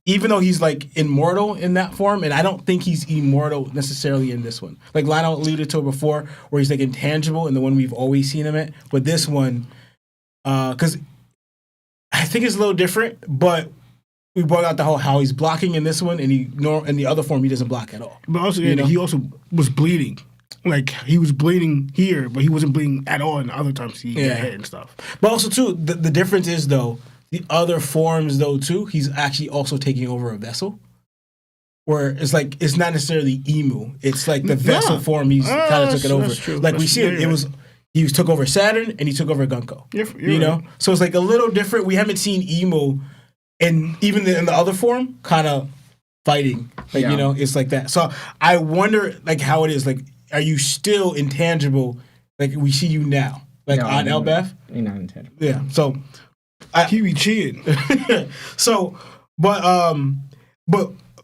Speaker 3: Even though he's like immortal in that form, and I don't think he's immortal necessarily in this one. Like Lionel alluded to it before, where he's like intangible in the one we've always seen him in. But this one, because I think it's a little different, but we brought out the whole how he's blocking in this one, and in the other form he doesn't block at all.
Speaker 5: But also, he also was bleeding. Like he was bleeding here, but he wasn't bleeding at all in the other times he got hit and stuff.
Speaker 3: But also too, the difference is though the other forms though too, he's actually also taking over a vessel. Where it's like it's not necessarily Emu, it's like the vessel form. He's kind of took it over.
Speaker 5: That's true.
Speaker 3: Like we see it was. He took over Saturn and he took over Yonko. You know,
Speaker 5: right.
Speaker 3: So it's like a little different. We haven't seen Emu, and even in the other form, kind of fighting. Like you know, it's like that. So I wonder, like how it is. Like, are you still intangible? Like we see you now, like on Elbaf.
Speaker 1: You're not intangible.
Speaker 3: Yeah. So
Speaker 5: He be cheating.
Speaker 3: so, but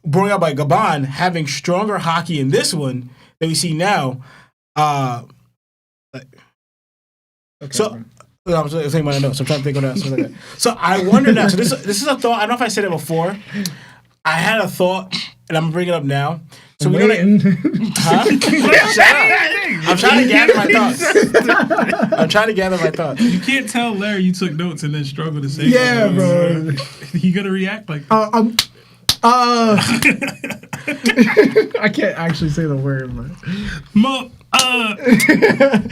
Speaker 3: brought out by Gaban having stronger Haki in this one that we see now.
Speaker 1: Okay,
Speaker 3: So, I'm saying my notes. I'm trying to think of that. Something like that. So I wonder now. So this is a thought. I don't know if I said it before. I had a thought, and I'm gonna bring it up now. So we're gonna. Huh? I'm trying to gather my thoughts.
Speaker 2: You can't tell Larry you took notes and then struggle to say.
Speaker 1: Yeah, bro.
Speaker 2: He gonna react like.
Speaker 1: I can't actually say the word, man.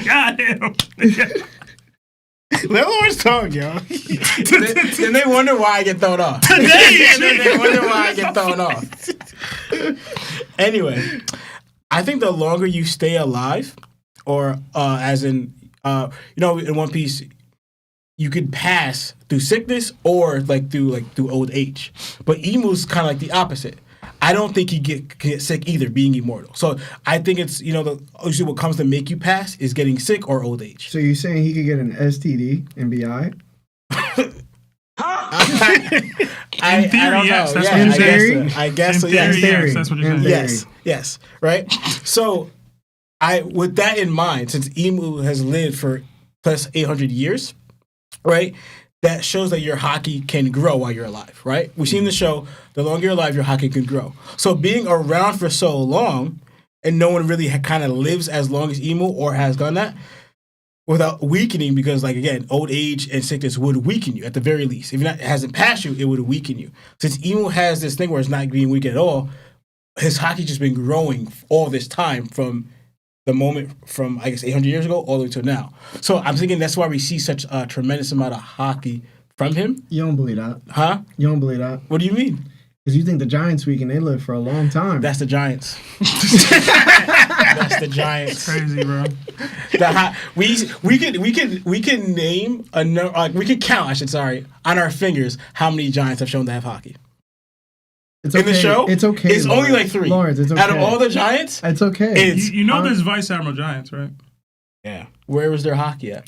Speaker 2: Goddamn.
Speaker 5: Let Lawrence talk, yo.
Speaker 3: Then they wonder why I get thrown off. They wonder why I get thrown off. Anyway, I think the longer you stay alive, or as in, in One Piece, you could pass through sickness or through old age. But Emu's kind of like the opposite. I don't think he get sick either, being immortal. So I think it's usually what comes to make you pass is getting sick or old age.
Speaker 1: So you're saying he could get an STD and be all right?
Speaker 2: In theory, yes. That's what
Speaker 1: you're
Speaker 2: saying.
Speaker 3: I guess so.
Speaker 2: In
Speaker 3: Yes.
Speaker 2: theory, yes. That's what you're saying.
Speaker 3: Yes. Right. So with that in mind, since Emu has lived for plus 800 years, right? That shows that your Haki can grow while you're alive, right? We've seen the show, the longer you're alive, your Haki can grow. So being around for so long, and no one really kind of lives as long as Emu or has done that, without weakening, because again, old age and sickness would weaken you at the very least. If it hasn't passed you, it would weaken you. Since Emu has this thing where it's not being weakened at all, his Haki just been growing all this time from the moment from, 800 years ago all the way to now. So I'm thinking that's why we see such a tremendous amount of Haki from him.
Speaker 1: You don't believe that?
Speaker 3: Huh?
Speaker 1: You don't believe that?
Speaker 3: What do you mean?
Speaker 1: Because you think the Giants weak and they live for a long time.
Speaker 3: That's the Giants. That's the Giants.
Speaker 2: Crazy, bro.
Speaker 3: We can name we can count. On our fingers how many Giants have shown to have Haki.
Speaker 1: It's
Speaker 3: in the show,
Speaker 1: it's okay.
Speaker 3: It's only 3.
Speaker 1: Lawrence, it's okay.
Speaker 3: Out of all the Giants,
Speaker 1: it's okay.
Speaker 2: There's Vice Admiral Giants, right?
Speaker 3: Yeah. Where was their Haki at?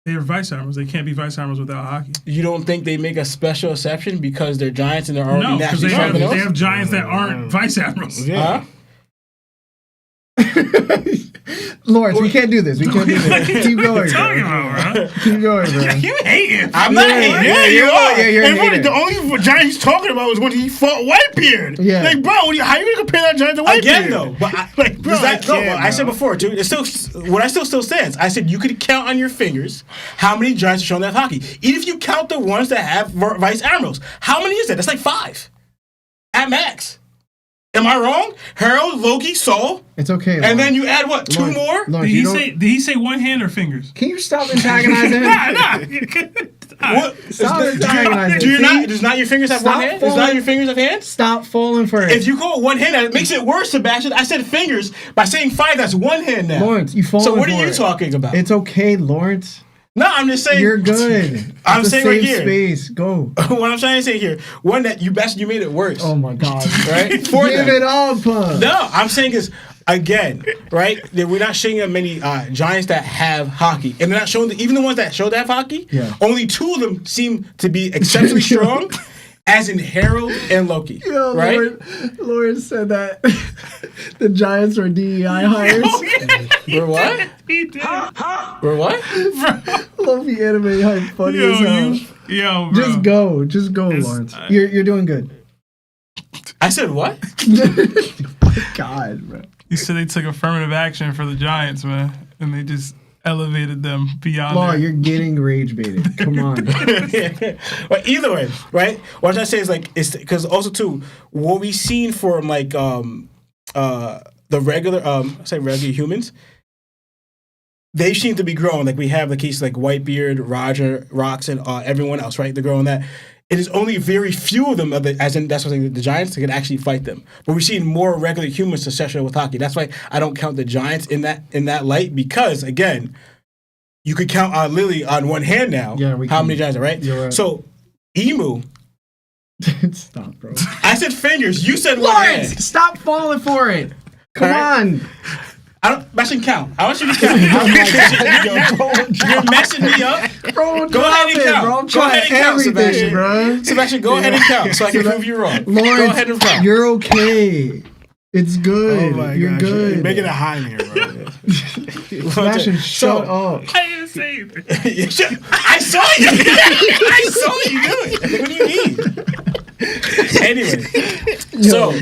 Speaker 2: They are Vice Admirals. They can't be Vice Admirals without Haki.
Speaker 3: You don't think they make a special exception because they're Giants and they're already
Speaker 2: no, because
Speaker 3: naturally
Speaker 2: they have Giants that aren't Vice Admirals.
Speaker 3: Yeah.
Speaker 1: Lawrence, we can't do this. We can't do this. Keep going,
Speaker 2: What are you talking about, bro?
Speaker 1: Keep going, bro.
Speaker 2: You hating.
Speaker 3: I'm not hating.
Speaker 5: Yeah, you are.
Speaker 1: Yeah, you're
Speaker 5: and
Speaker 1: hating.
Speaker 5: the only giant he's talking about was when he fought Whitebeard.
Speaker 1: Yeah.
Speaker 5: Like, bro, how you gonna compare that giant to Whitebeard?
Speaker 3: Again, though, but I said
Speaker 5: bro.
Speaker 3: before, too. It's still stands. I said you could count on your fingers how many Giants have shown that have Haki. Even if you count the ones that have Vice Admirals, how many is that? That's 5 at max. Am I wrong? Harold, Loki, Saul.
Speaker 1: It's okay.
Speaker 3: And then you add what? 2 more?
Speaker 1: Lawrence,
Speaker 2: Did he say one hand or fingers?
Speaker 1: Can you stop antagonizing him?
Speaker 3: What?
Speaker 1: Stop antagonizing
Speaker 3: Does not your fingers have one hand? Does not your fingers have hands?
Speaker 1: Stop falling for it.
Speaker 3: If you call it one hand, that makes it worse, Sebastian. I said fingers. By saying 5, that's one hand now.
Speaker 1: Lawrence, you falling for it.
Speaker 3: So what are you talking about?
Speaker 1: It's okay, Lawrence.
Speaker 3: No, I'm just saying.
Speaker 1: You're good.
Speaker 3: I'm
Speaker 1: It's a
Speaker 3: saying right
Speaker 1: safe
Speaker 3: here.
Speaker 1: space. Go.
Speaker 3: What I'm trying to say here, one that you made it worse.
Speaker 1: Oh my God.
Speaker 3: Right? For
Speaker 1: Give
Speaker 3: them.
Speaker 1: it up.
Speaker 3: No, I'm saying is again, right? That we're not showing them many Giants that have Haki, and they're not showing even the ones that show that have Haki.
Speaker 1: Yeah.
Speaker 3: Only 2 of them seem to be exceptionally strong, as in Harold and Loki.
Speaker 1: Yo,
Speaker 3: right?
Speaker 1: Lawrence said that the Giants were DEI hires.
Speaker 3: We're what?
Speaker 2: He did.
Speaker 3: We're what?
Speaker 1: Luffy anime hype funny as hell.
Speaker 2: Yo, bro.
Speaker 1: Just go, Lawrence. You're doing good.
Speaker 3: I said what?
Speaker 1: Oh my God, bro.
Speaker 2: You said they took affirmative action for the Giants, man, and they just elevated them beyond.
Speaker 1: Law, you're getting rage baited. Come on.
Speaker 3: But either way, right? What I'm trying to say is like it's because also too what we've seen from like the regular regular humans, they seem to be growing. Like we have the case like Whitebeard, Roger, Rox, and everyone else, right? They're growing that. It is only very few of them, as in that's what I'm saying, the giants, that can actually fight them. But we're seeing more regular humans to session with Haki. That's why I don't count the giants in that light, because again, you could count on Lily on one hand now.
Speaker 1: Yeah,
Speaker 3: how many giants are right?
Speaker 1: You're right.
Speaker 3: So Emu.
Speaker 1: Stop, bro.
Speaker 3: I said fingers. You said one hand.
Speaker 1: Stop falling for it. Come on.
Speaker 3: That shouldn't count. I want you to count. You're messing me up.
Speaker 1: Bro,
Speaker 3: go ahead and count.
Speaker 1: Bro,
Speaker 3: go ahead and count, Sebastian.
Speaker 1: Bro.
Speaker 3: Sebastian, go ahead and count so I can prove you wrong.
Speaker 1: Lawrence,
Speaker 3: go ahead and count.
Speaker 1: You're okay. It's good.
Speaker 5: Oh my
Speaker 1: You're
Speaker 5: gosh,
Speaker 1: good.
Speaker 5: You're making it high in here, bro.
Speaker 1: Sebastian, shut up.
Speaker 2: I didn't say anything.
Speaker 3: I saw you. I saw you do it. What do you mean? Anyway, so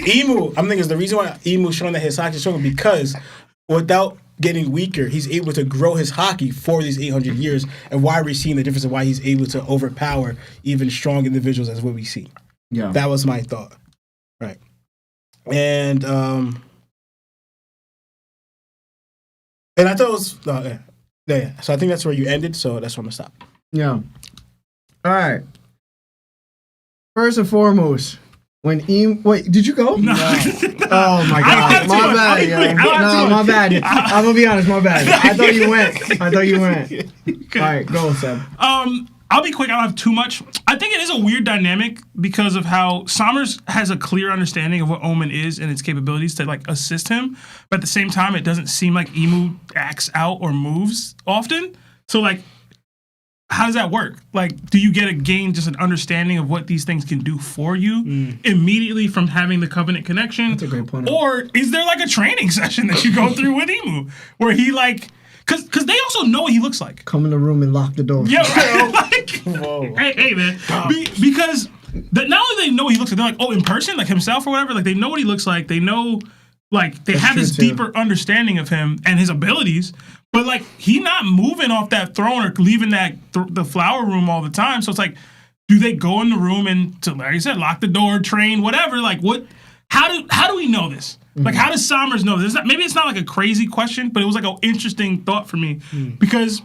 Speaker 3: Emu, I'm thinking is the reason why Emu's showing that his Haki is stronger, because without getting weaker, he's able to grow his Haki for these 800 years, and why we're seeing the difference of why he's able to overpower even strong individuals as what we see.
Speaker 1: Yeah,
Speaker 3: that was my thought. Right, and I thought it was yeah. So I think that's where you ended. So that's where I'm gonna stop.
Speaker 1: Yeah. All right. First and foremost, when wait, did you go?
Speaker 2: No.
Speaker 1: Oh my god, my bad. No, my bad. I'm gonna be honest, my bad. I thought you went. All right, go, Seb.
Speaker 2: I'll be quick. I don't have too much. I think it is a weird dynamic because of how Sommers has a clear understanding of what Omen is and its capabilities to like assist him, but at the same time, it doesn't seem like Emu acts out or moves often. So like, how does that work? Like, do you gain just an understanding of what these things can do for you immediately from having the Covenant connection?
Speaker 1: That's a great point.
Speaker 2: Or is there like a training session that you go through with Emu where he like, because they also know what he looks like.
Speaker 1: Come in the room and lock the door.
Speaker 2: Yeah, right. Like, hey, man. Because not only they know what he looks like, they're like, oh, in person, like himself or whatever, like they know what he looks like. They know, like, they have this deeper understanding of him and his abilities. But like he not moving off that throne or leaving that the flower room all the time. So it's like, do they go in the room and, to like you said, lock the door, train, whatever? Like what? How do we know this? Like how does Sommers know this? Maybe it's not like a crazy question, but it was like an interesting thought for me because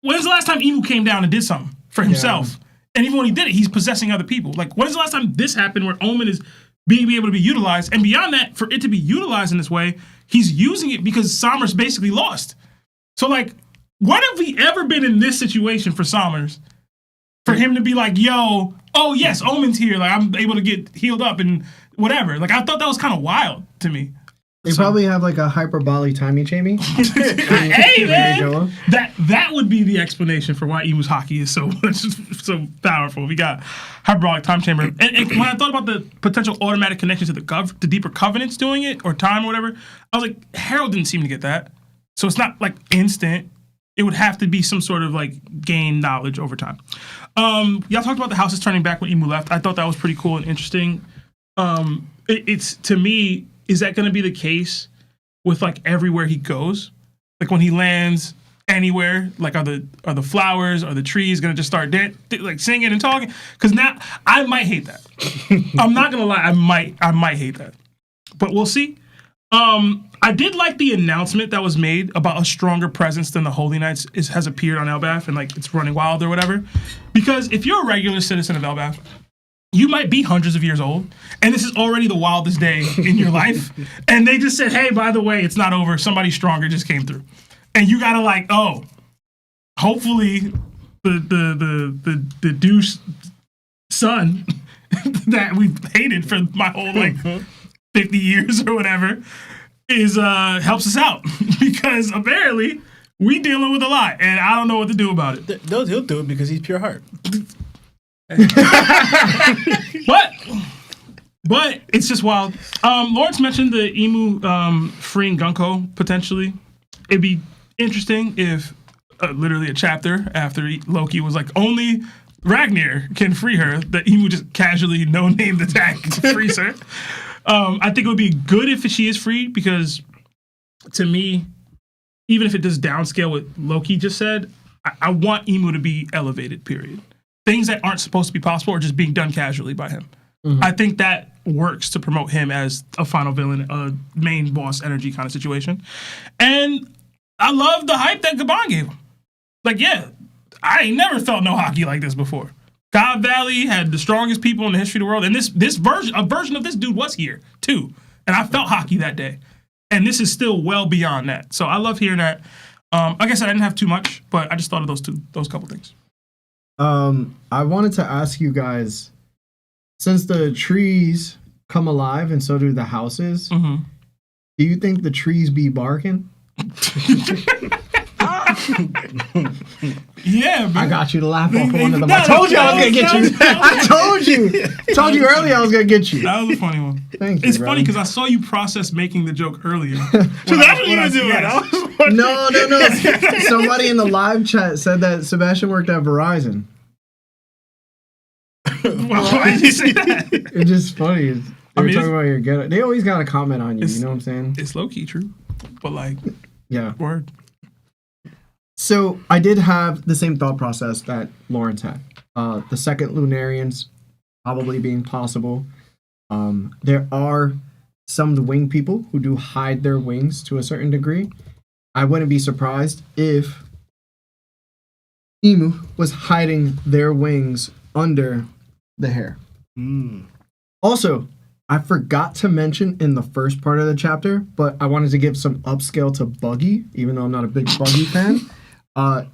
Speaker 2: when's the last time Emu came down and did something for himself? Yeah. And even when he did it, he's possessing other people. Like when's the last time this happened where Omen is being able to be utilized? And beyond that, for it to be utilized in this way, he's using it because Sommers basically lost. So, like, when have we ever been in this situation for Sommers? For him to be like, yo, oh, yes, Omen's here. Like, I'm able to get healed up and whatever. Like, I thought that was kind of wild to me.
Speaker 1: They probably have, like, a hyperbolic timey-chamey.
Speaker 2: Hey, man! That would be the explanation for why Emu's Haki is so powerful. We got hyperbolic time chamber. And when I thought about the potential automatic connection to the deeper covenants doing it, or time or whatever, I was like, Harold didn't seem to get that. So it's not, like, instant. It would have to be some sort of, like, gain knowledge over time. Y'all talked about the houses turning back when Emu left. I thought that was pretty cool and interesting. It's, to me... Is that going to be the case with like everywhere he goes? Like when he lands anywhere, like are the flowers or the trees going to just start like singing and talking? Because now I might hate that. I'm not going to lie, I might hate that, but we'll see. I did like the announcement that was made about a stronger presence than the Holy Knights has appeared on Elbaf and like it's running wild or whatever. Because if you're a regular citizen of Elbaf, you might be hundreds of years old, and this is already the wildest day in your life. And they just said, hey, by the way, it's not over. Somebody stronger just came through. And you got to like, oh, hopefully the douche son that we've hated for my whole like 50 years or whatever is helps us out. Because apparently we dealing with a lot, and I don't know what to do about it.
Speaker 3: He'll do it because he's pure heart.
Speaker 2: But it's just wild. Lawrence mentioned the Emu freeing Yonko potentially. It'd be interesting if literally a chapter after Loki was like, only Ragnar can free her, that Emu just casually no-named attack frees her. I think it would be good if she is freed because to me, even if it does downscale what Loki just said, I want Emu to be elevated, period. Things that aren't supposed to be possible are just being done casually by him. Mm-hmm. I think that works to promote him as a final villain, a main boss energy kind of situation. And I love the hype that Gabon gave him. Like, yeah, I ain't never felt no Haki like this before. God Valley had the strongest people in the history of the world, and a version of this dude was here too. And I felt Haki that day. And this is still well beyond that. So I love hearing that. Like I said, I didn't have too much, but I just thought of those couple things.
Speaker 1: I wanted to ask you guys, since the trees come alive and so do the houses, do you think the trees be barking?
Speaker 2: Yeah, man.
Speaker 1: I got you to laugh off one of them. I told you I was gonna get you. I told you earlier I was gonna get you.
Speaker 2: That was a funny one.
Speaker 1: Thank you.
Speaker 2: It's funny because I saw you process making the joke earlier.
Speaker 3: So that's what you were doing.
Speaker 1: No. Somebody in the live chat said that Sebastian worked at Verizon.
Speaker 2: Why did you say that?
Speaker 1: It's just funny. They were talking about your get. They always got a comment on you. You know what I'm saying?
Speaker 2: It's low key true, but like,
Speaker 1: yeah.
Speaker 2: Word.
Speaker 1: So I did have the same thought process that Lawrence had. The second Lunarians probably being possible. There are some winged people who do hide their wings to a certain degree. I wouldn't be surprised if Emu was hiding their wings under the hair. Also, I forgot to mention in the first part of the chapter, but I wanted to give some upscale to Buggy, even though I'm not a big Buggy fan.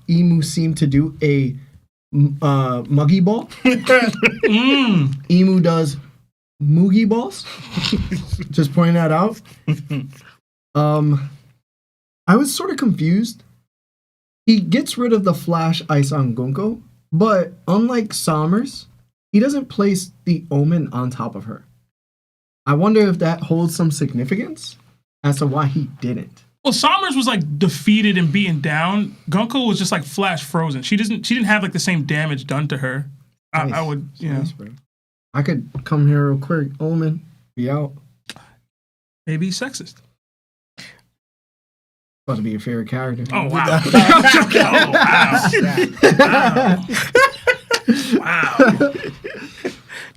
Speaker 1: Emu seemed to do a muggy ball. Emu does moogie balls. Just pointing that out. I was sort of confused. He gets rid of the flash ice on Yonko, but unlike Sommers, he doesn't place the Omen on top of her. I wonder if that holds some significance as to why he didn't.
Speaker 2: Well, Sommers was like defeated and beaten down. Yonko was just like flash frozen. She didn't have like the same damage done to her. Nice. I would,
Speaker 1: nice, bro. I could come here real quick. Omen, be out.
Speaker 2: Maybe he's sexist.
Speaker 1: About to be your favorite character.
Speaker 2: Oh wow! Wow!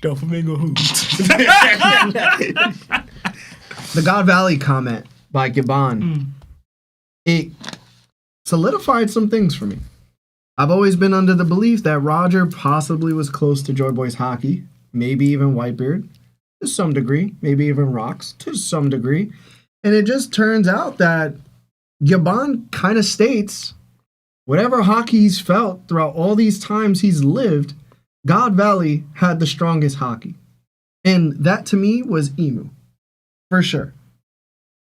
Speaker 3: Doflamingo who?
Speaker 1: The God Valley comment by Gabon. It solidified some things for me. I've always been under the belief that Roger possibly was close to Joy Boy's Haki, maybe even Whitebeard to some degree, maybe even Rocks to some degree. And it just turns out that Gabon kind of states whatever Haki he's felt throughout all these times he's lived, God Valley had the strongest Haki. And that to me was Emu, for sure.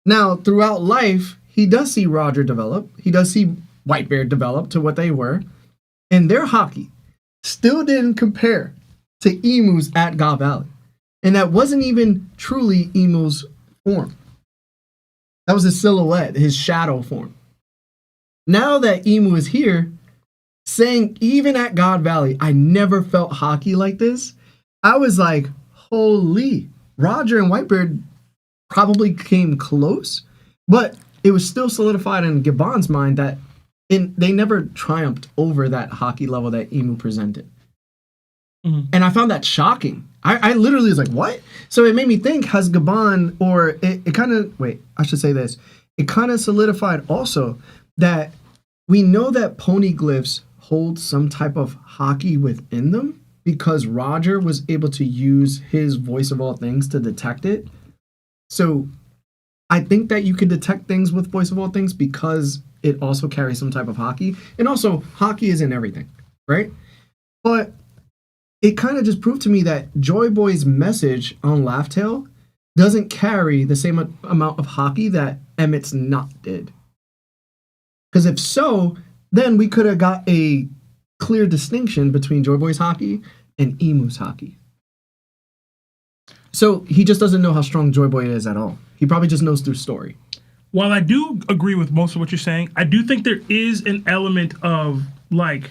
Speaker 1: Now, throughout life, he does see Roger develop. He does see Whitebeard develop to what they were. And their Haki still didn't compare to Emu's at God Valley. And that wasn't even truly Emu's form. That was his silhouette, his shadow form. Now that Emu is here, saying even at God Valley, I never felt Haki like this, I was like, holy, Roger and Whitebeard probably came close, but it was still solidified in Gabon's mind that they never triumphed over that Haki level that Emu presented. And I found that shocking. I literally was like, what? So it made me think, has Gabon, or it kind of, wait, I should say this. It kind of solidified also that we know that poneglyphs hold some type of Haki within them because Roger was able to use his voice of all things to detect it. So I think that you can detect things with voice of all things because it also carries some type of Haki. And also, Haki is in everything, right? But it kind of just proved to me that Joy Boy's message on Laugh Tale doesn't carry the same amount of Haki that Emmett's Knot did. Because if so, then we could have got a clear distinction between Joy Boy's Haki and Emu's Haki. So he just doesn't know how strong Joy Boy is at all. He probably just knows through story.
Speaker 2: While I do agree with most of what you're saying, I do think there is an element of like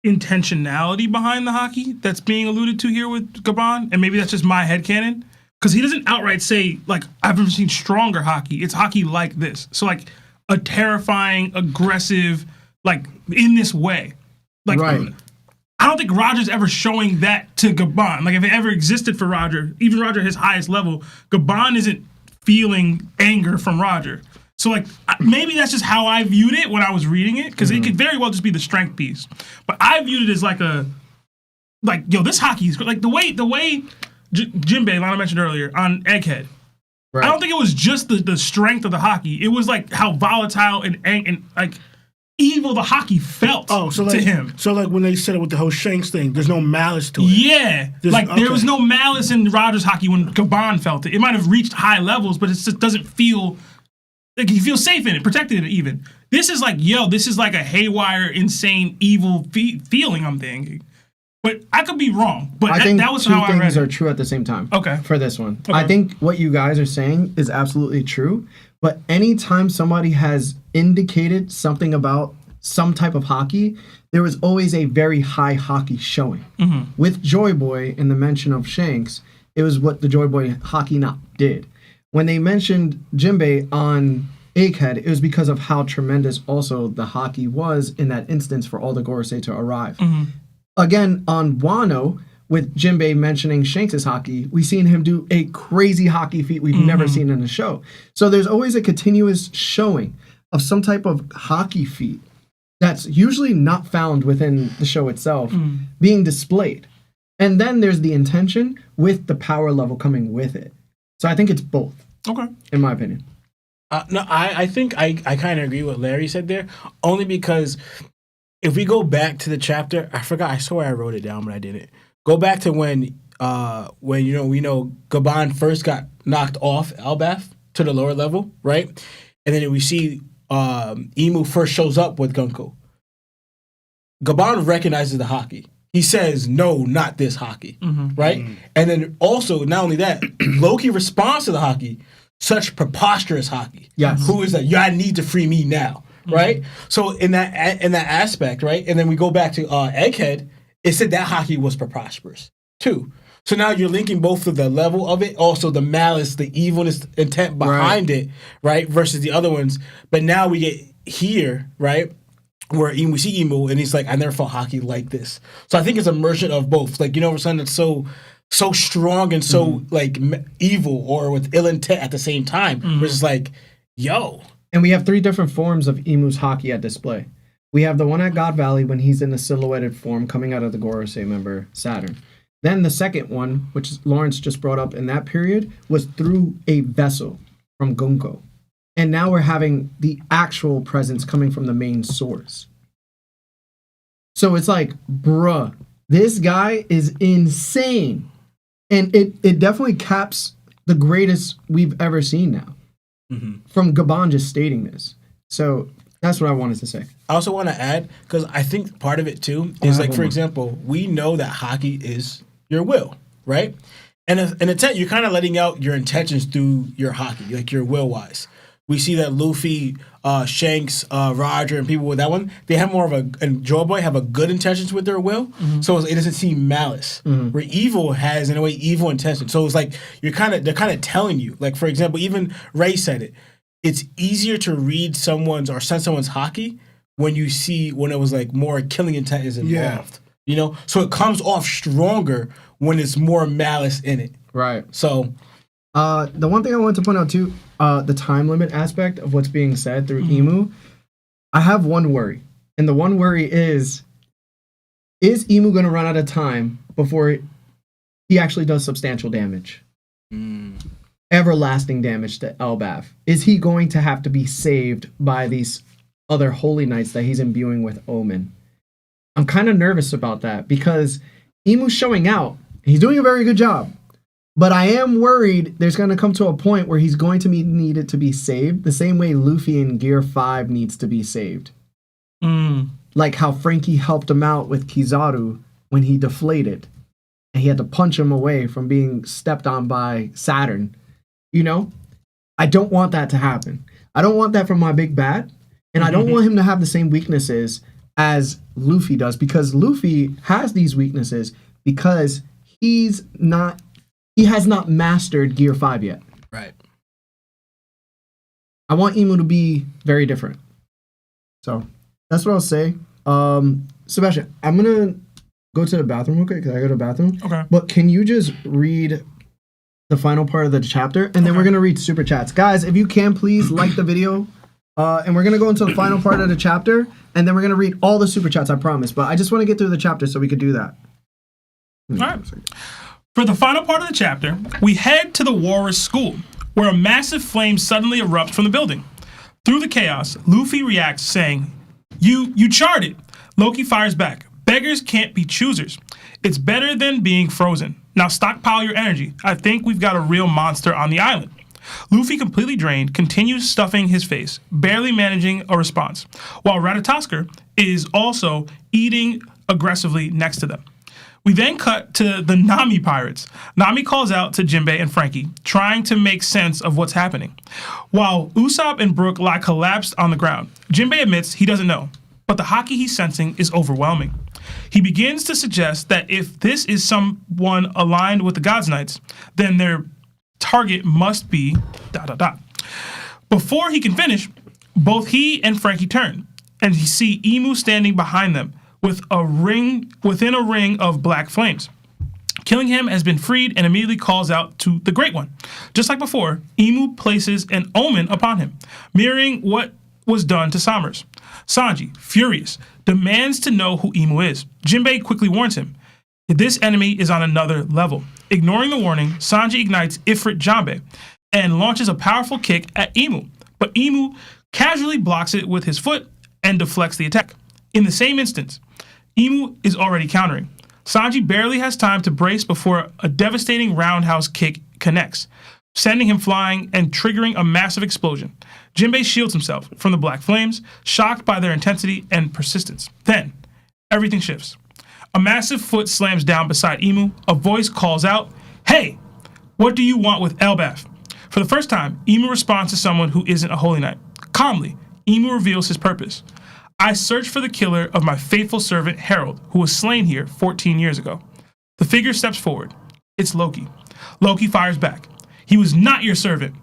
Speaker 2: intentionality behind the Haki that's being alluded to here with Gabon, and maybe that's just my headcanon. Because he doesn't outright say, like, I've never seen stronger Haki. It's Haki like this. So, like, a terrifying, aggressive, like in this way. Like,
Speaker 1: right.
Speaker 2: I don't think Roger's ever showing that to Gabon. Like, if it ever existed for Roger, even Roger at his highest level, Gabon isn't feeling anger from Roger. So, like, maybe that's just how I viewed it when I was reading it, because it could very well just be the strength piece. But I viewed it as like yo, this Haki is like the way Jinbei, Lana mentioned earlier, on Egghead. Right. I don't think it was just the strength of the Haki. It was like how volatile and like evil the Haki felt to him.
Speaker 5: So like when they said it with the whole Shanks thing, there's no malice to it.
Speaker 2: Yeah. There was no malice in Roger's Haki when Gabon felt it. It might have reached high levels, but it just doesn't feel like you feel safe in it, protected in it even. This is like, this is like a haywire, insane, evil feeling, I'm thinking. But I could be wrong. But
Speaker 1: I think
Speaker 2: that was how I read it.
Speaker 1: two things are true at the same time.
Speaker 2: Okay.
Speaker 1: For this one.
Speaker 2: Okay.
Speaker 1: I think what you guys are saying is absolutely true. But anytime somebody has indicated something about some type of Haki, there was always a very high Haki showing. Mm-hmm. With Joy Boy, in the mention of Shanks, it was what the Joy Boy Haki not did. When they mentioned Jinbei on Egghead, it was because of how tremendous also the Haki was in that instance for all the Gorosei to arrive. Mm-hmm. Again, on Wano, with Jinbei mentioning Shanks' Haki, we've seen him do a crazy Haki feat we've never seen in the show. So there's always a continuous showing of some type of Haki feat that's usually not found within the show itself being displayed. And then there's the intention with the power level coming with it. So I think it's both.
Speaker 2: Okay.
Speaker 1: In my opinion.
Speaker 3: No, I think I kind of agree with what Larry said there, only because if we go back to the chapter, I forgot, I swear I wrote it down, but I didn't. Go back to when we know Gabon first got knocked off Elbaf to the lower level, right? And then we see Imu first shows up with Yonko. Gabon recognizes the Haki. He says, "No, not this Haki," right? And then also, not only that, Loki responds to the Haki, such preposterous Haki.
Speaker 1: Yes.
Speaker 3: Who is like, "I need to free me now," right? So in that aspect, right? And then we go back to Egghead. It said that Haki was preposterous too. So now you're linking both of the level of it, also the malice, the evilness, intent behind it, right? Versus the other ones. But now we get here, right? Where we see Imu, and he's like, I never felt Haki like this. So I think it's a merging of both. Like, something that's so strong and so like evil or with ill intent at the same time. Where it's like, yo.
Speaker 1: And we have 3 different forms of Imu's Haki at display. We have the one at God Valley when he's in a silhouetted form coming out of the Gorosei member, Saturn. Then the second one, which Lawrence just brought up in that period, was through a vessel from Yonko. And now we're having the actual presence coming from the main source. So it's like, bruh, this guy is insane. And it definitely caps the greatest we've ever seen now. From Gabon just stating this. So that's what I wanted to say.
Speaker 3: I also want to add, because I think part of it too is like, for example, we know that Haki is your will, right? And in intent, you're kind of letting out your intentions through your Haki, like your will wise. We see that Luffy, Shanks, Roger, and people with that one, they have more of and Joy Boy have a good intentions with their will, so it doesn't seem malice. Where evil has, in a way, evil intentions. So it's like they're kind of telling you. Like, for example, even Ray said it. It's easier to read someone's or sense someone's Haki when it was like more killing intent is involved. So it comes off stronger when it's more malice in it.
Speaker 1: Right.
Speaker 3: So.
Speaker 1: The one thing I wanted to point out too, the time limit aspect of what's being said through Imu, I have one worry. And the one worry is Imu going to run out of time before he actually does substantial damage? Everlasting damage to Elbaf. Is he going to have to be saved by these other holy knights that he's imbuing with Omen? I'm kind of nervous about that because Imu's showing out. He's doing a very good job. But I am worried there's going to come to a point where he's going to be needed to be saved the same way Luffy in Gear 5 needs to be saved. Like how Frankie helped him out with Kizaru when he deflated. And he had to punch him away from being stepped on by Saturn. I don't want that to happen. I don't want that from my big bad. And I don't want him to have the same weaknesses as Luffy does. Because Luffy has these weaknesses because he has not mastered Gear 5 yet.
Speaker 3: Right.
Speaker 1: I want Emu to be very different. So that's what I'll say. Sebastian, I'm gonna go to the bathroom real quick because I go to the bathroom.
Speaker 2: Okay.
Speaker 1: But can you just read the final part of the chapter, and then we're gonna read super chats, guys. If you can, please like the video, and we're gonna go into the final part of the chapter, and then we're gonna read all the super chats. I promise. But I just want to get through the chapter so we could do that.
Speaker 2: All right. For the final part of the chapter, we head to the Walrus School, where a massive flame suddenly erupts from the building. Through the chaos, Luffy reacts, saying, You charted! Loki fires back. Beggars can't be choosers. It's better than being frozen. Now stockpile your energy. I think we've got a real monster on the island. Luffy, completely drained, continues stuffing his face, barely managing a response, while Ratatosker is also eating aggressively next to them. We then cut to the Nami pirates. Nami calls out to Jinbei and Frankie, trying to make sense of what's happening, while Usopp and Brook lie collapsed on the ground. Jinbei admits he doesn't know, but the Haki he's sensing is overwhelming. He begins to suggest that if this is someone aligned with the Gods Knights, then their target must be ... Before he can finish, both he and Frankie turn, and he see Emu standing behind them within a ring of black flames. Killingham has been freed and immediately calls out to the Great One. Just like before, Emu places an omen upon him, mirroring what was done to Summers. Sanji, furious, demands to know who Emu is. Jinbei quickly warns him. This enemy is on another level. Ignoring the warning, Sanji ignites Ifrit Janbei and launches a powerful kick at Emu. But Emu casually blocks it with his foot and deflects the attack. In the same instance, Emu is already countering. Sanji barely has time to brace before a devastating roundhouse kick connects, sending him flying and triggering a massive explosion. Jinbei shields himself from the black flames, shocked by their intensity and persistence. Then, everything shifts. A massive foot slams down beside Emu. A voice calls out, "Hey, what do you want with Elbaf?" For the first time, Emu responds to someone who isn't a holy knight. Calmly, Emu reveals his purpose. I search for the killer of my faithful servant Harold, who was slain here 14 years ago. The figure steps forward. It's Loki. Loki fires back. He was not your servant.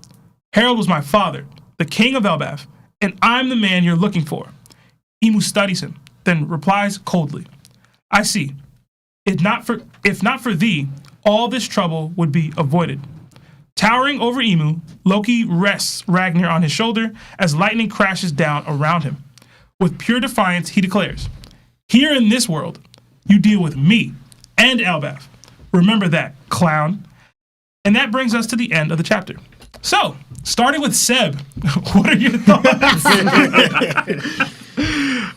Speaker 2: Harold was my father, the king of Elbaf, and I'm the man you're looking for. Emu studies him, then replies coldly. I see. If not for thee, all this trouble would be avoided. Towering over Emu, Loki rests Ragnar on his shoulder as lightning crashes down around him. With pure defiance, he declares, "Here in this world, you deal with me and Elbaf. Remember that, clown." And that brings us to the end of the chapter. So, starting with Seb, what are your thoughts?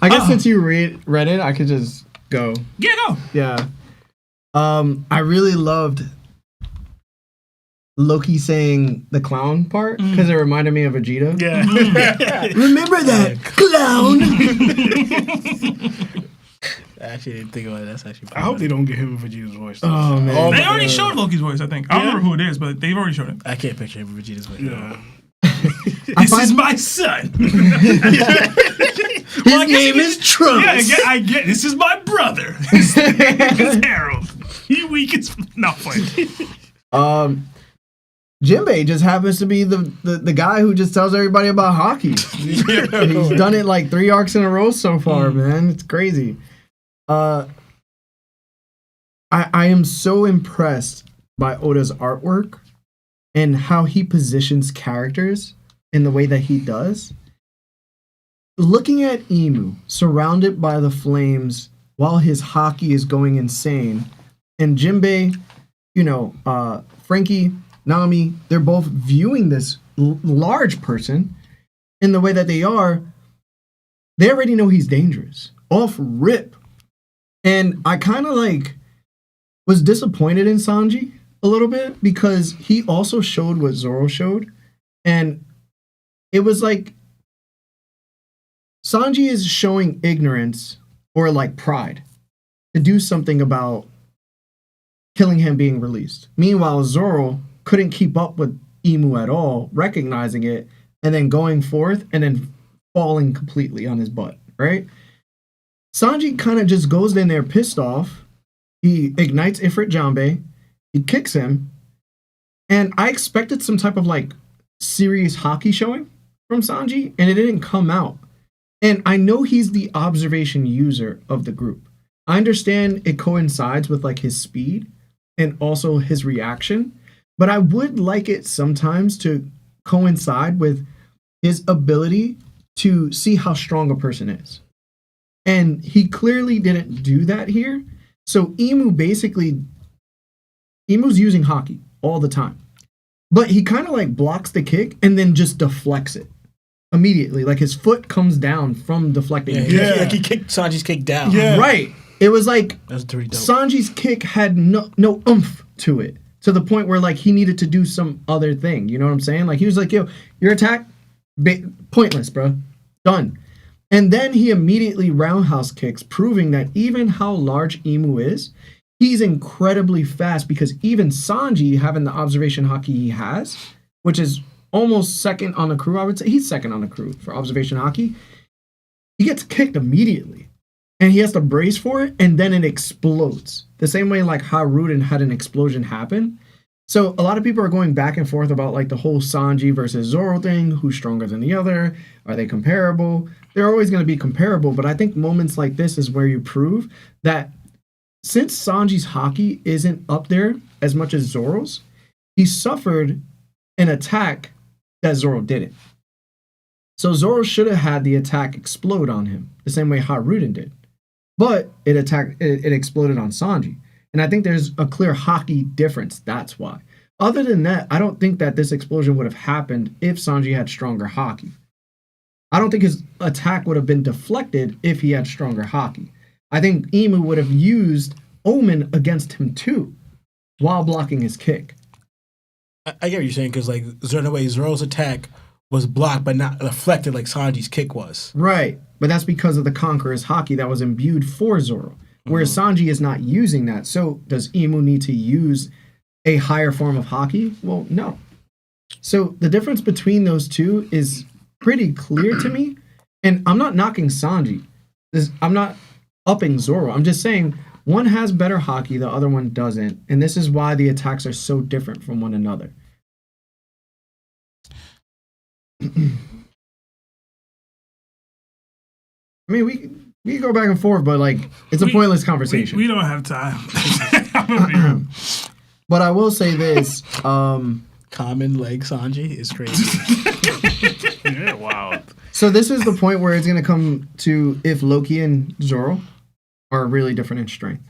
Speaker 1: I guess since you read it, I could just go.
Speaker 2: Yeah, go.
Speaker 1: Yeah. I really loved Loki saying the clown part because it reminded me of Vegeta.
Speaker 3: Yeah.
Speaker 1: Remember that, clown?
Speaker 3: I actually didn't think about it. That's actually
Speaker 5: I hope they don't get him in Vegeta's voice.
Speaker 1: Oh, man.
Speaker 2: They already showed Loki's voice, I think. I don't remember who it is, but they've already showed it.
Speaker 3: I can't picture him with Vegeta's voice.
Speaker 5: Yeah.
Speaker 2: This is my son.
Speaker 1: His name is Trunks.
Speaker 2: Yeah, I get. This is my brother. His name is Harold. He weak as not funny.
Speaker 1: Jinbei just happens to be the guy who just tells everybody about Haki. He's done it like 3 arcs in a row so far, man. It's crazy. I am so impressed by Oda's artwork and how he positions characters in the way that he does. Looking at Emu surrounded by the flames while his Haki is going insane, and Jinbei, Frankie, Nami, they're both viewing this large person in the way that they are. They already know he's dangerous. Off rip. And I kind of was disappointed in Sanji a little bit because he also showed what Zoro showed. And it was like Sanji is showing ignorance or pride to do something about Killingham being released. Meanwhile, Zoro couldn't keep up with Emu at all, recognizing it, and then going forth and then falling completely on his butt, right? Sanji kind of just goes in there pissed off. He ignites Ifrit Janbei. He kicks him. And I expected some type of serious Haki showing. from Sanji, and it didn't come out. And I know he's the observation user of the group. I understand it coincides with like his speed and also his reaction, but I would like it sometimes to coincide with his ability to see how strong a person is. And he clearly didn't do that here. So Imu's using Haki all the time. But he kind of like blocks the kick and then just deflects it immediately. Like his foot comes down from deflecting it.
Speaker 3: Yeah, like he kicked Sanji's kick down.
Speaker 1: Yeah. Right. It was like
Speaker 3: That's pretty dope.
Speaker 1: Sanji's kick had no oomph to it, to the point where like he needed to do some other thing. You know what I'm saying? Like he was like, yo, your attack, pointless, bro. Done. And then he immediately roundhouse kicks, proving that even how large Imu is, he's incredibly fast, because even Sanji, having the observation Haki he has, which is almost second on the crew, I would say. He's second on the crew for observation Haki. He gets kicked immediately. And he has to brace for it, and then it explodes. The same way like Haruden had an explosion happen. So a lot of people are going back and forth about like the whole Sanji versus Zoro thing. Who's stronger than the other? Are they comparable? They're always going to be comparable, but I think moments like this is where you prove that since Sanji's Haki isn't up there as much as Zoro's, he suffered an attack that Zoro didn't. So Zoro should have had the attack explode on him, the same way Haruden did. But it exploded on Sanji. And I think there's a clear Haki difference, that's why. Other than that, I don't think that this explosion would have happened if Sanji had stronger Haki. I don't think his attack would have been deflected if he had stronger Haki. I think Imu would have used Omen against him too, while blocking his kick.
Speaker 3: I get what you're saying, because like Zoro's attack was blocked but not deflected like Sanji's kick was.
Speaker 1: Right, but that's because of the Conqueror's Haki that was imbued for Zoro, whereas Sanji is not using that. So does Imu need to use a higher form of Haki? Well, no. So the difference between those two is pretty clear to me, and I'm not knocking Sanji. I'm not upping Zoro. I'm just saying one has better Haki, the other one doesn't, and this is why the attacks are so different from one another. I mean, we can go back and forth, but like it's a pointless conversation.
Speaker 2: We don't have time. I'm gonna be real.
Speaker 1: But I will say this:
Speaker 3: Common leg Sanji is crazy.
Speaker 4: Yeah, wow.
Speaker 1: So this is the point where it's gonna come to if Loki and Zoro are really different in strength.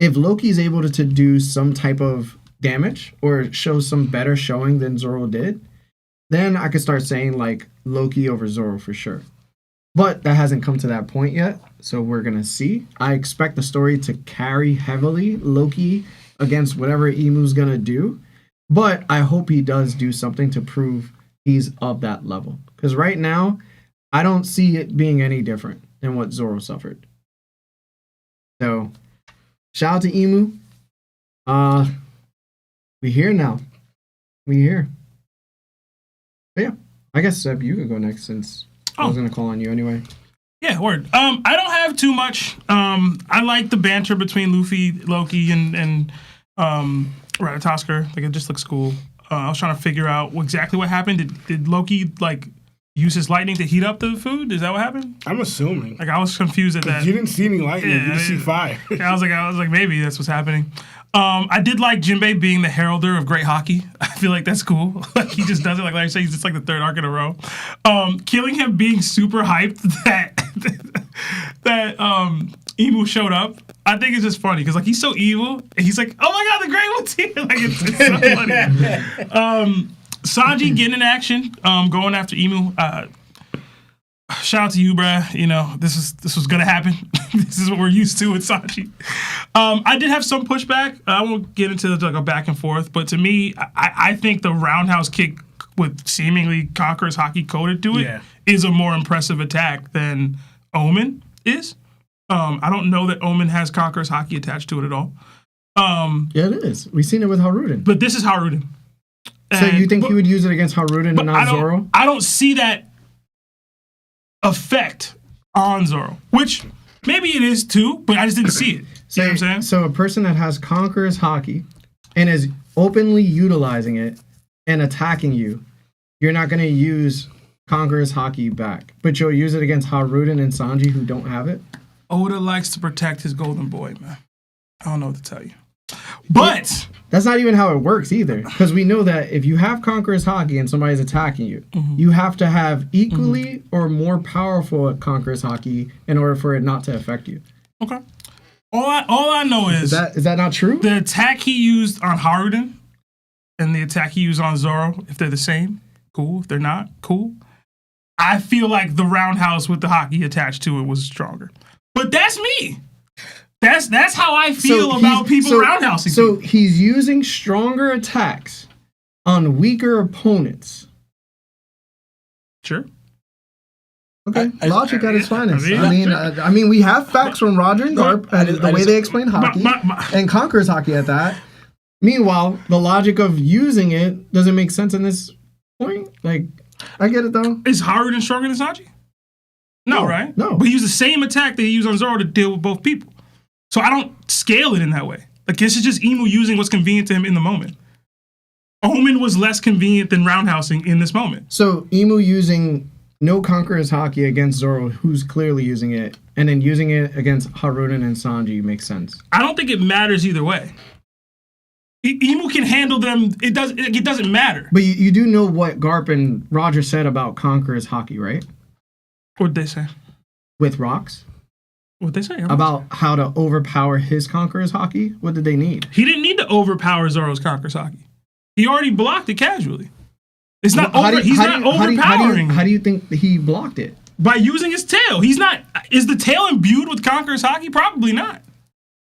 Speaker 1: If Loki is able to do some type of damage or show some better showing than Zoro did, then I could start saying like Loki over Zoro for sure. But that hasn't come to that point yet, so we're going to see. I expect the story to carry heavily Loki against whatever Imu's going to do, but I hope he does do something to prove he's of that level. Because right now, I don't see it being any different than what Zoro suffered. So, shout out to Imu. We here now. We here. But yeah, I guess Seb, you could go next since I was gonna call on you anyway.
Speaker 2: Yeah, word. I don't have too much. I like the banter between Luffy, Loki, and Ratatoskr. Like it just looks cool. I was trying to figure out exactly what happened. Did Loki like use his lightning to heat up the food? Is that what happened?
Speaker 5: I'm assuming.
Speaker 2: Like I was confused at that.
Speaker 5: You didn't see any lightning.
Speaker 2: Yeah,
Speaker 5: you just see fire.
Speaker 2: I was like, maybe that's what's happening. I did like Jinbei being the heralder of great Haki. I feel like that's cool. Like he just does it. Like I say, he's just like the third arc in a row. Killing him being super hyped that Imu showed up. I think it's just funny because like he's so evil. And he's like, oh my god, the Great One's here. Like it's so funny. Sanji getting in action, going after Imu. Shout out to you, bruh. You know, this was gonna happen. This is what we're used to with Sanji. I did have some pushback. I won't get into like a back and forth, but to me, I think the roundhouse kick with seemingly Conqueror's Haki coded to it is a more impressive attack than Omen is. I don't know that Omen has Conqueror's Haki attached to it at all.
Speaker 1: Yeah, it is. We've seen it with Haruden.
Speaker 2: But this is Haruden.
Speaker 1: So you think he would use it against Haruden and not Zoro?
Speaker 2: I don't see that effect on Zoro, which maybe it is too, but I just didn't see it. You know what I'm saying?
Speaker 1: So a person that has Conqueror's Haki and is openly utilizing it and attacking you, you're not going to use Conqueror's Haki back, but you'll use it against Haruden and Sanji who don't have it?
Speaker 2: Oda likes to protect his golden boy, man. I don't know what to tell you. But
Speaker 1: that's not even how it works either. Because we know that if you have Conqueror's Haki and somebody's attacking you, you have to have equally or more powerful Conqueror's Haki in order for it not to affect you.
Speaker 2: Okay. All I know is
Speaker 1: that not true?
Speaker 2: The attack he used on Haruden and the attack he used on Zoro, if they're the same, cool. If they're not, cool. I feel like the roundhouse with the Haki attached to it was stronger. But that's me. That's how I feel about people roundhousing.
Speaker 1: So he's using stronger attacks on weaker opponents.
Speaker 2: Sure.
Speaker 1: Okay, logic at its finest. I mean, we have facts from Roger and Garp and the way they explain Haki and Conqueror's Haki at that. Meanwhile, the logic of using it doesn't make sense in this point. Like, I get it though.
Speaker 2: Is Haruden stronger than Sanji? No, right?
Speaker 1: No.
Speaker 2: But he used the same attack that he used on Zoro to deal with both people. So I don't scale it in that way. Like, this is just Imu using what's convenient to him in the moment. Omen was less convenient than roundhousing in this moment.
Speaker 1: So Imu using no Conqueror's Haki against Zoro, who's clearly using it, and then using it against Haruden and Sanji makes sense.
Speaker 2: I don't think it matters either way. Imu can handle them. It doesn't matter.
Speaker 1: But you do know what Garp and Roger said about Conqueror's Haki, right?
Speaker 2: What'd they say?
Speaker 1: With rocks?
Speaker 2: What'd they say?
Speaker 1: About how to overpower his Conqueror's Haki? What did they need?
Speaker 2: He didn't need to overpower Zoro's Conqueror's Haki. He already blocked it casually. It's not he's not overpowering.
Speaker 1: How do you think he blocked it?
Speaker 2: By using his tail. He's not. Is the tail imbued with Conqueror's Haki? Probably not.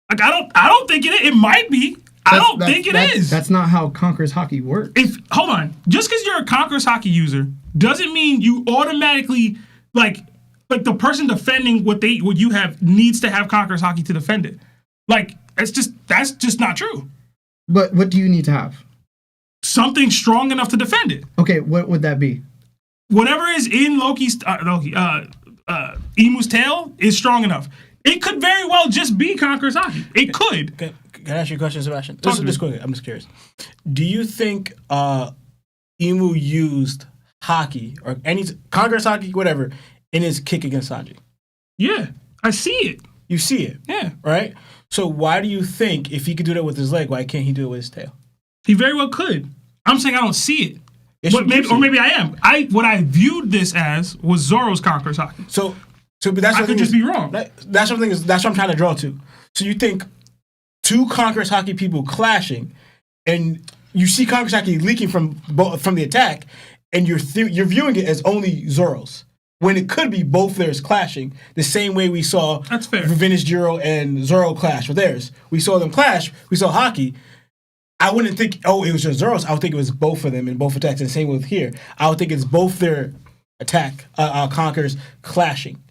Speaker 2: Like, I don't think it is. It might be. I don't think it is.
Speaker 1: That's not how Conqueror's Haki works.
Speaker 2: Hold on. Just because you're a Conqueror's Haki user doesn't mean you automatically like the person defending what you have needs to have Conqueror's Haki to defend it. Like, that's just not true.
Speaker 1: But what do you need to have?
Speaker 2: Something strong enough to defend it.
Speaker 1: Okay, what would that be?
Speaker 2: Whatever is in Imu's tail is strong enough. It could very well just be Conqueror's Haki. It could.
Speaker 3: Can I ask you a question, Sebastian? Just quickly. I'm just curious. Do you think Imu used Haki or any Conqueror's Haki, whatever, in his kick against Sanji?
Speaker 2: Yeah, I see it.
Speaker 3: You see it?
Speaker 2: Yeah.
Speaker 3: Right? So why do you think if he could do that with his leg, why can't he do it with his tail?
Speaker 2: He very well could. I'm saying I don't see it.
Speaker 3: Yes,
Speaker 2: but maybe I am. What I viewed this as was Zoro's Conqueror's Haki.
Speaker 3: But that's
Speaker 2: I could just be wrong.
Speaker 3: That's what I'm trying to draw to. So you think two Conqueror's Haki people clashing, and you see Conqueror's Haki leaking from the attack, and you're viewing it as only Zoro's, when it could be both theirs clashing, the same way we saw
Speaker 2: that's fair.
Speaker 3: Vintage Jiro and Zoro clash with theirs. We saw them clash. We saw Haki. I wouldn't think, it was just Zoro's. I would think it was both of them in both attacks. And same with here. I would think it's both their attack, Conquerors clashing,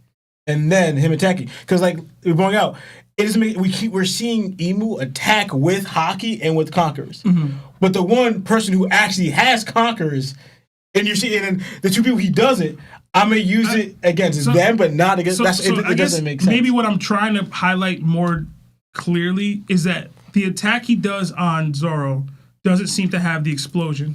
Speaker 3: and then him attacking. Because like we're going out, it doesn't make we're seeing Imu attack with Haki and with Conquerors. Mm-hmm. But the one person who actually has Conquerors, and you're seeing and the two people he doesn't, I'm gonna use it against them, but not against. It doesn't make sense.
Speaker 2: Maybe what I'm trying to highlight more clearly is that the attack he does on Zoro doesn't seem to have the explosion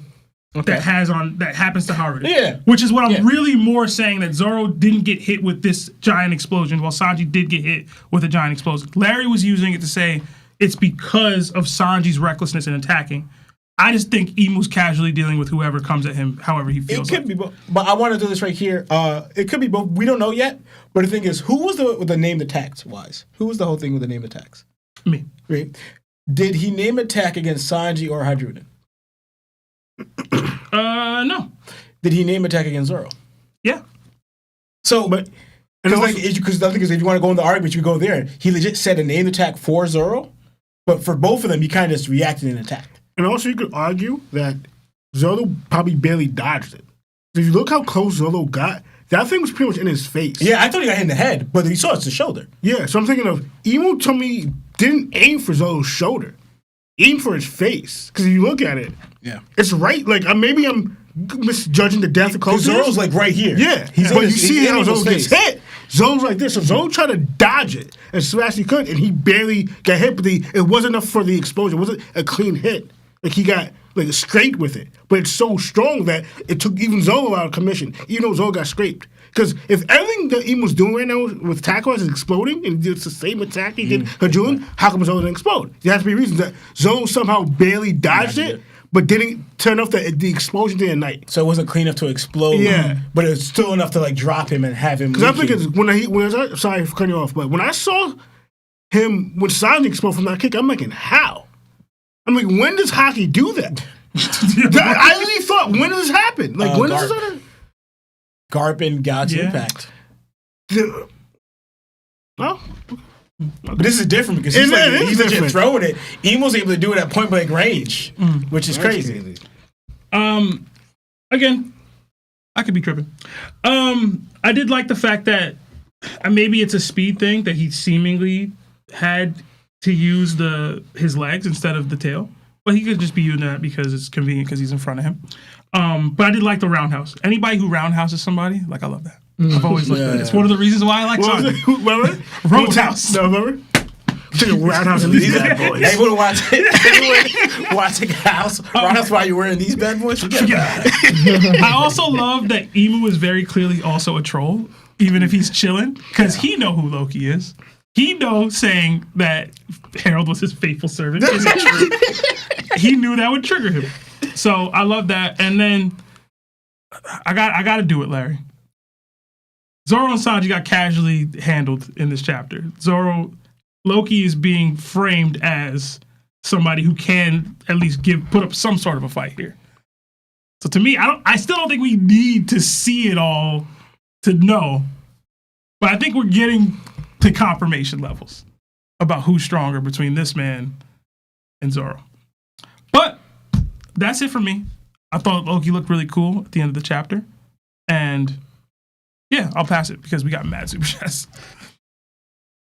Speaker 2: that happens to Haruden.
Speaker 3: Yeah.
Speaker 2: Which is what I'm really more saying, that Zoro didn't get hit with this giant explosion while Sanji did get hit with a giant explosion. Larry was using it to say it's because of Sanji's recklessness in attacking. I just think Imu's casually dealing with whoever comes at him, however he feels.
Speaker 3: It could be both, but I want to do this right here. It could be both. We don't know yet. But the thing is, who was the named attacks wise? Who was the whole thing with the named attacks?
Speaker 2: Me.
Speaker 3: Right. Did he name attack against Sanji or Haruden?
Speaker 2: No.
Speaker 3: Did he name attack against Zoro?
Speaker 2: Yeah.
Speaker 3: So, but because the thing is, if you want to go in the argument, you go there. He legit said a named attack for Zoro, but for both of them, he kind of just reacted and attacked.
Speaker 5: And also, you could argue that Zoro probably barely dodged it. If you look how close Zoro got, that thing was pretty much in his face.
Speaker 3: Yeah, I thought he got hit in the head, but he saw it's the shoulder.
Speaker 5: Yeah, so I'm thinking of Imu told me didn't aim for Zoro's shoulder, aim for his face. Because if you look at it, it's right. Like maybe I'm misjudging the depth of close.
Speaker 3: Zoro's like right here.
Speaker 5: Yeah, but you see how Zoro gets hit. Zoro's like this, so Zoro tried to dodge it as fast as he could, and he barely got hit. But it wasn't enough for the explosion. It wasn't a clean hit. Like he got like scraped with it, but it's so strong that it took even Zoro out of commission, even though Zoro got scraped. Because if everything that Emo's doing right now with Tackle is exploding, and it's the same attack he did Hajun, how come Zoro didn't explode? There has to be reasons that Zoro somehow barely dodged it, but didn't turn off the explosion to ignite.
Speaker 3: So it wasn't clean enough to explode.
Speaker 5: Yeah.
Speaker 3: But it was still enough to like drop him and have him.
Speaker 5: Because I'm thinking sorry for cutting you off, but when I saw him when Sanji exploded from that kick, I'm thinking, how? I'm like, when does Haki do that? I really thought, when does this happen? Like, when does this?
Speaker 3: Garp and Galaxy Impact.
Speaker 5: Well,
Speaker 3: but this is different because he's legit throwing it. Emo's able to do it at point blank range, which is crazy.
Speaker 2: Again, I could be tripping. I did like the fact that maybe it's a speed thing that he seemingly had to use his legs instead of the tail. But he could just be using that because it's convenient because he's in front of him. But I did like the roundhouse. Anybody who roundhouses somebody, like, I love that. I've always loved that. It's one of the reasons why I like Sonic. Roundhouse.
Speaker 5: No, remember? Took a roundhouse in these bad boys.
Speaker 3: Anyone watching house roundhouse while you're wearing these bad boys?
Speaker 2: I also love that Emu is very clearly also a troll, even if he's chilling, because he know who Loki is. He knows saying that Harold was his faithful servant isn't true. He knew that would trigger him. So I love that. And then I got to do it, Larry. Zoro and Sanji got casually handled in this chapter. Loki is being framed as somebody who can at least put up some sort of a fight here. So to me, I still don't think we need to see it all to know, but I think we're getting to confirmation levels about who's stronger between this man and Zoro. But that's it for me. I thought Loki looked really cool at the end of the chapter, and yeah, I'll pass it because we got mad super chats.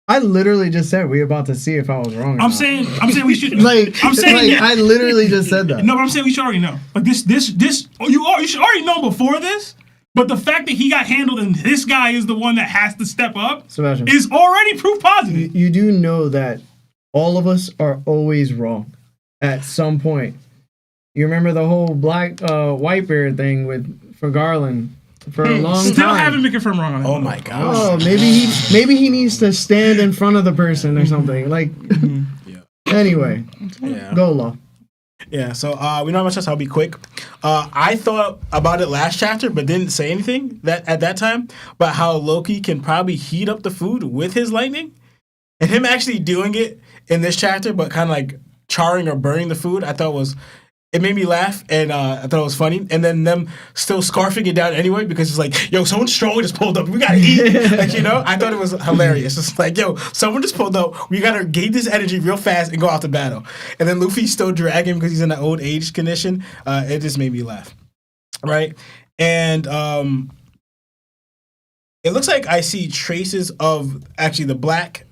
Speaker 1: I literally just said we were about to see if I was wrong.
Speaker 2: I'm saying we should.
Speaker 1: I'm saying I literally just said that.
Speaker 2: No, but I'm saying we should already know. Like this. You should already know before this. But the fact that he got handled and this guy is the one that has to step up
Speaker 1: Sebastian,
Speaker 2: is already proof positive.
Speaker 1: You do know that all of us are always wrong at some point. You remember the whole black Whitebeard thing for Garland for a long time.
Speaker 2: Still haven't been confirmed wrong on it.
Speaker 3: Oh my gosh.
Speaker 1: Oh, maybe he needs to stand in front of the person or something. Like, anyway, go Law.
Speaker 3: Yeah, so we know how much else. I'll be quick. I thought about it last chapter, but didn't say anything at that time about how Loki can probably heat up the food with his lightning, and him actually doing it in this chapter, but kind of like charring or burning the food. I thought it made me laugh, and I thought it was funny. And then them still scarfing it down anyway because it's like, yo, someone strong just pulled up. We gotta eat. Like, I thought it was hilarious. It's like, yo, someone just pulled up. We gotta gain this energy real fast and go out to battle. And then Luffy's still dragging because he's in that old age condition. It just made me laugh, right? And it looks like I see traces of actually the black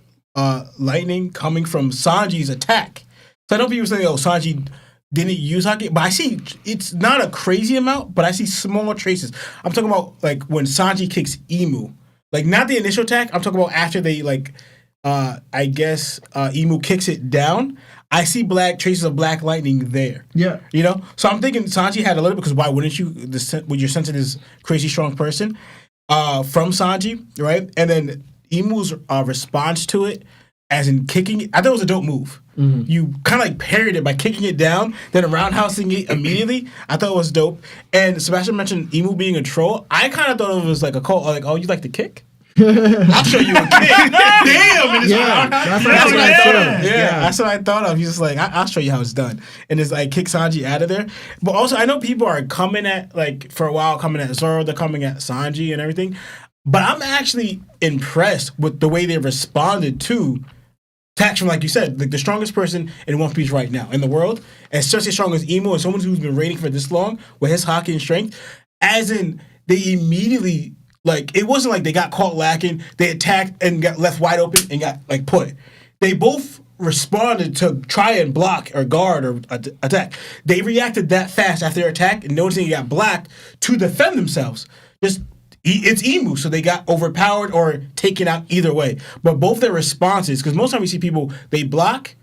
Speaker 3: lightning coming from Sanji's attack. So I know people saying, oh, Sanji didn't use Haki, but I see it's not a crazy amount, but I see small traces. I'm talking about like when Sanji kicks Emu, like not the initial attack. I'm talking about after they I guess Emu kicks it down. I see traces of black lightning there.
Speaker 1: Yeah,
Speaker 3: So I'm thinking Sanji had a little bit because why wouldn't you? When you're sensing this crazy strong person from Sanji, right? And then Emu's response to it, as in kicking it, I thought it was a dope move. Mm-hmm. You kind of like parried it by kicking it down, then roundhousing it immediately. I thought it was dope. And Sebastian mentioned Emu being a troll. I kind of thought it was like a call, like, oh, you like to kick? I'll show you a kick. Damn! That's what I thought of. Yeah, that's what I thought of. He's just like, I'll show you how it's done. And it's like, kick Sanji out of there. But also, I know people are coming at, like, for a while, coming at Zoro, they're coming at Sanji and everything. But I'm actually impressed with the way they responded to attacks from, like you said, like the strongest person in One Piece right now in the world, and especially as strong as Emo and someone who's been reigning for this long with his Haki and strength, as in they immediately, like, it wasn't like they got caught lacking, they attacked and got left wide open and got, like, put. They both responded to try and block or guard or attack. They reacted that fast after their attack and noticing it got blocked to defend themselves. It's Emu, so they got overpowered or taken out either way. But both their responses, because most times we see people, they block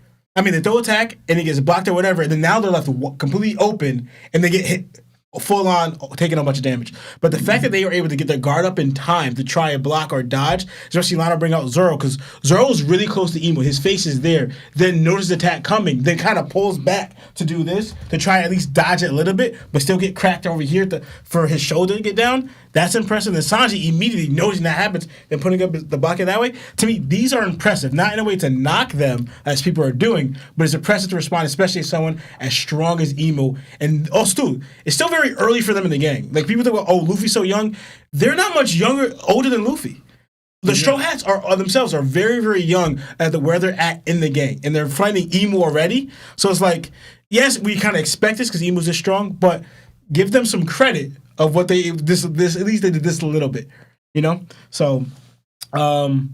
Speaker 3: They throw attack and it gets blocked or whatever, and then now they're left completely open and they get hit full on, taking a bunch of damage. But the fact that they were able to get their guard up in time to try and block or dodge, especially Lana bring out Zoro, because Zoro is really close to Emo. His face is there. Then notices the attack coming. Then kind of pulls back to do this, to try at least dodge it a little bit, but still get cracked over here for his shoulder to get down. That's impressive. And Sanji immediately noticing that happens and putting up the block that way. To me, these are impressive. Not in a way to knock them, as people are doing, but it's impressive to respond, especially as someone as strong as Emo. And also, too, it's still very early for them in the gang. Like, people think about, Luffy's so young. They're not much older than Luffy. The Straw Hats are themselves are very, very young at where they're at in the gang. And they're fighting Emo already. So it's like, yes, we kind of expect this because Emo's this strong, but give them some credit of what this at least they did this a little bit, So, and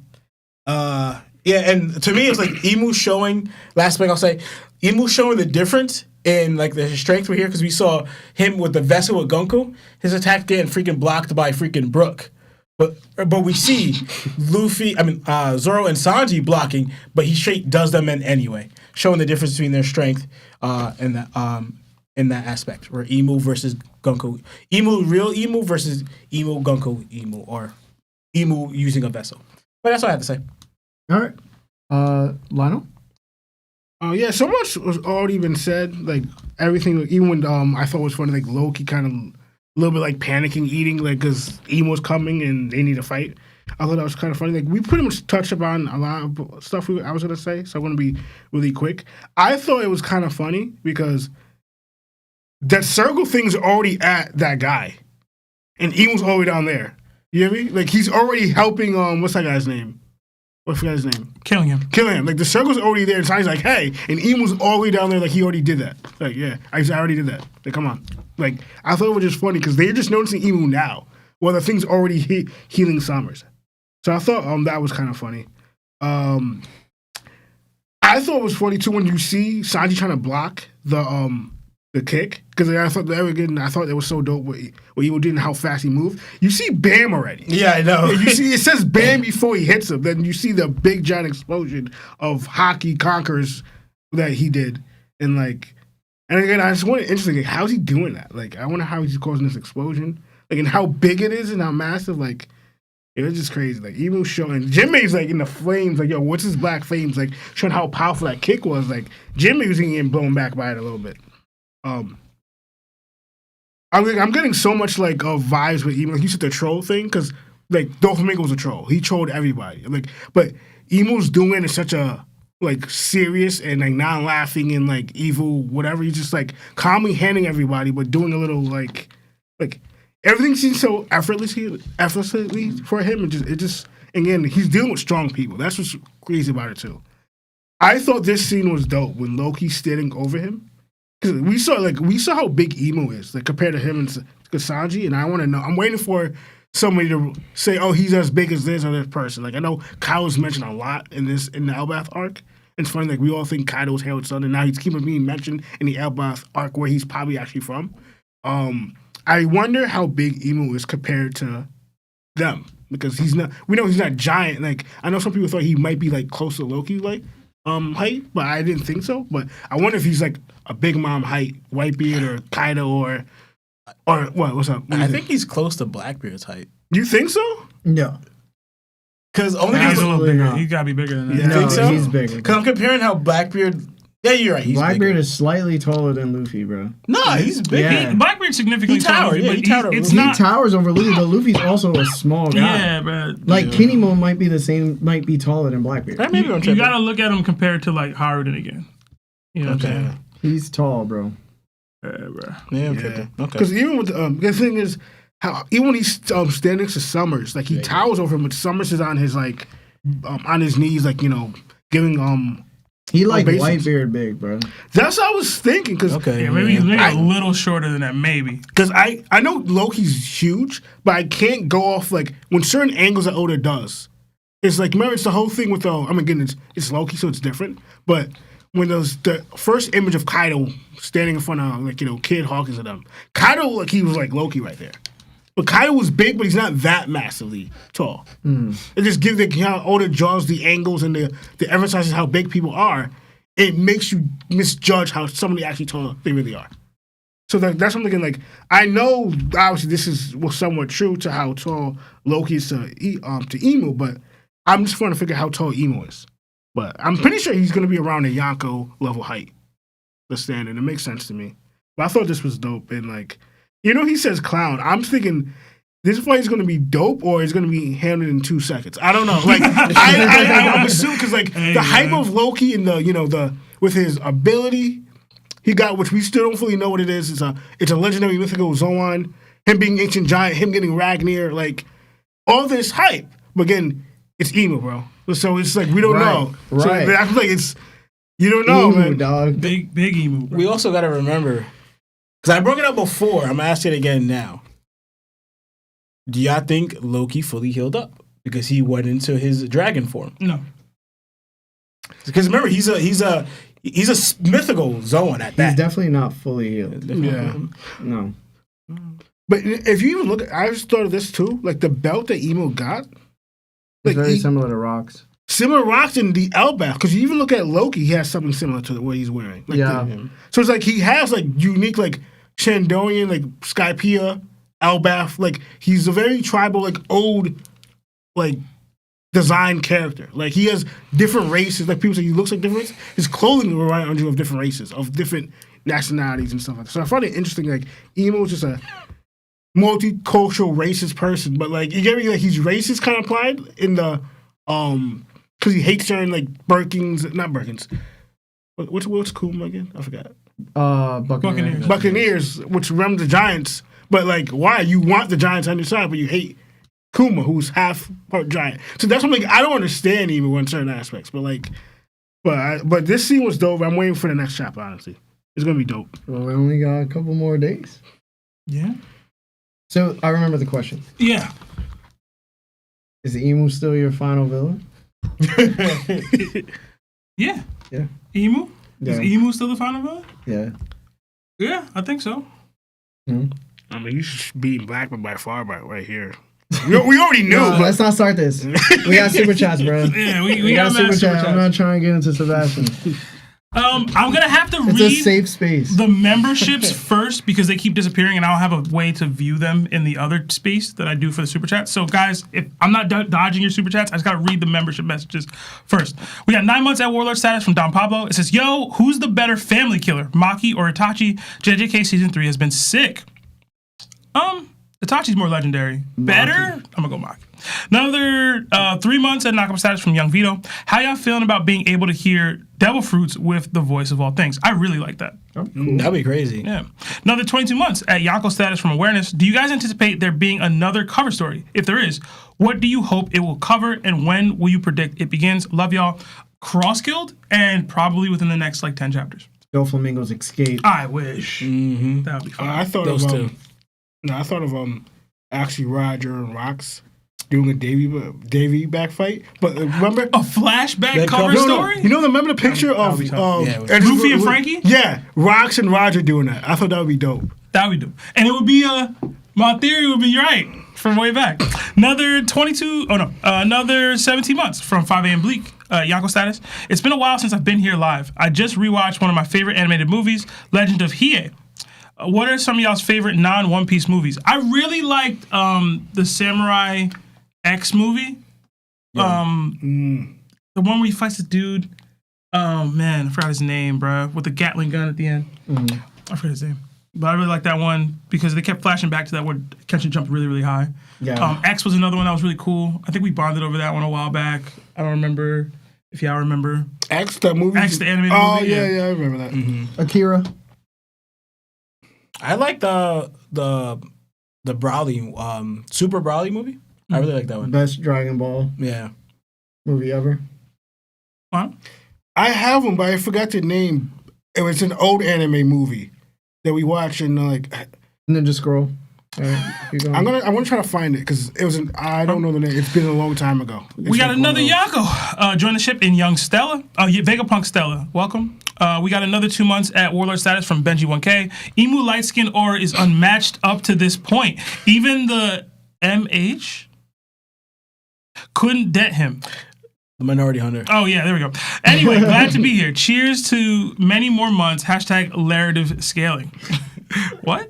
Speaker 3: to me it's like Emu showing. Last thing I'll say, Emu showing the difference in like the strength we're here, because we saw him with the vessel with Yonko, his attack getting freaking blocked by freaking Brook. But we see Luffy, Zoro and Sanji blocking, but he straight does them in anyway, showing the difference between their strength in that aspect, where Emu versus Yonko. Real Emu versus Yonko Emu, or Emu using a vessel. But that's all I have to say.
Speaker 1: All right. Lionel?
Speaker 5: Yeah, so much was already been said. Like, everything, even when I thought was funny, like, Loki kind of a little bit like panicking, eating, like, because Emo's coming and they need to fight. I thought that was kind of funny. Like, we pretty much touched upon a lot of stuff I was going to say, so I'm going to be really quick. I thought it was kind of funny because that circle thing's already at that guy, and Emo's all the way down there. You hear me? Like, he's already helping, what's that guy's name? What's the guy's name?
Speaker 2: Killing him.
Speaker 5: Like, the circle's already there, and Sanji's like, hey, and Emo's all the way down there, like, he already did that. Like, yeah, I already did that. Like, come on. Like, I thought it was just funny, because they're just noticing Emu now, while the thing's already healing Summers. So I thought that was kind of funny. I thought it was funny, too, when you see Sanji trying to block the kick, because I thought it was so dope what Emo did and how fast he moved. You see Bam already.
Speaker 3: Yeah, I know.
Speaker 5: You see, it says Bam before he hits him. Then you see the big giant explosion of Haki conquers that he did, and again, I just wanted interesting. Like, how's he doing that? Like, I wonder how he's causing this explosion. Like, and how big it is and how massive. Like, it was just crazy. Like, Emo showing Jimmy's like in the flames. Like, yo, what's his black flames? Like, showing how powerful that kick was. Like, Jimmy was getting blown back by it a little bit. I'm getting so much like vibes with Emo. Like, you said the troll thing, because like Doflamingo's a troll. He trolled everybody. Like, but Emo's doing it in such a like serious and like non-laughing and like evil whatever. He's just like calmly handling everybody, but doing a little like everything seems so effortlessly for him. It just again, he's dealing with strong people. That's what's crazy about it too. I thought this scene was dope when Loki's standing over him. We saw how big Emo is, like compared to him and Sanji, and I want to know. I'm waiting for somebody to say, "Oh, he's as big as this or this person." Like, I know Kaido's mentioned a lot in the Elbaf arc. And it's funny, like, we all think Kaido's Harold's son, and now he's keeping being mentioned in the Elbaf arc where he's probably actually from. I wonder how big Emo is compared to them, because he's not. We know he's not giant. Like, I know some people thought he might be like close to Loki, like height, but I didn't think so. But I wonder if he's like a Big Mom height, Whitebeard or Kaido or what? What's up?
Speaker 3: I think he's close to Blackbeard's height.
Speaker 5: You think so?
Speaker 1: No.
Speaker 3: Because only
Speaker 2: He's a
Speaker 3: because
Speaker 2: little bigger. He gotta be bigger than that.
Speaker 3: You
Speaker 1: No,
Speaker 3: think so?
Speaker 1: he's bigger.
Speaker 3: Because I'm comparing how Blackbeard. Yeah, you're right. He's
Speaker 1: Blackbeard
Speaker 3: bigger.
Speaker 1: is slightly taller than Luffy, bro.
Speaker 3: No, he's big.
Speaker 1: Yeah.
Speaker 2: Blackbeard's significantly
Speaker 3: He towered,
Speaker 2: taller,
Speaker 3: yeah,
Speaker 2: but
Speaker 3: he towered
Speaker 2: it's
Speaker 3: over
Speaker 1: He
Speaker 2: not.
Speaker 1: towers over Luffy, but Luffy's also a small guy.
Speaker 2: Yeah, bro.
Speaker 1: Like, Kinemon might be taller than Blackbeard.
Speaker 3: Maybe I'm
Speaker 2: You
Speaker 3: tripping.
Speaker 2: gotta look at him compared to like Haruden again. You know what I'm saying?
Speaker 1: He's tall, bro.
Speaker 2: Bro.
Speaker 3: Yeah, I'm tripping. Okay.
Speaker 5: Because even with the thing is, how even when he's standing next to Summers, like he towers over him, but Summers is on his like on his knees, like, you know, giving
Speaker 1: He like
Speaker 5: obeisance.
Speaker 1: Whitebeard big, bro.
Speaker 5: That's what I was thinking. Because
Speaker 2: Yeah, maybe a little shorter than that, maybe.
Speaker 5: Because I know Loki's huge, but I can't go off like when certain angles that Oda does. It's like, remember, it's the whole thing with again, it's Loki, so it's different. But when the first image of Kaido standing in front of, like, you know, Kid Hawkins and them, Kaido, like, he was like Loki right there. But Kaido was big, but he's not that massively tall. It just gives how Oda draws the angles and the emphasizes how big people are. it makes you misjudge how somebody actually tall they really are. So that's something like I know. Obviously, this is somewhat true to how tall Loki is to Emu, but I'm just trying to figure out how tall Emu is. But I'm pretty sure he's going to be around a Yonko level height. The standard. It makes sense to me. But I thought this was dope. And like, he says clown. I'm thinking this fight is going to be dope or it's going to be handled in 2 seconds. I don't know. Like, I'm assuming because like the hype of Loki and the with his ability he got, which we still don't fully know what it is. It's a legendary mythical Zoan. Him being ancient giant. Him getting Ragnir. Like all this hype. But again, it's Emu, bro. So it's like we don't know.
Speaker 1: Right.
Speaker 5: So I feel like it's you don't know,
Speaker 1: Emu,
Speaker 5: man.
Speaker 1: Dog.
Speaker 2: Big Emu, bro.
Speaker 3: We also got to remember, because I broke it up before, I'm asking it again now. Do y'all think Loki fully healed up? Because he went into his dragon form.
Speaker 2: No.
Speaker 3: Because remember, he's a mythical Zoan at that.
Speaker 1: He's definitely not fully healed.
Speaker 5: Yeah.
Speaker 1: No.
Speaker 5: But if you even look at, I just thought of this too, like the belt that Emo got.
Speaker 1: It's very similar to Rocks.
Speaker 5: Similar Rocks in the Elbaf, because you even look at Loki, he has something similar to what he's wearing. Like so it's like he has like unique like Shandorian, like Skypiea, Elbaf. Like he's a very tribal, like old, like design character. Like he has different races. Like people say he looks like different races. His clothing will remind you of different races, of different nationalities and stuff like that. So I find it interesting. Like Emo is just a multicultural racist person, but like you get me, like he's racist kind of applied in the because he hates certain like not Birkins. What's Kuma again? I forgot. Buccaneers, which rem the Giants. But like, why you want the Giants on your side, but you hate Kuma, who's half part giant? So that's something I don't understand even in certain aspects. But like, but this scene was dope. I'm waiting for the next chapter. Honestly, it's gonna be dope.
Speaker 1: Well, we only got a couple more days.
Speaker 2: Yeah.
Speaker 1: So I remember the question.
Speaker 2: Yeah.
Speaker 1: Is Emu still your final villain?
Speaker 2: Yeah.
Speaker 1: Yeah.
Speaker 2: Emu?
Speaker 1: Yeah.
Speaker 2: Is Emu still the final villain?
Speaker 1: Yeah.
Speaker 2: Yeah, I think so.
Speaker 5: I mean, he's beating Blackman by far, right here. We already knew.
Speaker 1: No, let's not start this. We got super chats, bro.
Speaker 2: Yeah, we got
Speaker 1: super
Speaker 2: super
Speaker 1: chat. I'm not trying to get into Sebastian.
Speaker 2: I'm gonna have to
Speaker 1: It's
Speaker 2: read
Speaker 1: a safe space.
Speaker 2: the memberships first because they keep disappearing, and I don't have a way to view them in the other space that I do for the super chats. So, guys, if I'm not dodging your super chats, I just gotta read the membership messages first. We got 9 months at Warlord status from Don Pablo. It says, "Yo, who's the better family killer, Maki or Itachi? JJK season 3 has been sick." Itachi's more legendary. Better? I'm gonna go Maki. Another 3 months at Knockup status from Young Vito. How y'all feeling about being able to hear Devil Fruits with the voice of all things? I really like that.
Speaker 1: Oh, cool.
Speaker 3: That'd be crazy.
Speaker 2: Yeah. Another 22 months at Yonko status from Awareness. Do you guys anticipate there being another cover story? If there is, what do you hope it will cover, and when will you predict it begins? Love y'all. Cross Guild, and probably within the next 10 chapters.
Speaker 1: Doflamingo's escape.
Speaker 2: I wish.
Speaker 3: Mm-hmm.
Speaker 2: That would be fun.
Speaker 5: I thought
Speaker 3: Those
Speaker 5: of
Speaker 3: two.
Speaker 5: No, I thought of actually Roger and Rocks doing a Davy back fight. But remember
Speaker 2: A flashback
Speaker 3: That
Speaker 2: cover
Speaker 3: cover-
Speaker 2: story?
Speaker 5: remember the picture of
Speaker 3: Yeah, it was-
Speaker 2: Luffy and Frankie?
Speaker 5: Yeah, Rocks and Roger doing that. I thought that would be dope.
Speaker 2: That would do. And it would be, my theory would be right from way back. Another 17 months from 5 a.m. Bleak, Yonko status. It's been a while since I've been here live. I just rewatched one of my favorite animated movies, Legend of Hiei. What are some of y'all's favorite non-One Piece movies? I really liked the Samurai X movie. The one where he fights the dude. Oh, man, I forgot his name, bro. With the Gatling gun at the end. I forgot his name. But I really like that one because they kept flashing back to that where Kenshin jumped really, really high.
Speaker 1: Yeah.
Speaker 2: X was another one that was really cool. I think we bonded over that one a while back. I don't remember if y'all remember.
Speaker 5: X, the movie?
Speaker 2: X, the animated
Speaker 5: oh,
Speaker 2: movie.
Speaker 5: yeah, I remember that.
Speaker 3: Mm-hmm.
Speaker 1: Akira.
Speaker 3: I like the Broly, Super Broly movie. I really like that one.
Speaker 1: Best Dragon Ball
Speaker 3: Yeah.
Speaker 1: movie ever.
Speaker 2: Huh?
Speaker 5: I have one, but I forgot the name. It was an old anime movie that we watched and
Speaker 1: Ninja Scroll. All right, keep going.
Speaker 5: I want to try to find it because it was I don't know the name. It's been a long time ago.
Speaker 2: We got another Yonko. Join the ship in Young Stella. Vegapunk Stella. Welcome. We got another 2 months at Warlord status from Benji 1K. Emu light skin aura is unmatched up to this point. Even the MH couldn't dent him.
Speaker 3: The Minority Hunter.
Speaker 2: Oh, yeah, there we go. Anyway, glad to be here. Cheers to many more months. #narrative scaling. What?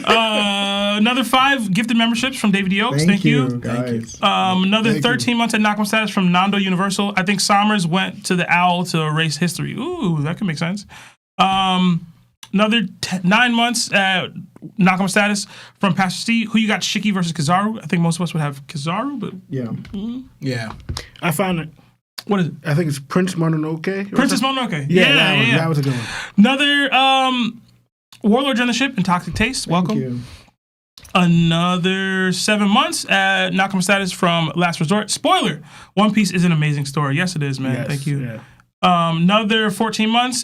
Speaker 2: Another 5 gifted memberships from David D. Oaks. Thank you.
Speaker 1: Guys.
Speaker 2: Another 13 months at Nakama status from Nando Universal. I think Sommers went to the Owl to erase history. Ooh, that could make sense. Another 9 months at Nakama status from Pastor Steve. Who you got, Shiki versus Kizaru? I think most of us would have Kizaru, but...
Speaker 1: Yeah.
Speaker 3: Yeah.
Speaker 5: I found it.
Speaker 2: What is it?
Speaker 5: I think it's Prince Mononoke.
Speaker 2: Princess Mononoke.
Speaker 5: Yeah, that was a good one.
Speaker 2: Another Warlord Generalship and Toxic Taste. Welcome.
Speaker 1: Thank you.
Speaker 2: Another 7 months at Nakama status from Last Resort. Spoiler: One Piece is an amazing story. Yes, it is, man.
Speaker 5: Yes,
Speaker 2: Thank you.
Speaker 5: yeah.
Speaker 2: Another 14 months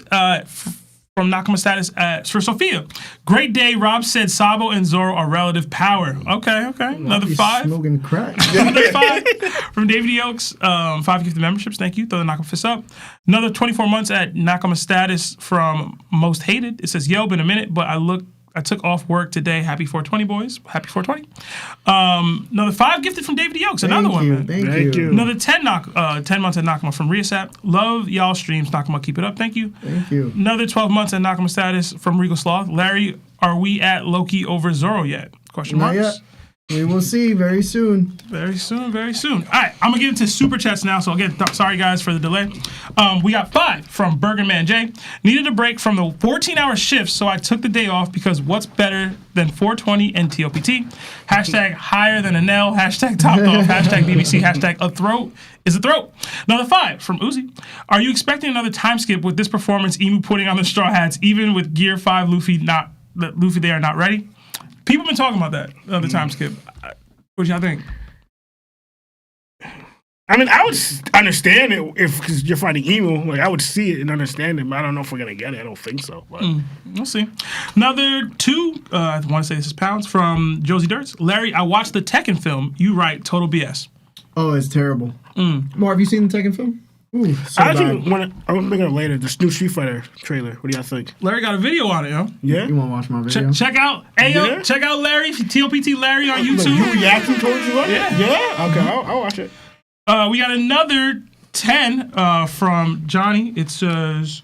Speaker 2: from Nakama status for Sophia. Great day. Rob said Sabo and Zoro are relative power. Okay. Another
Speaker 1: He's
Speaker 2: 5.
Speaker 1: Smoking crack.
Speaker 2: Another 5 from David E. Oaks. 5 gifted memberships. Thank you. Throw the Nakama fist up. Another 24 months at Nakama status from Most Hated. It says, yo, been a minute, but I took off work today. Happy 420, boys. Happy 420. Another 5 gifted from David E. Oaks. Another one, man.
Speaker 1: Thank you.
Speaker 2: Another 10 months at Nakama from Riasap. Love y'all streams. Nakama, keep it up. Thank you.
Speaker 1: Thank you.
Speaker 2: Another 12 months at Nakama status from Regal Sloth. Larry, are we at Loki over Zoro yet? Question
Speaker 1: Not
Speaker 2: marks.
Speaker 1: yet. We will see very soon.
Speaker 2: Very soon. All right, I'm going to get into Super Chats now, so again, sorry guys for the delay. We got 5 from Bergenman J. Needed a break from the 14-hour shifts, so I took the day off because what's better than 420 and TOPT? #higher than an L, #topped off, #BBC, #a throat is a throat. Another 5 from Uzi. Are you expecting another time skip with this performance, Emu putting on the Straw Hats, even with Gear 5 Luffy they are not ready? People have been talking about that, the time skip. What do y'all think?
Speaker 5: I mean, I would understand it because you're fighting Emu. Like, I would see it and understand it, but I don't know if we're going to get it. I don't think so. But.
Speaker 2: We'll see. Another 2, I want to say this is pounds, from Josie Dirts. Larry, I watched the Tekken film. You right, total BS.
Speaker 1: Oh, it's terrible. More, have you seen the Tekken film? Ooh, so
Speaker 5: I actually
Speaker 1: bad.
Speaker 5: want to. I'm thinking of later. The new Street Fighter trailer. What do y'all think?
Speaker 2: Larry got a video on it, yo.
Speaker 5: Yeah.
Speaker 1: You want to watch my video?
Speaker 2: Check out check out Larry, TOPT Larry on YouTube.
Speaker 5: You reacting towards you?
Speaker 2: Yeah.
Speaker 5: Yeah. Okay, I'll watch it.
Speaker 2: We got another 10 from Johnny. It says,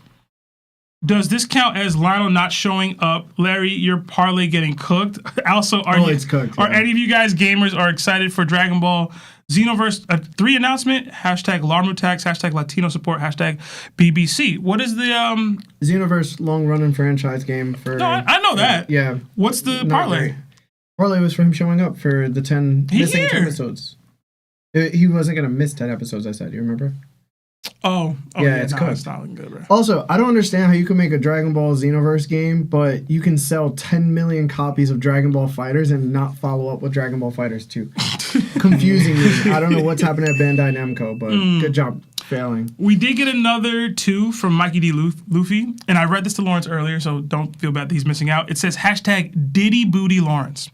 Speaker 2: does this count as Lionel not showing up? Larry, your parlay getting cooked. Also,
Speaker 1: it's cooked.
Speaker 2: Are
Speaker 1: Yeah.
Speaker 2: any of you guys gamers are excited for Dragon Ball Xenoverse 3 announcement? #Larmutax, #Latino support, #BBC. What is the
Speaker 1: Xenoverse long running franchise game for.
Speaker 2: No, I know that.
Speaker 1: Yeah.
Speaker 2: What's the
Speaker 1: Not
Speaker 2: parlay?
Speaker 1: great. Parlay was for him showing up for the 10 missing
Speaker 2: Here.
Speaker 1: episodes. He wasn't gonna miss 10 episodes. I said. You remember?
Speaker 2: Oh
Speaker 1: Yeah, it's cooked.
Speaker 2: It's not looking good, bro.
Speaker 1: Also, I don't understand how you can make a Dragon Ball Xenoverse game, but you can sell 10 million copies of Dragon Ball Fighters and not follow up with Dragon Ball Fighters 2. Confusing me. I don't know what's happening at Bandai Namco, but good job failing.
Speaker 2: We did get another 2 from Mikey D. Luffy, and I read this to Lawrence earlier, so don't feel bad that he's missing out. It says #Diddy Booty Lawrence.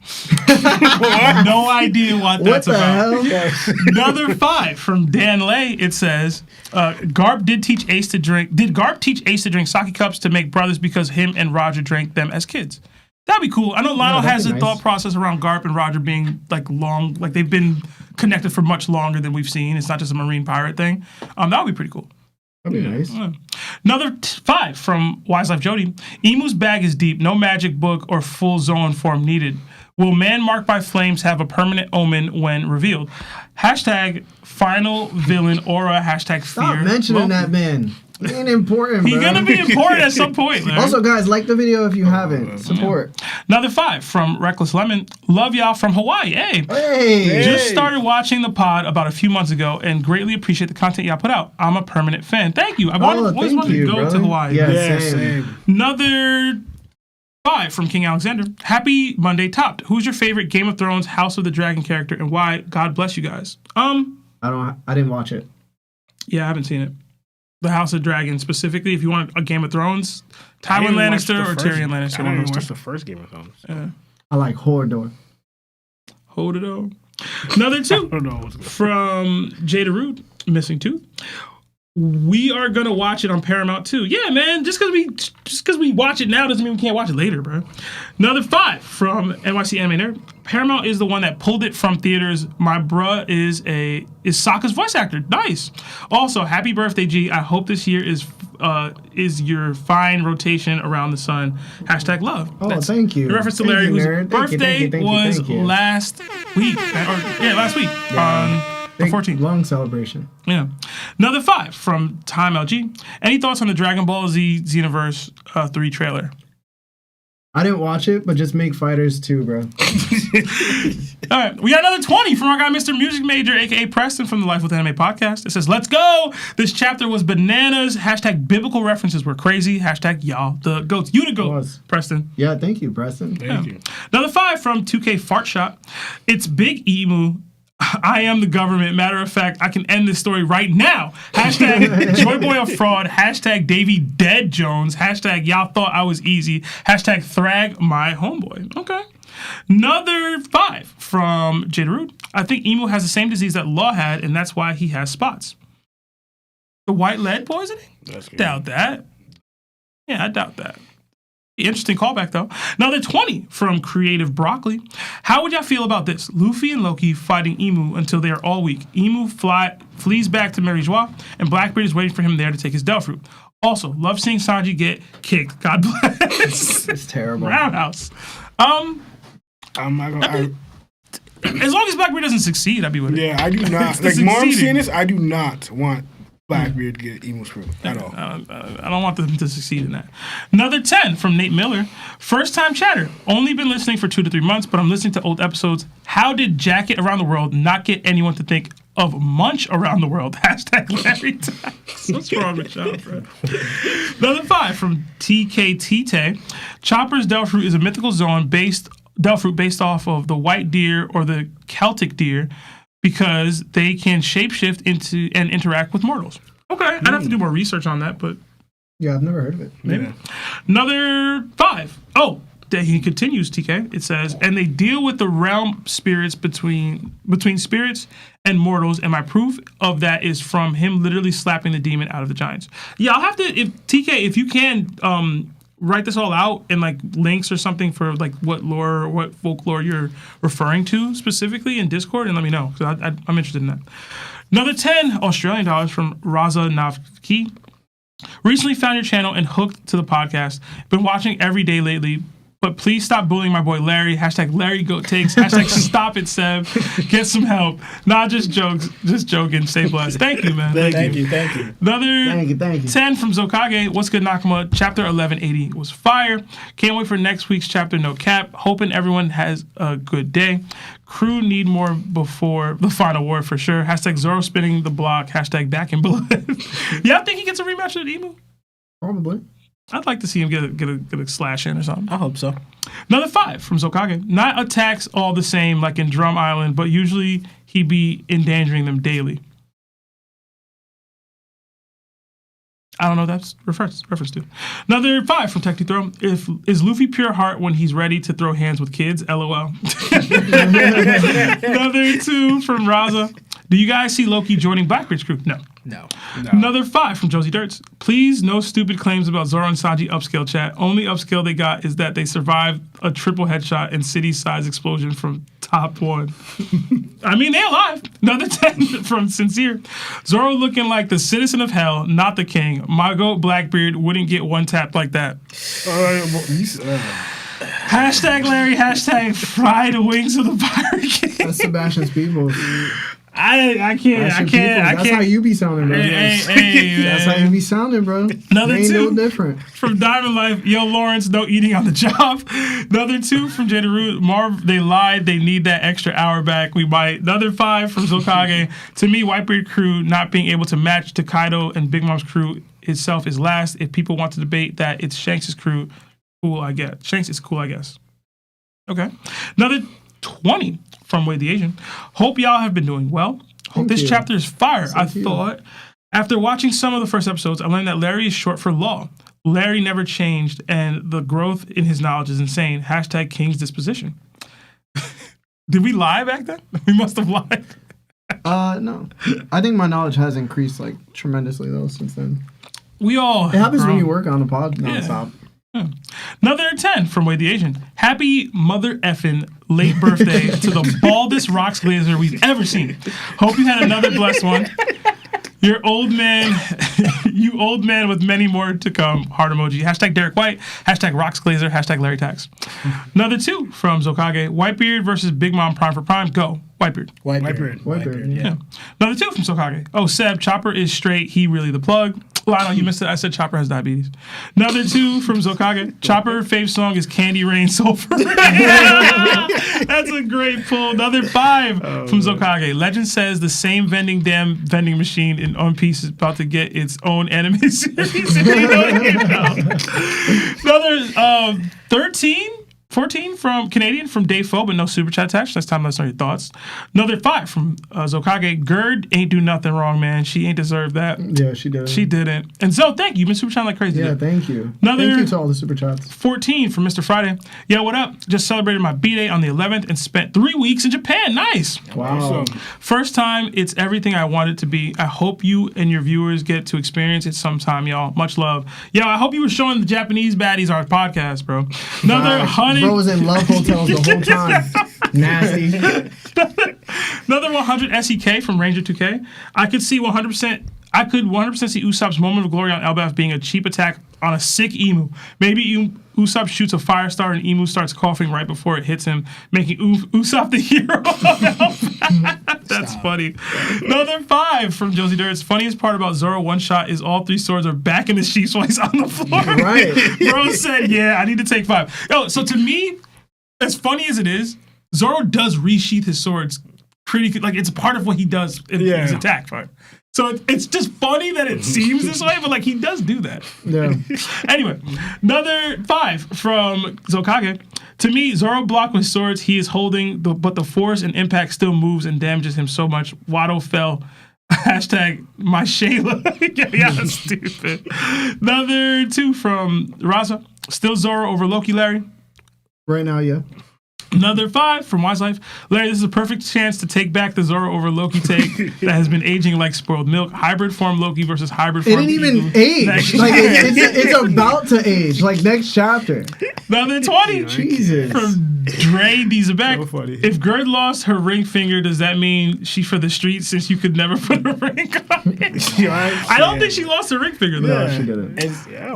Speaker 2: No idea what that's
Speaker 1: What the
Speaker 2: about.
Speaker 1: hell?
Speaker 2: Another 5 from Dan Lay. It says, Garp did teach Ace to drink. Did Garp teach Ace to drink sake cups to make brothers because him and Roger drank them as kids? That'd be cool. I know Lionel
Speaker 1: that'd
Speaker 2: has
Speaker 1: be
Speaker 2: a
Speaker 1: nice.
Speaker 2: thought process around Garp and Roger being like they've been connected for much longer than we've seen. It's not just a marine pirate thing. That would be pretty cool.
Speaker 1: That'd be nice.
Speaker 2: Another 5 from Wise Life Jody. Emu's bag is deep. No magic book or full Zoan form needed. Will man marked by flames have a permanent omen when revealed? #final villain aura. #fear.
Speaker 1: Stop mentioning
Speaker 2: Loki.
Speaker 1: that man. He ain't important,
Speaker 2: He's
Speaker 1: bro.
Speaker 2: gonna be important at some point, man.
Speaker 1: Also, guys, like the video if you haven't. Support.
Speaker 2: Another 5 from Reckless Lemon. Love y'all from Hawaii. Hey.
Speaker 1: Hey.
Speaker 2: Just started watching the pod about a few months ago and greatly appreciate the content y'all put out. I'm a permanent fan. Thank you. I've always
Speaker 1: thank
Speaker 2: wanted
Speaker 1: you,
Speaker 2: to go
Speaker 1: brother.
Speaker 2: to Hawaii.
Speaker 1: Yeah,
Speaker 5: Yeah,
Speaker 1: same.
Speaker 5: same.
Speaker 2: Another 5 from King Alexander. Happy Monday Topped. Who's your favorite Game of Thrones House of the Dragon character and why? God bless you guys.
Speaker 1: I didn't watch it.
Speaker 2: Yeah, I haven't seen it. The House of Dragon specifically. If you want a Game of Thrones,
Speaker 5: I
Speaker 2: Tywin
Speaker 5: didn't watch
Speaker 2: Lannister
Speaker 5: the
Speaker 2: or
Speaker 5: first-
Speaker 2: Tyrion Lannister.
Speaker 5: I
Speaker 2: One
Speaker 5: didn't
Speaker 2: of those
Speaker 5: watch
Speaker 2: two.
Speaker 5: the first Game of Thrones.
Speaker 1: I like Hodor.
Speaker 2: Hold it on. Another 2
Speaker 5: I don't know what's good.
Speaker 2: from Jada Rude. Missing Tooth. we are gonna watch it on Paramount too. Yeah, man. Just because we watch it now doesn't mean we can't watch it later, bro. Another 5 from NYC Anime Nerd. Paramount is the one that pulled it from theaters. My bruh is Sokka's voice actor. Nice. Also, happy birthday, G. I hope this year is your fine rotation around the sun. # love.
Speaker 1: Oh, thank you.
Speaker 2: In reference to Larry, whose birthday was last week. Last week on the 14th.
Speaker 1: Long celebration.
Speaker 2: Yeah. Another 5 from Time LG. Any thoughts on the Dragon Ball Z Xenoverse 3 trailer?
Speaker 1: I didn't watch it, but just make fighters too, bro.
Speaker 2: All right, we got another 20 from our guy, Mr. Music Major, a.k.a. Preston from the Life with Anime podcast. It says, let's go. This chapter was bananas. # biblical references were crazy. # y'all the goats. You the goat, Preston.
Speaker 1: Yeah, thank you, Preston.
Speaker 5: Thank you.
Speaker 2: Another 5 from 2K Fart Shot. It's Big Emu. I am the government. Matter of fact, I can end this story right now. # Joyboy of fraud. # Davy Dead Jones. # y'all thought I was easy. # Thrag my homeboy. Okay. Another 5 from Jada Rude. I think Emu has the same disease that Law had, and that's why he has spots. The white lead poisoning? Doubt that. Yeah, I doubt that. Interesting callback, though. Another 20 from Creative Broccoli. How would y'all feel about this? Luffy and Loki fighting Emu until they are all weak. Emu flees back to Mary Joie, and Blackbeard is waiting for him there to take his Delph root. Also, love seeing Sanji get kicked. God bless.
Speaker 1: It's terrible.
Speaker 2: Roundhouse.
Speaker 5: I'm not gonna.
Speaker 2: As long as Blackbeard doesn't succeed, I'd be with it.
Speaker 5: Yeah, I do not. Like, more I'm seeing this, I do not want Blackbeard to get Emu's crew at all.
Speaker 2: I don't want them to succeed in that. Another 10 from Nate Miller. First time chatter. Only been listening for 2 to 3 months, but I'm listening to old episodes. How did Jacket Around the World not get anyone to think of Munch Around the World? # Larry Times. What's wrong with y'all, bro? Another 5 from TKT. Chopper's Delph Root is a mythical zone Delph Root based off of the white deer or the Celtic deer, because they can shapeshift into and interact with mortals. Okay, I'd have to do more research on that, but
Speaker 1: yeah, I've never heard of it.
Speaker 2: Maybe. Yeah. Another 5. Oh, he continues, TK. It says, and they deal with the realm spirits between spirits and mortals, and my proof of that is from him literally slapping the demon out of the giants. Yeah, I'll have to, if you can write this all out in like links or something for like what lore or what folklore you're referring to specifically in Discord, and let me know, because I'm interested in that. Another 10 Australian dollars from Raza Navki. Recently found your channel and hooked to the podcast. Been watching every day lately, but please stop bullying my boy Larry. # Larry Goat Takes. # Stop it, Seb. Get some help. Not just jokes. Just joking. Stay blessed. Thank you, man.
Speaker 3: Thank you.
Speaker 2: Another
Speaker 1: thank you.
Speaker 2: 10 from Zokage. What's good, Nakama? Chapter 1180 was fire. Can't wait for next week's chapter, no cap. Hoping everyone has a good day. Crew need more before the final war for sure. # Zoro spinning the block. # Back in blood. Yeah, I think he gets a rematch with Emu.
Speaker 1: Probably.
Speaker 2: I'd like to see him get a slash in or something.
Speaker 3: I hope so.
Speaker 2: Another 5 from Zokage. Not attacks all the same like in Drum Island, but usually he be endangering them daily. I don't know what that's reference to. Another 5 from Tech Throw. Is Luffy pure heart when he's ready to throw hands with kids? LOL. Another 2 from Raza. Do you guys see Loki joining Blackbeard's crew? No. Another 5 from Josie Dirts. Please, no stupid claims about Zoro and Sanji upscale chat. Only upscale they got is that they survived a triple headshot and city-size explosion from top 1. I mean, they're alive. Another 10 from Sincere. Zoro looking like the citizen of hell, not the king. My goat Blackbeard wouldn't get one tap like that. # Larry, # fry the wings of the Pirate King.
Speaker 1: That's Sebastian's people.
Speaker 2: I can't.
Speaker 1: That's how you be sounding, bro.
Speaker 2: Hey,
Speaker 1: that's how you be sounding, bro.
Speaker 2: Another
Speaker 1: ain't
Speaker 2: 2
Speaker 1: no different.
Speaker 2: From Diamond Life. Yo, Lawrence, no eating on the job. Another 2 from Jada Root. Marv, they lied. They need that extra hour back. We might. Another 5 from Zokage. To me, Whitebeard crew not being able to match Tokaido and Big Mom's crew itself is last. If people want to debate that it's Shanks' crew, cool, I guess. Shanks is cool, I guess. Okay. Another 20 from Wade the Asian. Hope y'all have been doing well. Hope this chapter is fire. I thought, after watching some of the first episodes, I learned that Larry is short for Law. Larry never changed, and the growth in his knowledge is insane. # King's disposition. Did we lie back then? We must have lied.
Speaker 1: No. I think my knowledge has increased like tremendously though since then.
Speaker 2: We all.
Speaker 1: It happens when you work on the pod nonstop.
Speaker 2: Yeah. Another 10 from Wade the Asian. Happy mother effing late birthday to the baldest rocks glazer we've ever seen. Hope you had another blessed one. You're old man, you old man with many more to come. Heart emoji. Hashtag Derek White. Hashtag Rocks Glazer. Hashtag Larry Tax. Another 2 from Zokage. Whitebeard versus Big Mom Prime for Prime. Go. Whitebeard.
Speaker 5: Whitebeard.
Speaker 2: Yeah. Another 2 from Zokage. Oh, Seb, Chopper is straight. He really the plug. Lionel, you missed it. I said Chopper has diabetes. Another 2 from Zokage. Chopper fave song is Candy Rain Sulfur. That's a great pull. Another 5 from Zokage. Legend says the same vending machine in One Piece is about to get its own anime series. Another 14 from Canadian from Dave Fo, but no super chat attached. That's time to let us know your thoughts. Another 5 from Zokage. Gerd ain't do nothing wrong, man. She ain't deserve that.
Speaker 1: Yeah, she didn't.
Speaker 2: She didn't. And Zo, thank you. You've been super chatting like crazy.
Speaker 1: Yeah, thank you.
Speaker 2: Thank
Speaker 1: you to all the super chats.
Speaker 2: 14 from Mr. Friday. Yo, what up? Just celebrated my B-Day on the 11th and spent 3 weeks in Japan. Nice.
Speaker 1: Wow.
Speaker 5: Awesome.
Speaker 2: First time, it's everything I want it to be. I hope you and your viewers get to experience it sometime, y'all. Much love. Yo, I hope you were showing the Japanese baddies our podcast, bro. Another 100.
Speaker 1: Bro was in love hotels the whole time. Nasty.
Speaker 2: Another 100 SEK from Ranger 2K. I could 100% see Usopp's moment of glory on Elbaf being a cheap attack on a sick Emu. Maybe Usopp shoots a fire star and Emu starts coughing right before it hits him, making Usopp the hero of Elbaf. That's funny. Another 5 from Josie Dirt's. Funniest part about Zoro one shot is all 3 swords are back in the sheath while he's on the floor.
Speaker 1: Right.
Speaker 2: Bro said, yeah, I need to take 5. Yo, so to me, as funny as it is, Zoro does resheath his swords pretty, like it's part of what he does in his attack part. So it's just funny that it seems this way, but like he does do that.
Speaker 1: Yeah.
Speaker 2: Anyway, another 5 from Zokage. To me, Zoro blocked with swords he is holding, but the force and impact still moves and damages him so much. Watto fell. Hashtag my Shayla. yeah, that's stupid. Another 2 from Raza. Still Zoro over Loki, Larry.
Speaker 1: Right now, yeah.
Speaker 2: Another 5 from Wise Life. Larry, this is a perfect chance to take back the Zoro over Loki take that has been aging like spoiled milk. Hybrid form Loki versus hybrid form
Speaker 1: It didn't even age. Like it's about to age. Like next chapter.
Speaker 2: Another 20.
Speaker 1: Jesus.
Speaker 2: From Dre Dizabek.
Speaker 3: So funny.
Speaker 2: If Gerd lost her ring finger, does that mean she for the streets since you could never put a ring on it? I don't think she lost her ring finger though.
Speaker 1: No, she didn't.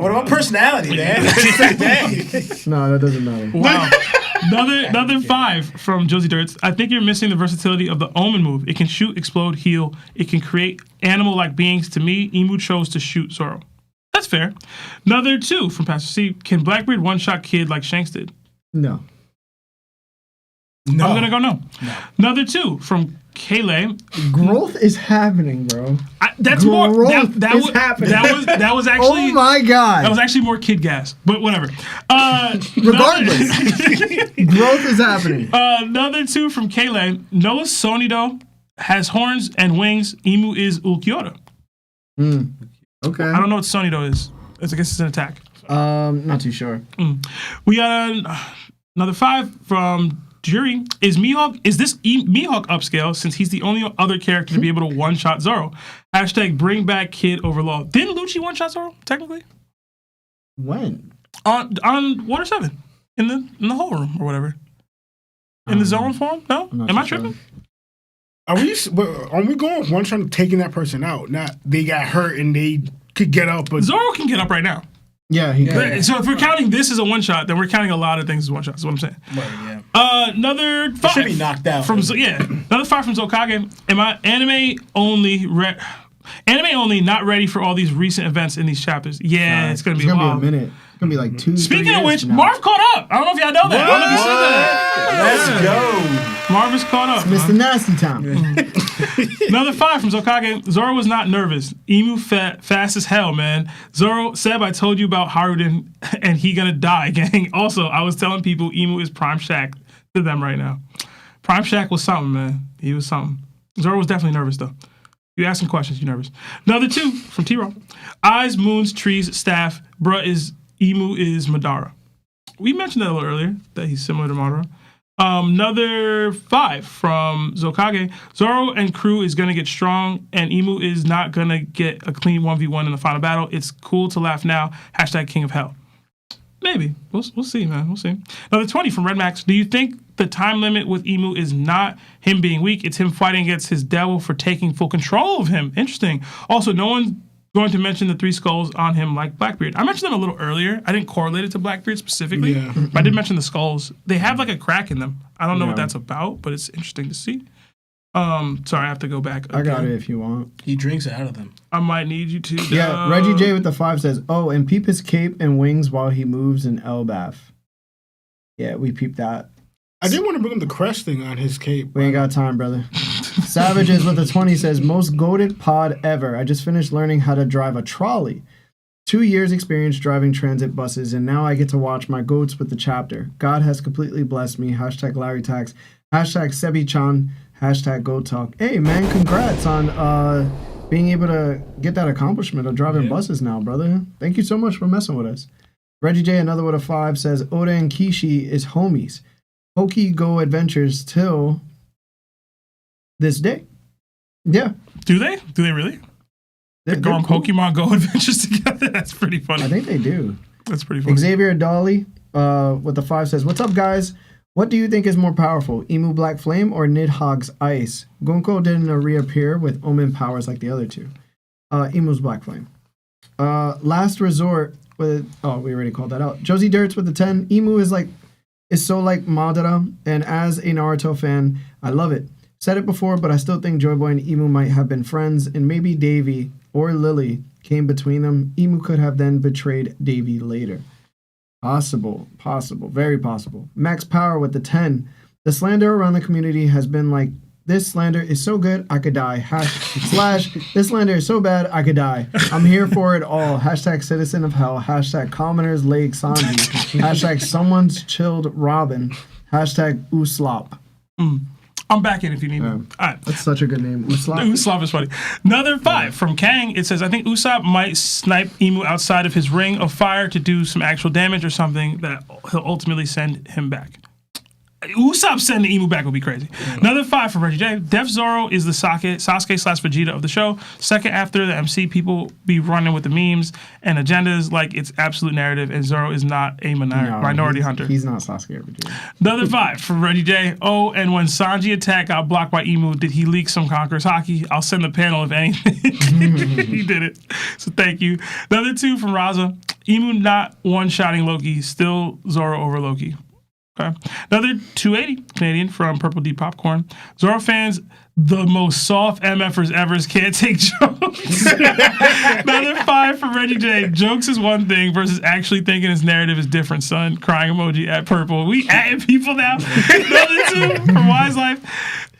Speaker 3: What about personality, man?
Speaker 1: No, that doesn't matter.
Speaker 2: Wow. Another 5 from Josie Dirts. I think you're missing the versatility of the Omen move. It can shoot, explode, heal. It can create animal-like beings. To me, Emu chose to shoot Zoro. That's fair. Another 2 from Pastor C. Can Blackbeard one-shot Kid like Shanks did?
Speaker 1: No.
Speaker 2: I'm gonna go no. Another 2 from Kaylee.
Speaker 1: Growth is happening, bro.
Speaker 2: That's
Speaker 1: Growth
Speaker 2: more. That
Speaker 1: is
Speaker 2: was
Speaker 1: happening.
Speaker 2: That was actually.
Speaker 1: Oh my god.
Speaker 2: That was actually more kid gas, but whatever.
Speaker 1: Regardless, growth is happening.
Speaker 2: Another 2 from Kaylee. No Sonido has horns and wings. Emu is Ulquiorra.
Speaker 1: Okay.
Speaker 2: I don't know what Sonido is. I guess it's an attack.
Speaker 1: Not too sure.
Speaker 2: We got another 5 from Jury. Is this Mihawk upscale since he's the only other character to be able to one-shot Zoro? Hashtag bring back Kid over Law. Didn't Lucci one-shot Zoro, technically?
Speaker 1: When?
Speaker 2: On Water 7. In the whole room or whatever. In the Zoro form? No? Am I tripping?
Speaker 5: Are we going one shot taking that person out? Not they got hurt and they could get up. But
Speaker 2: Zoro can get up right now.
Speaker 1: Yeah, he could.
Speaker 2: So if we're counting this as a one-shot, then we're counting a lot of things as one-shot. That's what I'm saying.
Speaker 3: Right, yeah.
Speaker 2: Another 5.
Speaker 3: Should be knocked out.
Speaker 2: Another 5 from Zokage. Am I anime only, not ready for all these recent events in these chapters? Yeah, it's going to be a while.
Speaker 1: Be a minute. It's going to be like 2
Speaker 2: Speaking of which, Marv caught up. I don't know if y'all know that. I don't know if you said that.
Speaker 3: Let's go.
Speaker 2: Marv is caught up.
Speaker 1: Mr. Nasty Time.
Speaker 2: Another 5 from Zokage. Zoro was not nervous. Emu fast as hell, man. Zoro, Seb, I told you about Haruden and he gonna die, gang. Also, I was telling people Emu is Prime Shack to them right now. Prime Shack was something, man. He was something. Zoro was definitely nervous, though. You ask some questions, you're nervous. Another 2 from T-Row. Eyes, moons, trees, staff. Bruh is Emu is Madara. We mentioned that a little earlier, that he's similar to Madara. Another 5 from Zokage. Zoro and crew is going to get strong, and Emu is not going to get a clean 1v1 in the final battle. It's cool to laugh now. # King of Hell. Maybe. We'll see, man. We'll see. Another 20 from Red Max. Do you think the time limit with Emu is not him being weak? It's him fighting against his devil for taking full control of him. Interesting. Also, no one's going to mention the 3 skulls on him like Blackbeard. I mentioned them a little earlier. I didn't correlate it to Blackbeard specifically, but I did mention the skulls. They have like a crack in them. I don't know what that's about, but it's interesting to see. Sorry, I have to go back again.
Speaker 1: I got it if you want.
Speaker 3: He drinks it out of them.
Speaker 2: I might need you to.
Speaker 1: Yeah, Reggie J with the 5 says, "Oh, and peep his cape and wings while he moves in Elbaf." Yeah, we peeped that.
Speaker 5: I did want to bring him the crest thing on his cape.
Speaker 1: We ain't got time, brother. Savages with the 20 says, "Most goated pod ever. I just finished learning how to drive a trolley. 2 years experience driving transit buses, and now I get to watch my goats with the chapter. God has completely blessed me. # Larry Tax. # Sebi-chan. # Goat Talk." Hey, man, congrats on being able to get that accomplishment of driving buses now, brother. Thank you so much for messing with us. Reggie J, another with a 5, says, "Oda and Kishi is homies. Hoki go adventures till this day." Yeah.
Speaker 2: Do they? Do they really? They're going cool. Pokemon Go adventures together? That's pretty funny.
Speaker 1: I think they do.
Speaker 2: That's pretty funny.
Speaker 1: Xavier Dolly with the 5 says, "What's up, guys? What do you think is more powerful, Emu Black Flame or Nidhogg's Ice? Gonko didn't reappear with Omen powers like the other 2. Emu's Black Flame. Last Resort with, we already called that out. Josie Dirts with the 10. Emu is so like Madara, and as a Naruto fan, I love it. Said it before, but I still think Joy Boy and Emu might have been friends, and maybe Davy or Lily came between them. Emu could have then betrayed Davy later. Possible, very possible. Max Power with the 10. The slander around the community has been like, this slander is so good, I could die. / this slander is so bad, I could die. I'm here for it all. # Citizen of Hell. # Commoner's Lake Sanji. # Someone's Chilled Robin. # Uslop.
Speaker 2: I'm back in if you need me. All right.
Speaker 1: That's such a good name. Uslop.
Speaker 2: Uslop is funny. Another 5 from Kang. It says, "I think Usopp might snipe Emu outside of his ring of fire to do some actual damage or something that he'll ultimately send him back." Usopp sending Emu back would be crazy. Another 5 from Reggie J. Def Zoro is the Sasuke/Vegeta of the show. Second after the MC, people be running with the memes and agendas like it's absolute narrative, and Zoro is not a minority hunter.
Speaker 1: He's not Sasuke or Vegeta.
Speaker 2: Another 5 from Reggie J. Oh, and when Sanji attack got blocked by Emu, did he leak some Conqueror's Haki? I'll send the panel if anything. He did it. So thank you. Another 2 from Raza. Emu not one-shotting Loki. Still Zoro over Loki. Okay. Another 280 Canadian from Purple D Popcorn. Zoro fans, the most soft MFers ever can't take jokes. Another 5 from Reggie J. Jokes is one thing versus actually thinking his narrative is different, son. Crying emoji at Purple. We adding people now. Another 2 from Wise Life.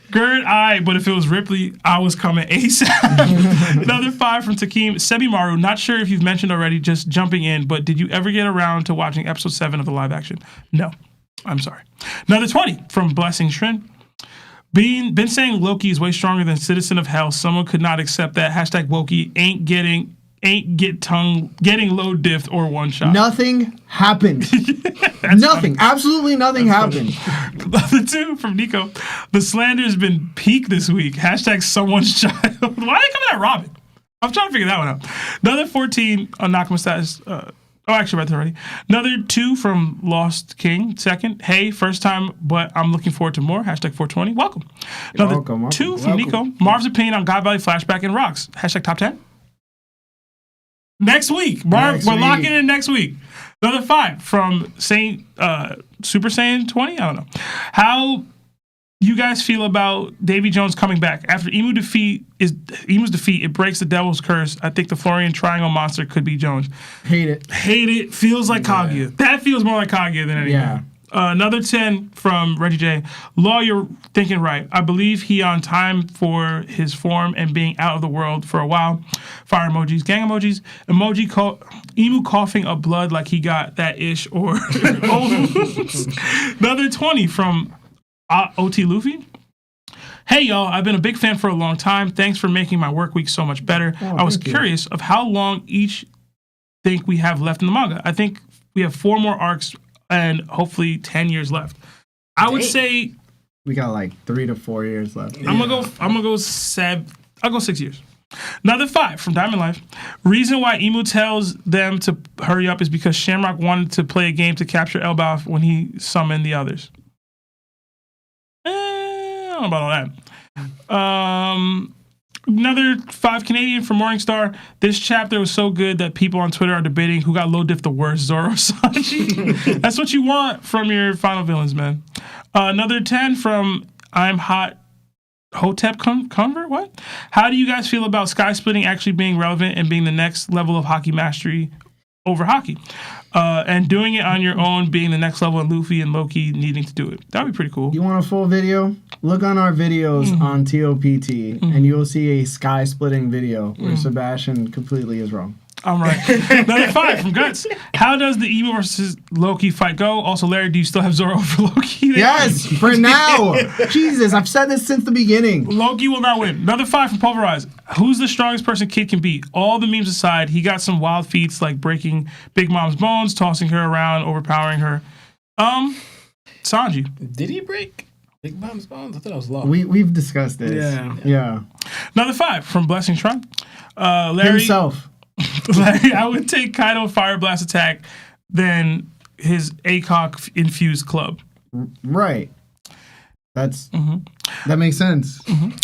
Speaker 2: Gird eye, but if it was Ripley, I was coming ASAP. Another 5 from Takeem. Sebi Maru, not sure if you've mentioned already, just jumping in, but did you ever get around to watching episode 7 of the live action? No. I'm sorry. Another 20 from Blessing Shrin. Been saying Loki is way stronger than Citizen of Hell. Someone could not accept that. # Woki getting low diffed or one shot.
Speaker 1: Nothing happened. Nothing. Funny. Absolutely nothing happened.
Speaker 2: Another 2 from Nico. The slander has been peak this week. # someone's child. Why are they coming at Robin? I'm trying to figure that one out. Another 14 on Nakama status. Actually, I read that already. Another 2 from Lost King. Second, hey, first time, but I'm looking forward to more. # 420. Welcome. Another welcome. 2 from Nico. Marv's opinion on God Valley flashback and rocks. # top 10. Next week. Marv, we're locking in next week. Another 5 from Super Saiyan 20. I don't know. How you guys feel about Davy Jones coming back after Emu's defeat? It breaks the devil's curse. I think the Florian Triangle monster could be Jones.
Speaker 1: Hate it.
Speaker 2: Feels like Kaguya. That feels more like Kaguya than anything. Yeah. Another 10 from Reggie J. Law, you're thinking right. I believe he on time for his form and being out of the world for a while. Fire emojis, gang emojis, Emu coughing up blood like he got that ish or Another 20 from OT Luffy. Hey, y'all, I've been a big fan for a long time. Thanks for making my work week so much better. I was curious of how long each think we have left in the manga. I think we have 4 more arcs and hopefully 10 years left. I would say
Speaker 1: we got like 3 to 4 years left.
Speaker 2: I'm gonna go 6 years. Another 5 from Diamond Life. Reason why Emu tells them to hurry up is because Shamrock wanted to play a game to capture Elbaf when he summoned the others. I don't know about all that. Another 5 Canadian from Morningstar. This chapter was so good that people on Twitter are debating who got low diff the worst, Zoro or Sanji. That's what you want from your final villains, man. Another 10 from I'm Hot Hotep Convert. What? How do you guys feel about sky splitting actually being relevant and being the next level of Haki mastery over Haki? And doing it on your own being the next level, and Luffy and Loki needing to do it. That would be pretty cool.
Speaker 1: You want a full video? Look on our videos on TOPT, and you'll see a sky splitting video where Sebastian completely is wrong.
Speaker 2: I'm right. Another 5 from Guts. How does the Emu versus Loki fight go? Also, Larry, do you still have Zoro over Loki?
Speaker 1: Yes, for now. Jesus, I've said this since the beginning.
Speaker 2: Loki will not win. Another 5 from Pulverize. Who's the strongest person Kid can beat? All the memes aside, he got some wild feats like breaking Big Mom's bones, tossing her around, overpowering her. Sanji.
Speaker 3: Did he break Big Mom's bones? I thought it was Law.
Speaker 1: We've discussed this. Yeah.
Speaker 2: Another 5 from Blessing Shrine. Larry.
Speaker 1: Himself.
Speaker 2: Larry, I would take Kaido Fire Blast attack than his ACOG infused club.
Speaker 1: Right. That's that makes sense.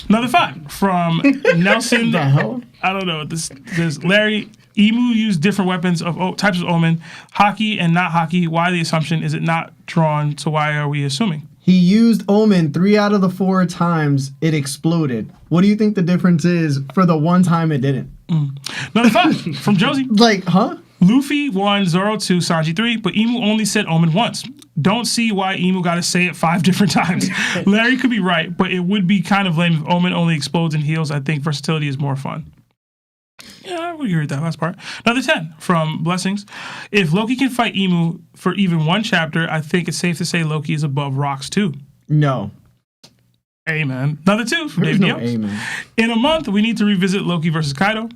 Speaker 2: Another 5 from Nelson.
Speaker 1: The hell?
Speaker 2: I don't know. This Larry. Emu used different weapons of types of Omen, Haki and not Haki. Why the assumption? Is it not drawn? So why are we assuming?
Speaker 1: He used Omen 3 out of the 4 times it exploded. What do you think the difference is for the one time it didn't?
Speaker 2: Another 5 from Josie.
Speaker 1: Like, huh?
Speaker 2: Luffy 1, Zoro 2, Sanji 3, but Emu only said Omen once. Don't see why Emu got to say it 5 different times. Larry could be right, but it would be kind of lame if Omen only explodes and heals. I think versatility is more fun. Yeah, I would agree with that last part. Another 10 from Blessings. If Loki can fight Emu for even one chapter, I think it's safe to say Loki is above Rocks too.
Speaker 1: No.
Speaker 2: Amen. Another 2 from
Speaker 1: There's
Speaker 2: David
Speaker 1: no
Speaker 2: Yost.
Speaker 1: amen.
Speaker 2: In a month, we need to revisit Loki versus Kaido.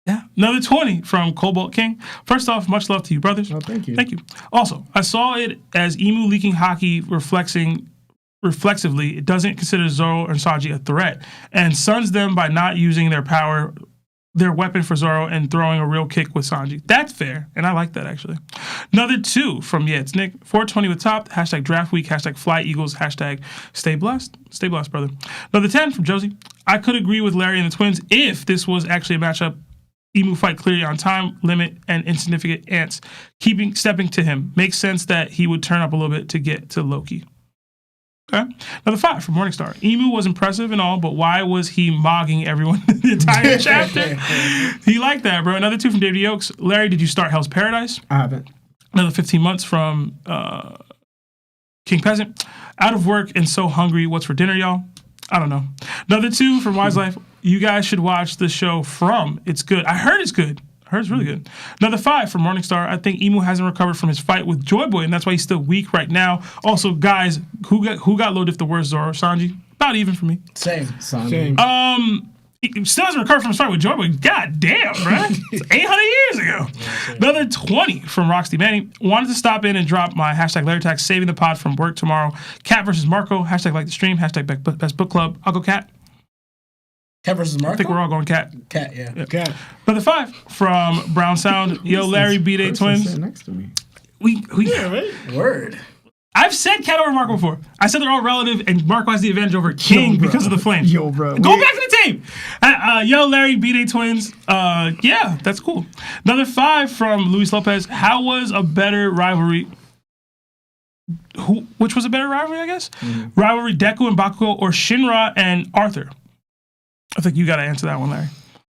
Speaker 2: Yeah. Another 20 from Cobalt King. First off, much love to you, brothers.
Speaker 1: Oh, thank you.
Speaker 2: Thank you. Also, I saw it as Emu leaking Haki reflexively. It doesn't consider Zoro and Sanji a threat and stuns them by not using their weapon for Zoro and throwing a real kick with Sanji. That's fair, and I like that, actually. Another 2 from It's Nick. 420 with top, hashtag draft week, hashtag fly eagles, hashtag stay blessed. Stay blessed, brother. Another 10 from Josie. I could agree with Larry and the twins if this was actually a matchup. Emu fight clearly on time, limit, and insignificant ants. Stepping to him. Makes sense that he would turn up a little bit to get to Loki. Okay. Another 5 from Morningstar. Emu was impressive and all, but why was he mogging everyone in the entire chapter? He liked that, bro. Another 2 from David Oaks. Larry, did you start Hell's Paradise?
Speaker 1: I haven't.
Speaker 2: Another 15 months from King Peasant. Out of work and so hungry. What's for dinner, y'all? I don't know. Another 2 from Wise Life. You guys should watch the show From. It's good. I heard it's good. I heard it's really good. Another 5 from Morningstar. I think Emu hasn't recovered from his fight with Joy Boy, and that's why he's still weak right now. Also, guys, who got low diff the worst, Zoro or Sanji? About even for me.
Speaker 3: Same.
Speaker 2: He still hasn't recovered from his fight with Joy Boy. God damn, bro. It's 800 years ago. Another 20 from Roxy Manny. Wanted to stop in and drop my hashtag Larry Tax saving the pod from work tomorrow. Cat versus Marco. Hashtag like the stream. Hashtag best book club. I'll go Cat.
Speaker 3: Cat versus Marco?
Speaker 2: I think we're all going Cat.
Speaker 3: Cat, yeah.
Speaker 2: Yep.
Speaker 5: Cat.
Speaker 2: Another 5 from Brown Sound. Yo, Larry B-Day twins.
Speaker 1: Next to me.
Speaker 2: Yeah,
Speaker 3: right? Word.
Speaker 2: I've said Cat over Marco before. I said they're all relative, and Marco has the advantage over King because of the flames.
Speaker 1: Yo, bro.
Speaker 2: Go back to the tape. Yo, Larry, B-Day twins. Yeah, that's cool. Another 5 from Luis Lopez. How was a better rivalry? Which was a better rivalry, I guess? Mm-hmm. Rivalry Deku and Bakugo or Shinra and Arthur? I think you got to answer that one, Larry.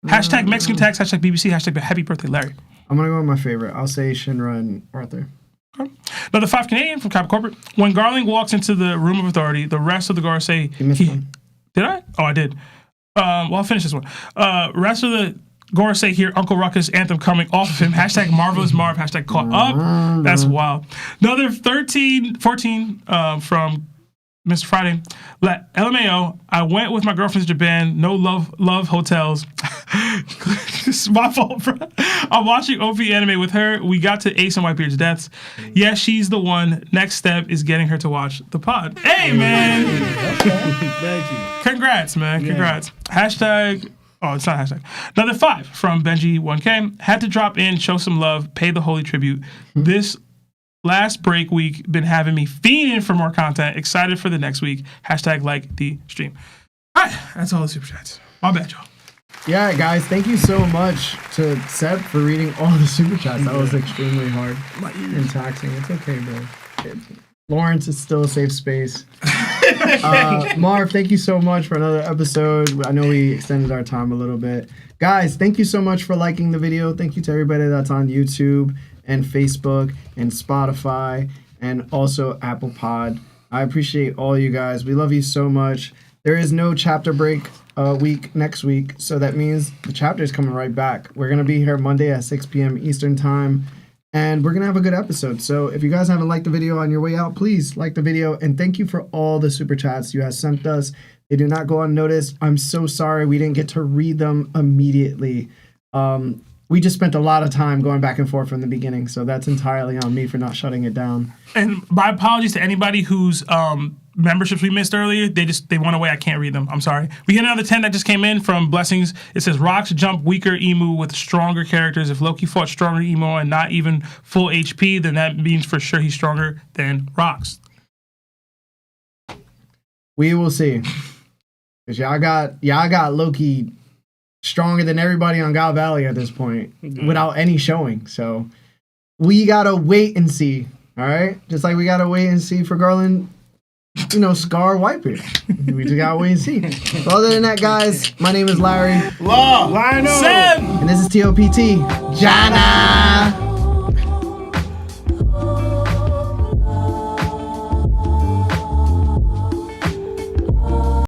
Speaker 2: Hashtag Mexican Tax, hashtag BBC, hashtag Happy Birthday, Larry.
Speaker 1: I'm going to go with my favorite. I'll say Shinra and Arthur.
Speaker 2: Okay. Another 5 Canadian from Cap Corporate. When Garling walks into the room of authority, the rest of the guards say...
Speaker 1: You missed one.
Speaker 2: Did I? Oh, I did. Well, I'll finish this one. Rest of the guards say here, Uncle Ruckus anthem coming off of him. Hashtag Marvelous Marv, hashtag caught up. That's wild. Another 14 from Mr. Friday, LMAO, I went with my girlfriend to Japan. No love hotels. This is my fault, bro. I'm watching OP anime with her. We got to Ace and Whitebeard's deaths. Yeah, she's the one. Next step is getting her to watch the pod. Hey, man.
Speaker 5: Thank you.
Speaker 2: Congrats, man. Congrats. Hashtag... Oh, it's not hashtag. Another 5 from Benji1K. Had to drop in, show some love, pay the holy tribute. This last break week been having me fiending for more content. Excited for the next week. Hashtag like the stream. All right, that's all the super chats. My bad, y'all.
Speaker 1: Yeah, guys, thank you so much to Seb for reading all the super chats. That was extremely hard and taxing. It's okay, bro. Lawrence is still a safe space. Marv, thank you so much for another episode. I know we extended our time a little bit. Guys, thank you so much for liking the video. Thank you to everybody that's on YouTube and Facebook and Spotify and also Apple Pod. I appreciate all you guys. We love you so much. There is no chapter break week next week, so that means the chapter is coming right back. We're going to be here Monday at 6 p.m. Eastern Time. And we're going to have a good episode. So if you guys haven't liked the video on your way out, please like the video. And thank you for all the super chats you guys sent us. They do not go unnoticed. I'm so sorry we didn't get to read them immediately. We just spent a lot of time going back and forth from the beginning. So that's entirely on me for not shutting it down.
Speaker 2: And my apologies to anybody whose memberships we missed earlier. They went away. I can't read them. I'm sorry. We get another 10 that just came in from Blessings. It says Rocks jump weaker Emu with stronger characters. If Loki fought stronger Emu and not even full HP, then that means for sure he's stronger than Rocks.
Speaker 1: We will see. Cause y'all got Loki stronger than everybody on God Valley at this point without any showing. So we gotta wait and see. All right, just like we gotta wait and see for Garland. Scar Whitebeard. We just gotta wait and see. But other than that, guys, my name is Larry.
Speaker 3: Lionel.
Speaker 2: Sam.
Speaker 1: And this is TOPT. Jana.